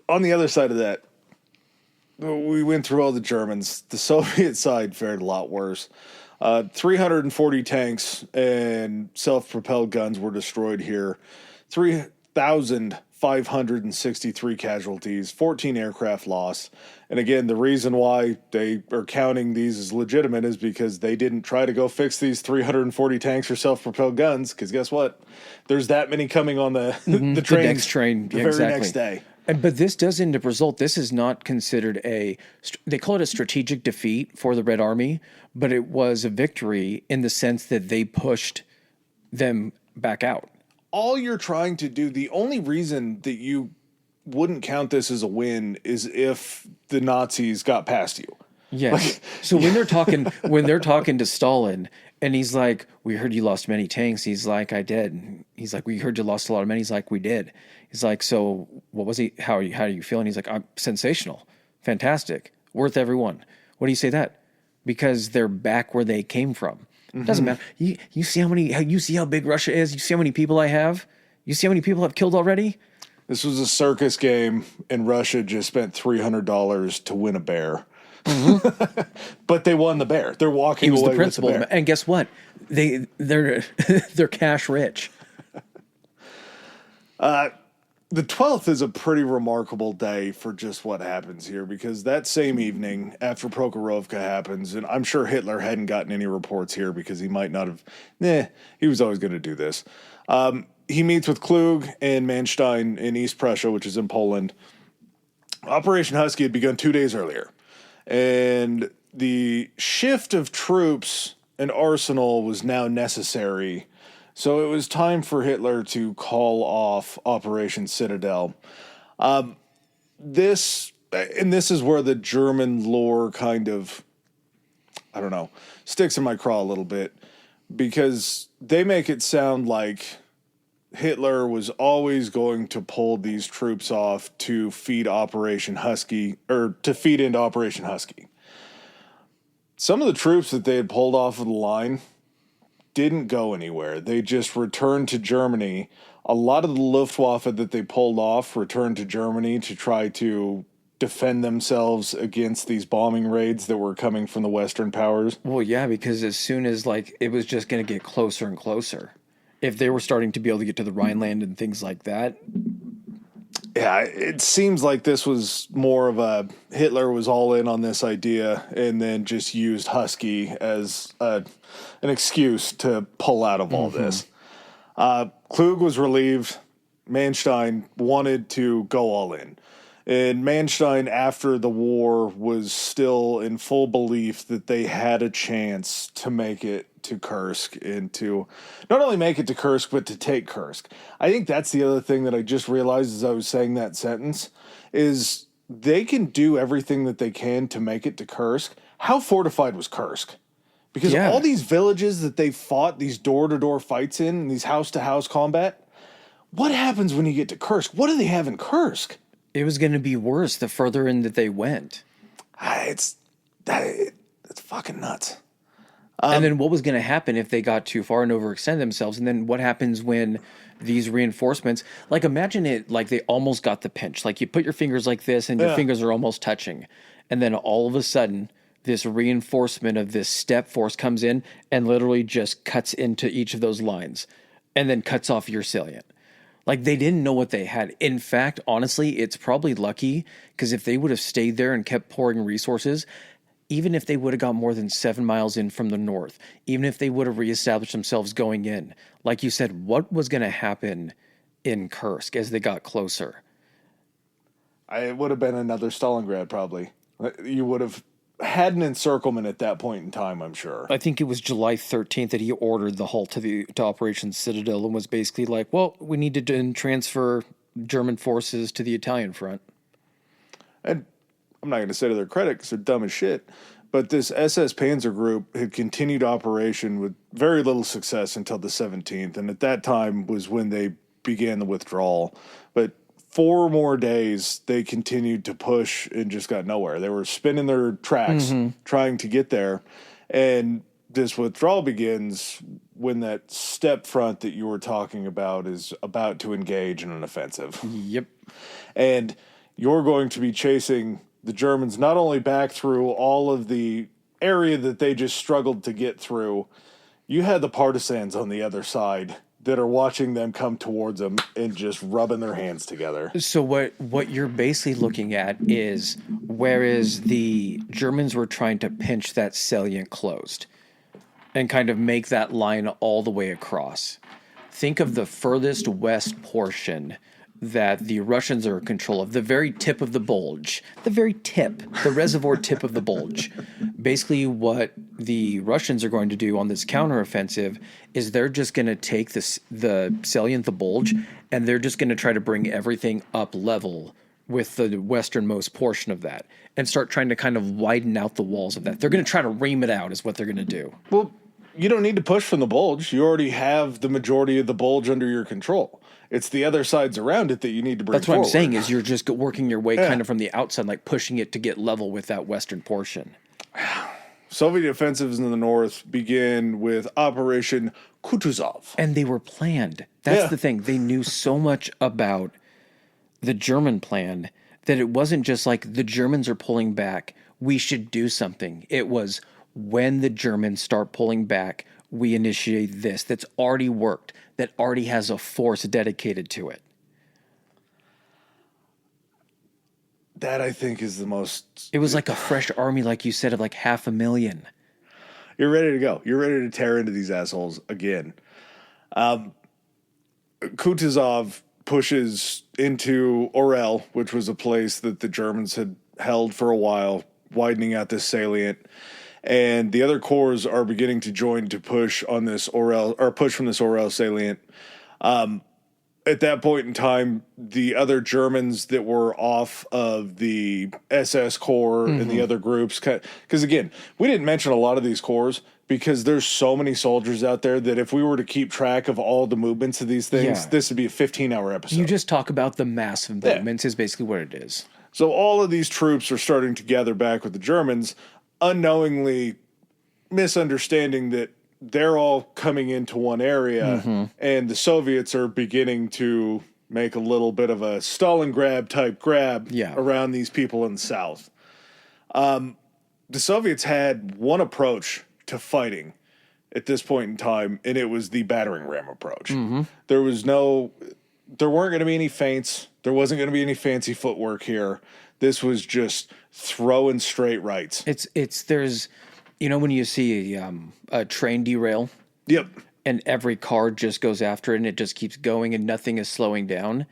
On the other side of that, we went through all the Germans. The Soviet side fared a lot worse. 340 tanks and self-propelled guns were destroyed here. 3,563 casualties, 14 aircraft lost. And again, the reason why they are counting these as legitimate is because they didn't try to go fix these 340 tanks or self-propelled guns, because guess what? There's that many coming on the train. The next train. The very next day. But this does end up result. This is not considered they call it a strategic defeat for the Red Army, but it was a victory in the sense that they pushed them back out. All you're trying to do, the only reason that you wouldn't count this as a win is if the Nazis got past you. Yes. So when they're talking to Stalin, and he's like, "We heard you lost many tanks." He's like, "I did." And he's like, "We heard you lost a lot of men." He's like, "We did." He's like, "So what was he? How are you feeling?" He's like, "I'm sensational, fantastic, worth every one." What do you say that? Because they're back where they came from. It doesn't matter. You see how big Russia is. You see how many people I have. You see how many people I've killed already. This was a circus game, and Russia just spent $300 to win a bear. But they won the bear. They're walking away the principal, with the bear. And guess what? They're cash rich. The 12th is a pretty remarkable day for just what happens here, because that same evening after Prokhorovka happens, and I'm sure Hitler hadn't gotten any reports here because he might not have, he was always going to do this. He meets with Klug and Manstein in East Prussia, which is in Poland. Operation Husky had begun 2 days earlier, and the shift of troops and arsenal was now necessary. So it was time for Hitler to call off Operation Citadel. This is where the German lore kind of, I don't know, sticks in my craw a little bit, because they make it sound like Hitler was always going to pull these troops off to feed Operation Husky, or to feed into Operation Husky. Some of the troops that they had pulled off of the line didn't go anywhere. They just returned to Germany. A lot of the Luftwaffe that they pulled off returned to Germany to try to defend themselves against these bombing raids that were coming from the Western powers. Well, yeah, because as soon as it was just going to get closer and closer. if they were starting to be able to get to the Rhineland and things like that. Yeah, it seems like this was more of a Hitler was all in on this idea and then just used Husky as an excuse to pull out of all this. Klug was relieved. Manstein wanted to go all in. And Manstein, after the war, was still in full belief that they had a chance to make it to Kursk and to not only make it to Kursk, but to take Kursk. I think that's the other thing that I just realized as I was saying that sentence is they can do everything that they can to make it to Kursk. How fortified was Kursk? Because all these villages that they fought, these door-to-door fights in, and these house-to-house combat, what happens when you get to Kursk? What do they have in Kursk? It was going to be worse the further in that they went. It's fucking nuts. And then what was going to happen if they got too far and overextend themselves? And then what happens when these reinforcements, like imagine it like they almost got the pinch. Like you put your fingers like this and your fingers are almost touching. And then all of a sudden, this reinforcement of this step force comes in and literally just cuts into each of those lines and then cuts off your salient. Like they didn't know what they had. In fact, honestly, it's probably lucky because if they would have stayed there and kept pouring resources, even if they would have got more than 7 miles in from the north, even if they would have reestablished themselves going in, like you said, what was going to happen in Kursk as they got closer? It would have been another Stalingrad, probably. You would have had an encirclement at that point in time, I'm sure. I think it was July 13th that he ordered the halt to Operation Citadel and was basically like, well, we need to transfer German forces to the Italian front. And I'm not going to say to their credit because they're dumb as shit, but this SS Panzer group had continued operation with very little success until the 17th, and at that time was when they began the withdrawal. But 4 more days, they continued to push and just got nowhere. They were spinning their tracks trying to get there. And this withdrawal begins when that step front that you were talking about is about to engage in an offensive. Yep. And you're going to be chasing the Germans not only back through all of the area that they just struggled to get through, you had the partisans on the other side that are watching them come towards them and just rubbing their hands together. So what you're basically looking at is whereas the Germans were trying to pinch that salient closed and kind of make that line all the way across. Think of the furthest west portion that the Russians are in control of, the very tip of the bulge, the reservoir tip of the bulge. Basically what the Russians are going to do on this counteroffensive is they're just going to take the salient, the bulge, and they're just going to try to bring everything up level with the westernmost portion of that and start trying to kind of widen out the walls of that. They're going to try to ream it out is what they're going to do. Well, you don't need to push from the bulge. You already have the majority of the bulge under your control. It's the other sides around it that you need to bring That's what forward. I'm saying is you're just working your way kind of from the outside, like pushing it to get level with that western portion. Soviet offensives in the north begin with Operation Kutuzov. And they were planned. That's the thing. They knew so much about the German plan that it wasn't just like the Germans are pulling back, we should do something. It was when the Germans start pulling back, we initiate this. That's already worked. That already has a force dedicated to it. That, I think, is the most... It was like a fresh army, like you said, of like 500,000. You're ready to go. You're ready to tear into these assholes again. Kutuzov pushes into Orel, which was a place that the Germans had held for a while, widening out this salient. And the other corps are beginning to join to push on this Orel, or push from this Orel salient. At that point in time, the other Germans that were off of the SS Corps and the other groups, because again, we didn't mention a lot of these corps because there's so many soldiers out there that if we were to keep track of all the movements of these things, this would be a 15-hour episode. You just talk about the massive movements is basically what it is. So all of these troops are starting to gather back with the Germans, unknowingly misunderstanding that they're all coming into one area, and the Soviets are beginning to make a little bit of a Stalingrad type grab around these people in the south. The Soviets had one approach to fighting, at this point in time, and it was the battering ram approach. There weren't going to be any feints. There wasn't going to be any fancy footwork here. This was just throwing straight rights. There's, when you see a train derail. Yep. And every car just goes after it and it just keeps going and nothing is slowing down.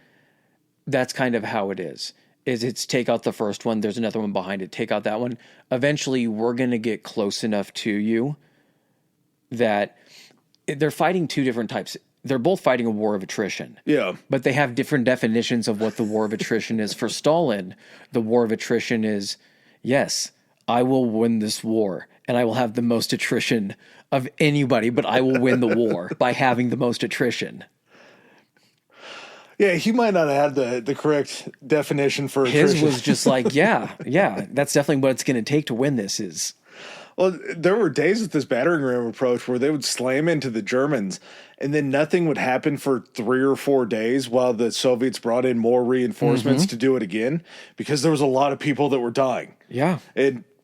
That's kind of how it is. It's take out the first one. There's another one behind it. Take out that one. Eventually we're going to get close enough to you that they're fighting two different types. They're both fighting a war of attrition. Yeah. But they have different definitions of what the war of attrition is. For Stalin, the war of attrition is, yes, I will win this war and I will have the most attrition of anybody, but I will win the war by having the most attrition. Yeah, he might not have had the correct definition for His attrition. was just like, yeah, that's definitely what it's going to take to win this is. Well, there were days with this battering ram approach where they would slam into the Germans and then nothing would happen for 3 or 4 days while the Soviets brought in more reinforcements to do it again because there was a lot of people that were dying. Yeah.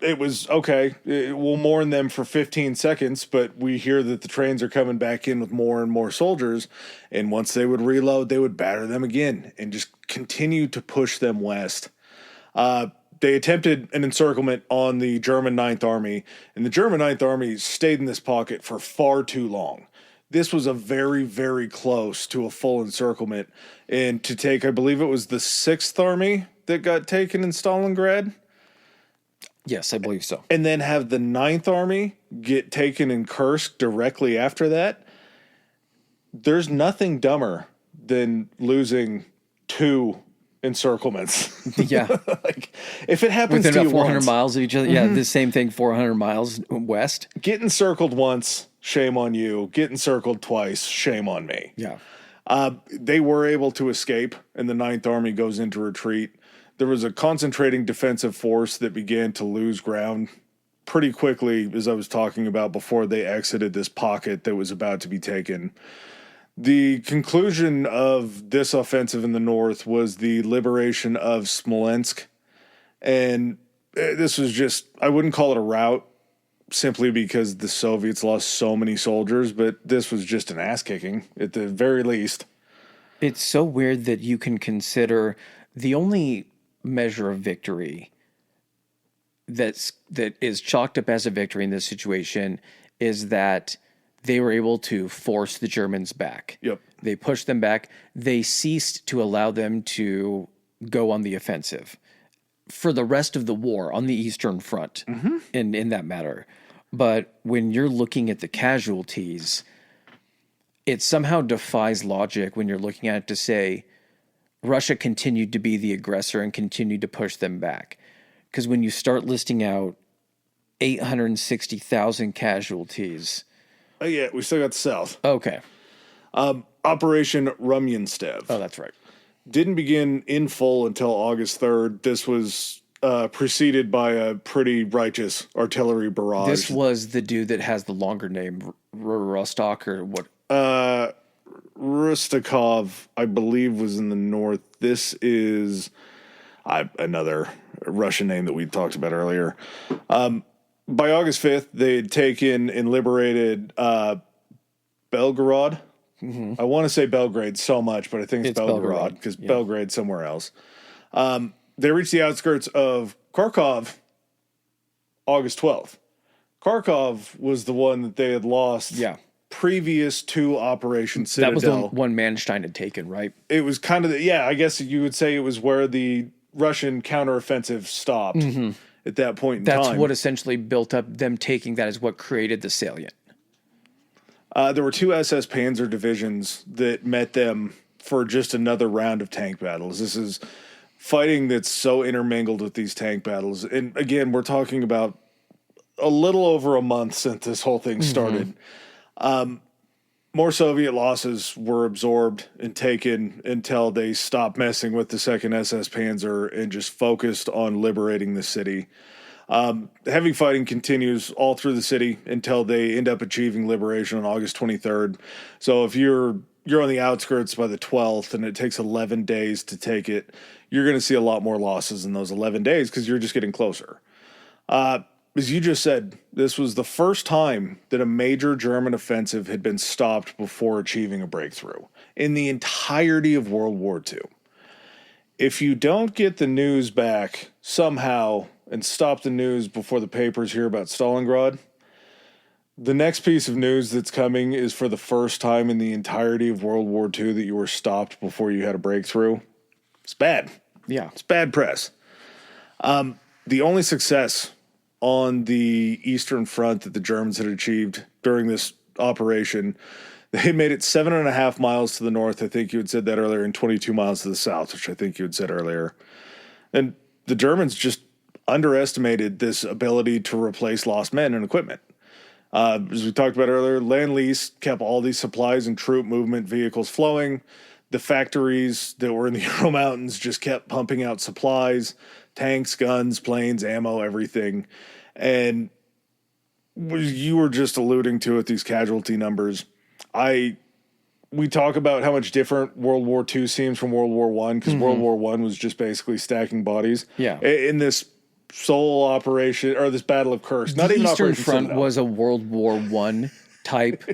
It was, okay, we'll mourn them for 15 seconds, but we hear that the trains are coming back in with more and more soldiers. And once they would reload, they would batter them again and just continue to push them west. They attempted an encirclement on the German Ninth Army, and the German Ninth Army stayed in this pocket for far too long. This was a very, very close to a full encirclement. And to take, I believe it was the 6th Army that got taken in Stalingrad. Yes, I believe so. And then have the Ninth Army get taken in Kursk directly after that. There's nothing dumber than losing 2 encirclements. Yeah. Like, if it happens within to about you 400 once, miles of each other. Yeah, the same thing 400 miles west. get encircled once, shame on you. Get encircled twice, shame on me. Yeah. They were able to escape, and the Ninth Army goes into retreat. There was a concentrating defensive force that began to lose ground pretty quickly, as I was talking about before they exited this pocket that was about to be taken. The conclusion of this offensive in the north was the liberation of Smolensk. And this was just, I wouldn't call it a rout simply because the Soviets lost so many soldiers, but this was just an ass kicking at the very least. It's so weird that you can consider the only measure of victory that is chalked up as a victory in this situation is that they were able to force the Germans back. Yep. They pushed them back. They ceased to allow them to go on the offensive for the rest of the war on the Eastern Front in that matter. But when you're looking at the casualties, it somehow defies logic when you're looking at it to say Russia continued to be the aggressor and continued to push them back. Because when you start listing out 860,000 casualties. Oh, yeah, we still got the South. Okay. Operation Rumyinstev. Oh, that's right. Didn't begin in full until August 3rd. This was preceded by a pretty righteous artillery barrage. This was the dude that has the longer name, Rostock or what? Rustakov, I believe, was in the north. This is another Russian name that we talked about earlier. By August 5th, they had taken and liberated Belgorod. I want to say Belgrade so much, but I think it's Belgorod because Belgrade's somewhere else. They reached the outskirts of Kharkov August 12th. Kharkov was the one that they had lost previous to Operation Citadel. That was the one Manstein had taken, right? It was kind of, I guess you would say it was where the Russian counteroffensive stopped at that point in time. That's what essentially built up them taking that is what created the salient. There were 2 SS Panzer divisions that met them for just another round of tank battles. This is fighting that's so intermingled with these tank battles. And again, we're talking about a little over a month since this whole thing started. More Soviet losses were absorbed and taken until they stopped messing with the 2nd SS Panzer and just focused on liberating the city. Heavy fighting continues all through the city until they end up achieving liberation on August 23rd. So if you're on the outskirts by the 12th and it takes 11 days to take it, you're going to see a lot more losses in those 11 days because you're just getting closer. as you just said, this was the first time that a major German offensive had been stopped before achieving a breakthrough in the entirety of World War II. If you don't get the news back somehow and stop the news before the papers hear about Stalingrad, the next piece of news that's coming is for the first time in the entirety of World War II that you were stopped before you had a breakthrough. It's bad. Yeah. It's bad press. The only success on the Eastern Front that the Germans had achieved during this operation, they made it 7.5 miles to the north. I think you had said that earlier, and 22 miles to the south, which I think you had said earlier. And the Germans just underestimated this ability to replace lost men and equipment. As we talked about earlier, Lend-Lease kept all these supplies and troop movement vehicles flowing. The factories that were in the Ural Mountains just kept pumping out supplies, tanks, guns, planes, ammo, everything. And you were just alluding to it, these casualty numbers. We talk about how much different World War II seems from World War I, because World War I was just basically stacking bodies. Yeah. In this sole operation, or this Battle of Kursk, not even Eastern Operation Front Citadel. was a World War I type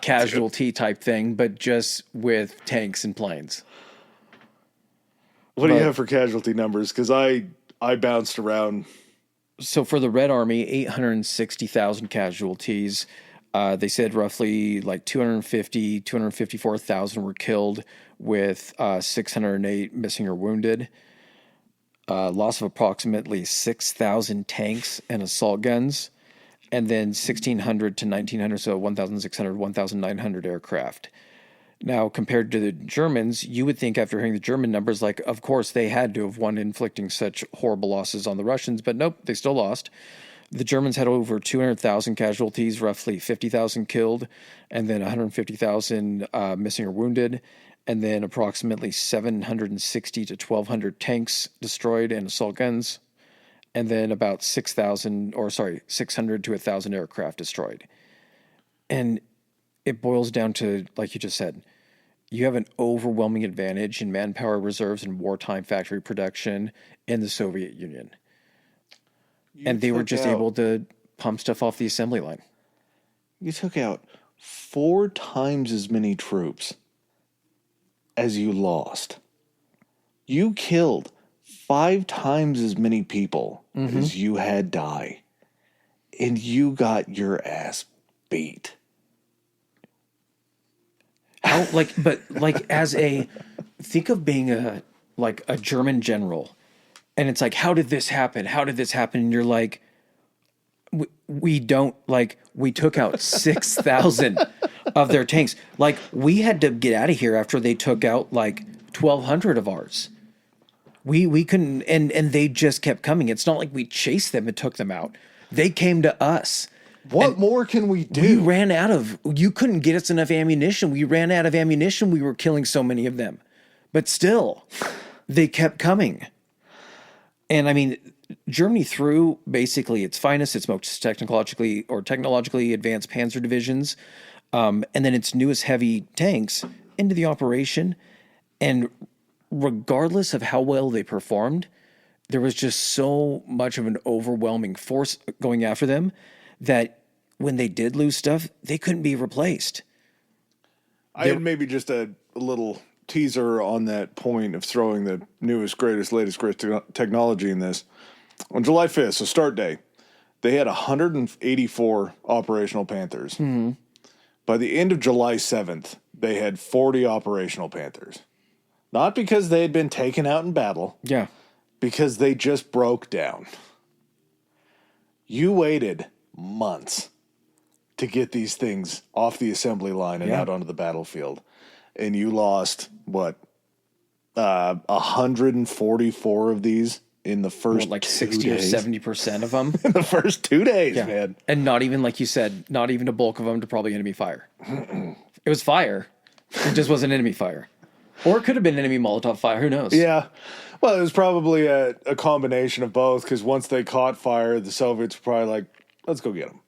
casualty type thing, but just with tanks and planes. What do you have for casualty numbers? Because I bounced around. So for the Red Army, 860,000 casualties. They said roughly like 254,000 were killed, with 608 missing or wounded. Loss of approximately 6,000 tanks and assault guns, and then 1,600 to 1,900, so 1,600, 1,900 aircraft. Now, compared to the Germans, you would think after hearing the German numbers, like, of course, they had to have won, inflicting such horrible losses on the Russians, but nope, they still lost. The Germans had over 200,000 casualties, roughly 50,000 killed, and then 150,000 missing or wounded, and then approximately 760 to 1,200 tanks destroyed and assault guns, and then about 600 to 1,000 aircraft destroyed. And it boils down to, like you just said, you have an overwhelming advantage in manpower reserves and wartime factory production in the Soviet Union. And they were just able to pump stuff off the assembly line. You took out 4 times as many troops as you lost. You killed 5 times as many people as you had die. And you got your ass beat. How, think of being a German general, and it's like, how did this happen? How did this happen? And you're like, we took out 6,000 of their tanks. Like, we had to get out of here after they took out like 1,200 of ours. We couldn't, and they just kept coming. It's not like we chased them and took them out. They came to us. What more can we do? We ran out of, you couldn't get us enough ammunition. We ran out of ammunition. We were killing so many of them. But still, they kept coming. And I mean, Germany threw basically its finest, its most technologically advanced panzer divisions, and then its newest heavy tanks into the operation. And regardless of how well they performed, there was just so much of an overwhelming force going after them that when they did lose stuff, they couldn't be replaced. I had maybe just a little teaser on that point of throwing the newest, greatest, latest, greatest technology in this. On July 5th, so start day, they had 184 operational Panthers. Mm-hmm. By the end of July 7th, they had 40 operational Panthers. Not because they had been taken out in battle. Yeah. Because they just broke down. You waited months to get these things off the assembly line and out onto the battlefield. And you lost, 144 of these in the first 60 days? or 70% of them? In the first 2 days, man. And not even, like you said, not even a bulk of them to probably enemy fire. It was fire. It just wasn't enemy fire. Or it could have been enemy Molotov fire. Who knows? Yeah. Well, it was probably a combination of both, because once they caught fire, the Soviets were probably like, let's go get them.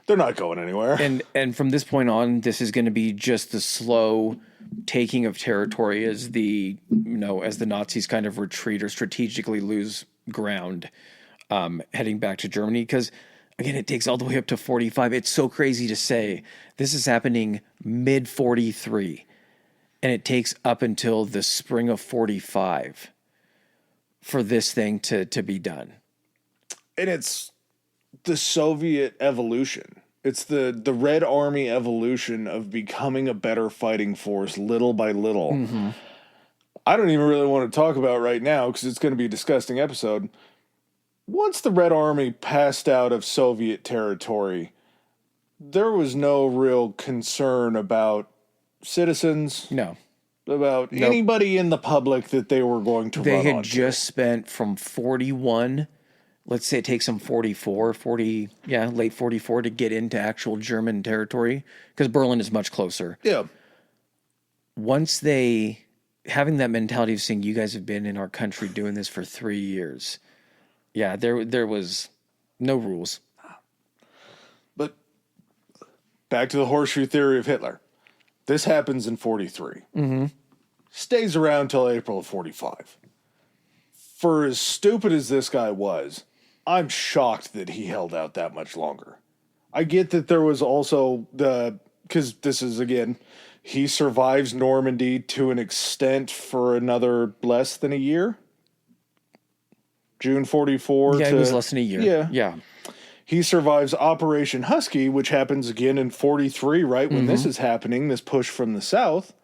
They're not going anywhere. And from this point on, this is going to be just the slow taking of territory as the Nazis kind of retreat or strategically lose ground. heading back to Germany. Because, again, it takes all the way up to 45. It's so crazy to say this is happening mid-43, and it takes up until the spring of 45 for this thing to be done. And it's the Soviet evolution. It's the Red Army evolution of becoming a better fighting force little by little. Mm-hmm. I don't even really want to talk about right now because it's going to be a disgusting episode. Once the Red Army passed out of Soviet territory, there was no real concern about citizens. No. About anybody in the public that they were going to run onto. They had just spent from 41, let's say it takes them 44, late 44 to get into actual German territory because Berlin is much closer. Yeah. Once having that mentality of saying, you guys have been in our country doing this for 3 years. Yeah, there was no rules. But back to the horseshoe theory of Hitler. This happens in 43. Mm-hmm. Stays around till April of 45. For as stupid as this guy was, I'm shocked that he held out that much longer. I get that there was also because this is, again, he survives Normandy to an extent for another less than a year. June 44. Yeah, it was less than a year. Yeah. He survives Operation Husky, which happens again in 43, right when this is happening, this push from the south.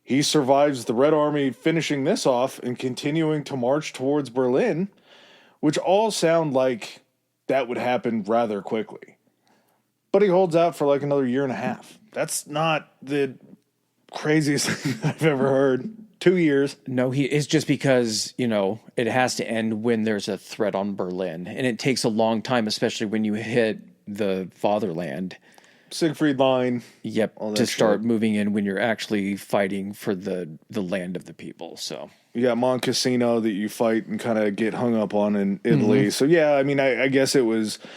He survives the Red Army finishing this off and continuing to march towards Berlin, which all sound like that would happen rather quickly. But he holds out for like another year and a half. That's not the craziest thing I've ever heard. 2 years. No, it's just because, it has to end when there's a threat on Berlin. And it takes a long time, especially when you hit the fatherland. Siegfried Line. Yep, to start moving in when you're actually fighting for the land of the people. So you got Monte Cassino that you fight and kind of get hung up on in Italy. So yeah, I mean, I guess it wasn't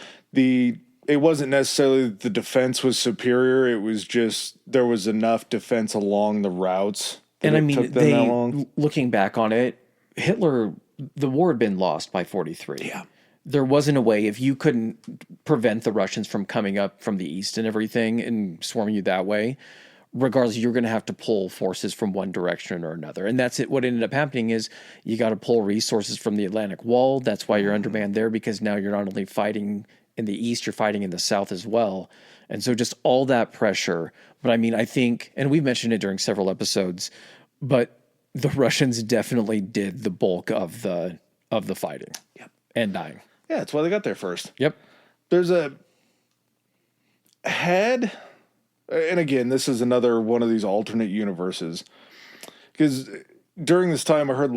necessarily the defense was superior. It was just there was enough defense along the routes. And I mean, looking back on it, Hitler, the war had been lost by 43. Yeah. There wasn't a way, if you couldn't prevent the Russians from coming up from the east and everything and swarming you that way, regardless, you're going to have to pull forces from one direction or another. And that's it. What ended up happening is you got to pull resources from the Atlantic Wall. That's why you're undermanned there, because now you're not only fighting in the east, you're fighting in the south as well. And so just all that pressure. But I mean, I think, and we've mentioned it during several episodes, but the Russians definitely did the bulk of the fighting and dying. Yeah, that's why they got there first. Yep. There's and again, this is another one of these alternate universes. Because during this time, I heard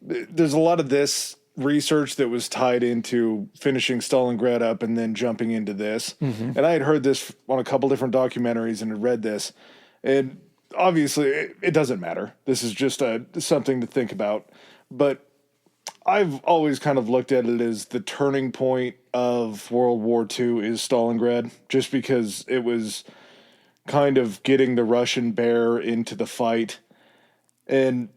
there's a lot of this research that was tied into finishing Stalingrad up and then jumping into this. Mm-hmm. And I had heard this on a couple different documentaries and had read this. And obviously, it doesn't matter. This is just something to think about. But I've always kind of looked at it as the turning point of World War II is Stalingrad, just because it was kind of getting the Russian bear into the fight. And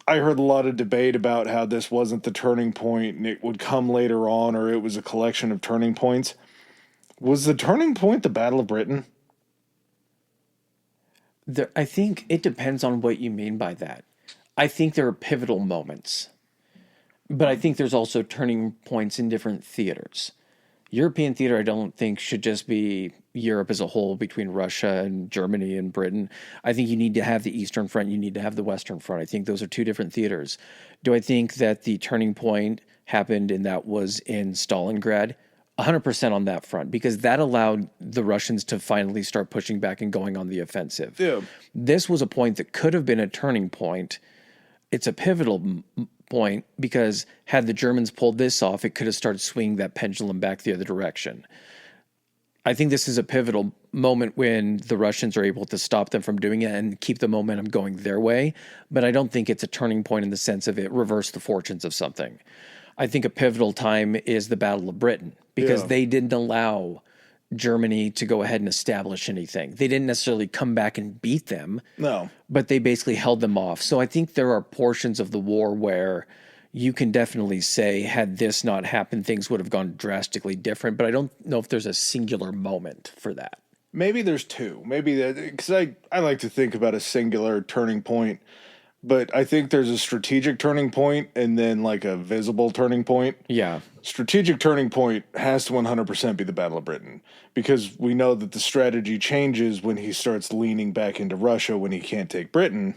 I heard a lot of debate about how this wasn't the turning point and it would come later on, or it was a collection of turning points. Was the turning point the Battle of Britain? I think it depends on what you mean by that. I think there are pivotal moments, but I think there's also turning points in different theaters. European theater, I don't think, should just be Europe as a whole between Russia and Germany and Britain. I think you need to have the Eastern Front, you need to have the Western Front. I think those are two different theaters. Do I think that the turning point happened and that was in Stalingrad? 100% on that front, because that allowed the Russians to finally start pushing back and going on the offensive. Yeah. This was a point that could have been a turning point. It's a pivotal point because had the Germans pulled this off, it could have started swinging that pendulum back the other direction. I think this is a pivotal moment when the Russians are able to stop them from doing it and keep the momentum going their way. But I don't think it's a turning point in the sense of it reversed the fortunes of something. I think a pivotal time is the Battle of Britain, because they didn't allow Germany to go ahead and establish anything. They didn't necessarily come back and beat them. No. But they basically held them off. So I think there are portions of the war where you can definitely say, had this not happened, things would have gone drastically different. But I don't know if there's a singular moment for that. Maybe there's two. Maybe that, because I like to think about a singular turning point, but I think there's a strategic turning point and then like a visible turning point. Yeah. Strategic turning point has to 100% be the Battle of Britain, because we know that the strategy changes when he starts leaning back into Russia when he can't take Britain,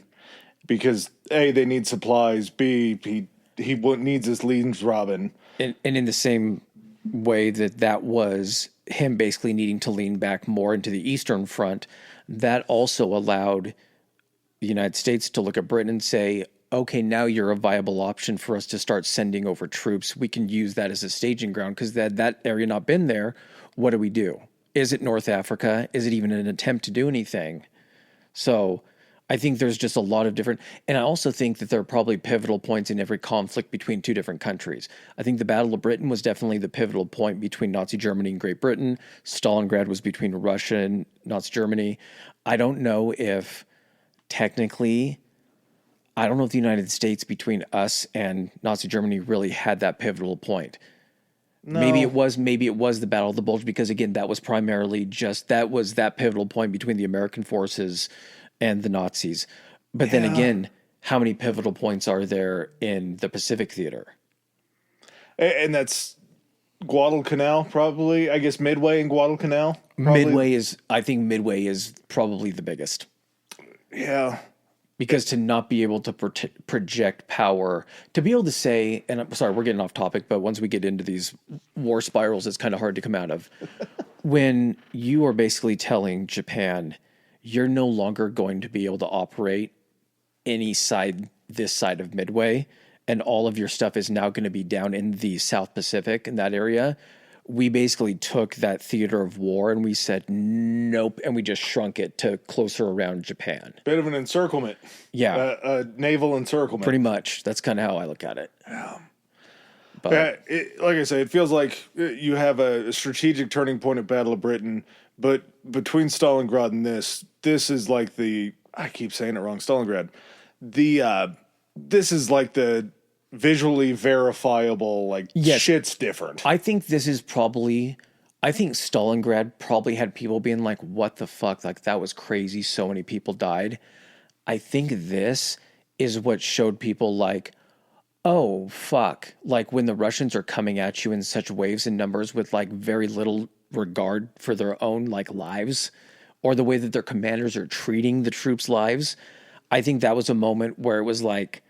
because A, they need supplies, B, he needs his Lebensraum. And in the same way that was him basically needing to lean back more into the Eastern Front, that also allowed the United States to look at Britain and say, okay, now you're a viable option for us to start sending over troops. We can use that as a staging ground, because that area not been there. What do we do? Is it North Africa? Is it even an attempt to do anything? So I think there's just a lot of different, and I also think that there are probably pivotal points in every conflict between two different countries. I think the Battle of Britain was definitely the pivotal point between Nazi Germany and Great Britain. Stalingrad was between Russia and Nazi Germany. I don't know if technically, I don't know if the United States between us and Nazi Germany really had that pivotal point. No. Maybe it was the Battle of the Bulge, because again, that was primarily that pivotal point between the American forces and the Nazis. But then again, how many pivotal points are there in the Pacific theater? And that's Guadalcanal, probably. I guess Midway and Guadalcanal. Probably. I think Midway is probably the biggest. Yeah. Because to not be able to project power, to be able to say, and I'm sorry, we're getting off topic, but once we get into these war spirals, it's kind of hard to come out of. When you are basically telling Japan, you're no longer going to be able to operate this side of Midway, and all of your stuff is now going to be down in the South Pacific, in that area. We basically took that theater of war and we said, nope. And we just shrunk it to closer around Japan. Bit of an encirclement. Yeah. A naval encirclement. Pretty much. That's kind of how I look at it. Yeah. But like I say, it feels like you have a strategic turning point at Battle of Britain, but between Stalingrad and this is like I keep saying it wrong, Stalingrad. This is like the visually verifiable, like, yes, shit's different. I think Stalingrad probably had people being like, what the fuck? Like, that was crazy. So many people died. I think this is what showed people like, oh, fuck. Like, when the Russians are coming at you in such waves and numbers with like very little regard for their own like lives, or the way that their commanders are treating the troops' lives. I think that was a moment where it was like,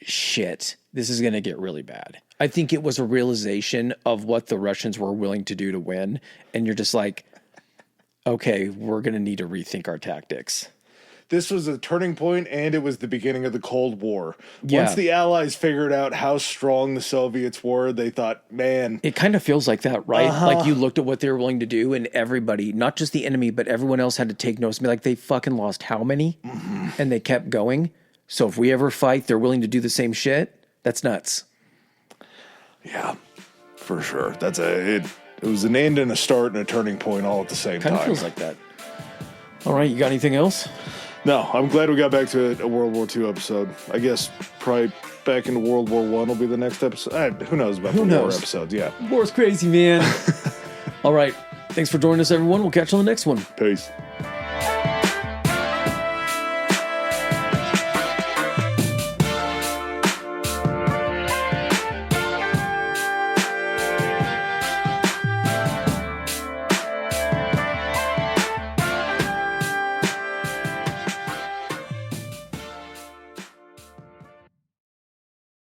shit, this is going to get really bad. I think it was a realization of what the Russians were willing to do to win. And you're just like, okay, we're going to need to rethink our tactics. This was a turning point, and it was the beginning of the Cold War. Yeah. Once the Allies figured out how strong the Soviets were, they thought, man. It kind of feels like that, right? Like, you looked at what they were willing to do, and everybody, not just the enemy, but everyone else had to take notice and be like, they fucking lost how many? Mm-hmm. And they kept going. So if we ever fight, they're willing to do the same shit? That's nuts. Yeah, for sure. It was an end and a start and a turning point all at the same time. Kind of feels like that. All right, you got anything else? No, I'm glad we got back to a World War II episode. I guess probably back into World War I will be the next episode. Who knows about war episodes? Yeah. War's crazy, man. All right. Thanks for joining us, everyone. We'll catch you on the next one. Peace.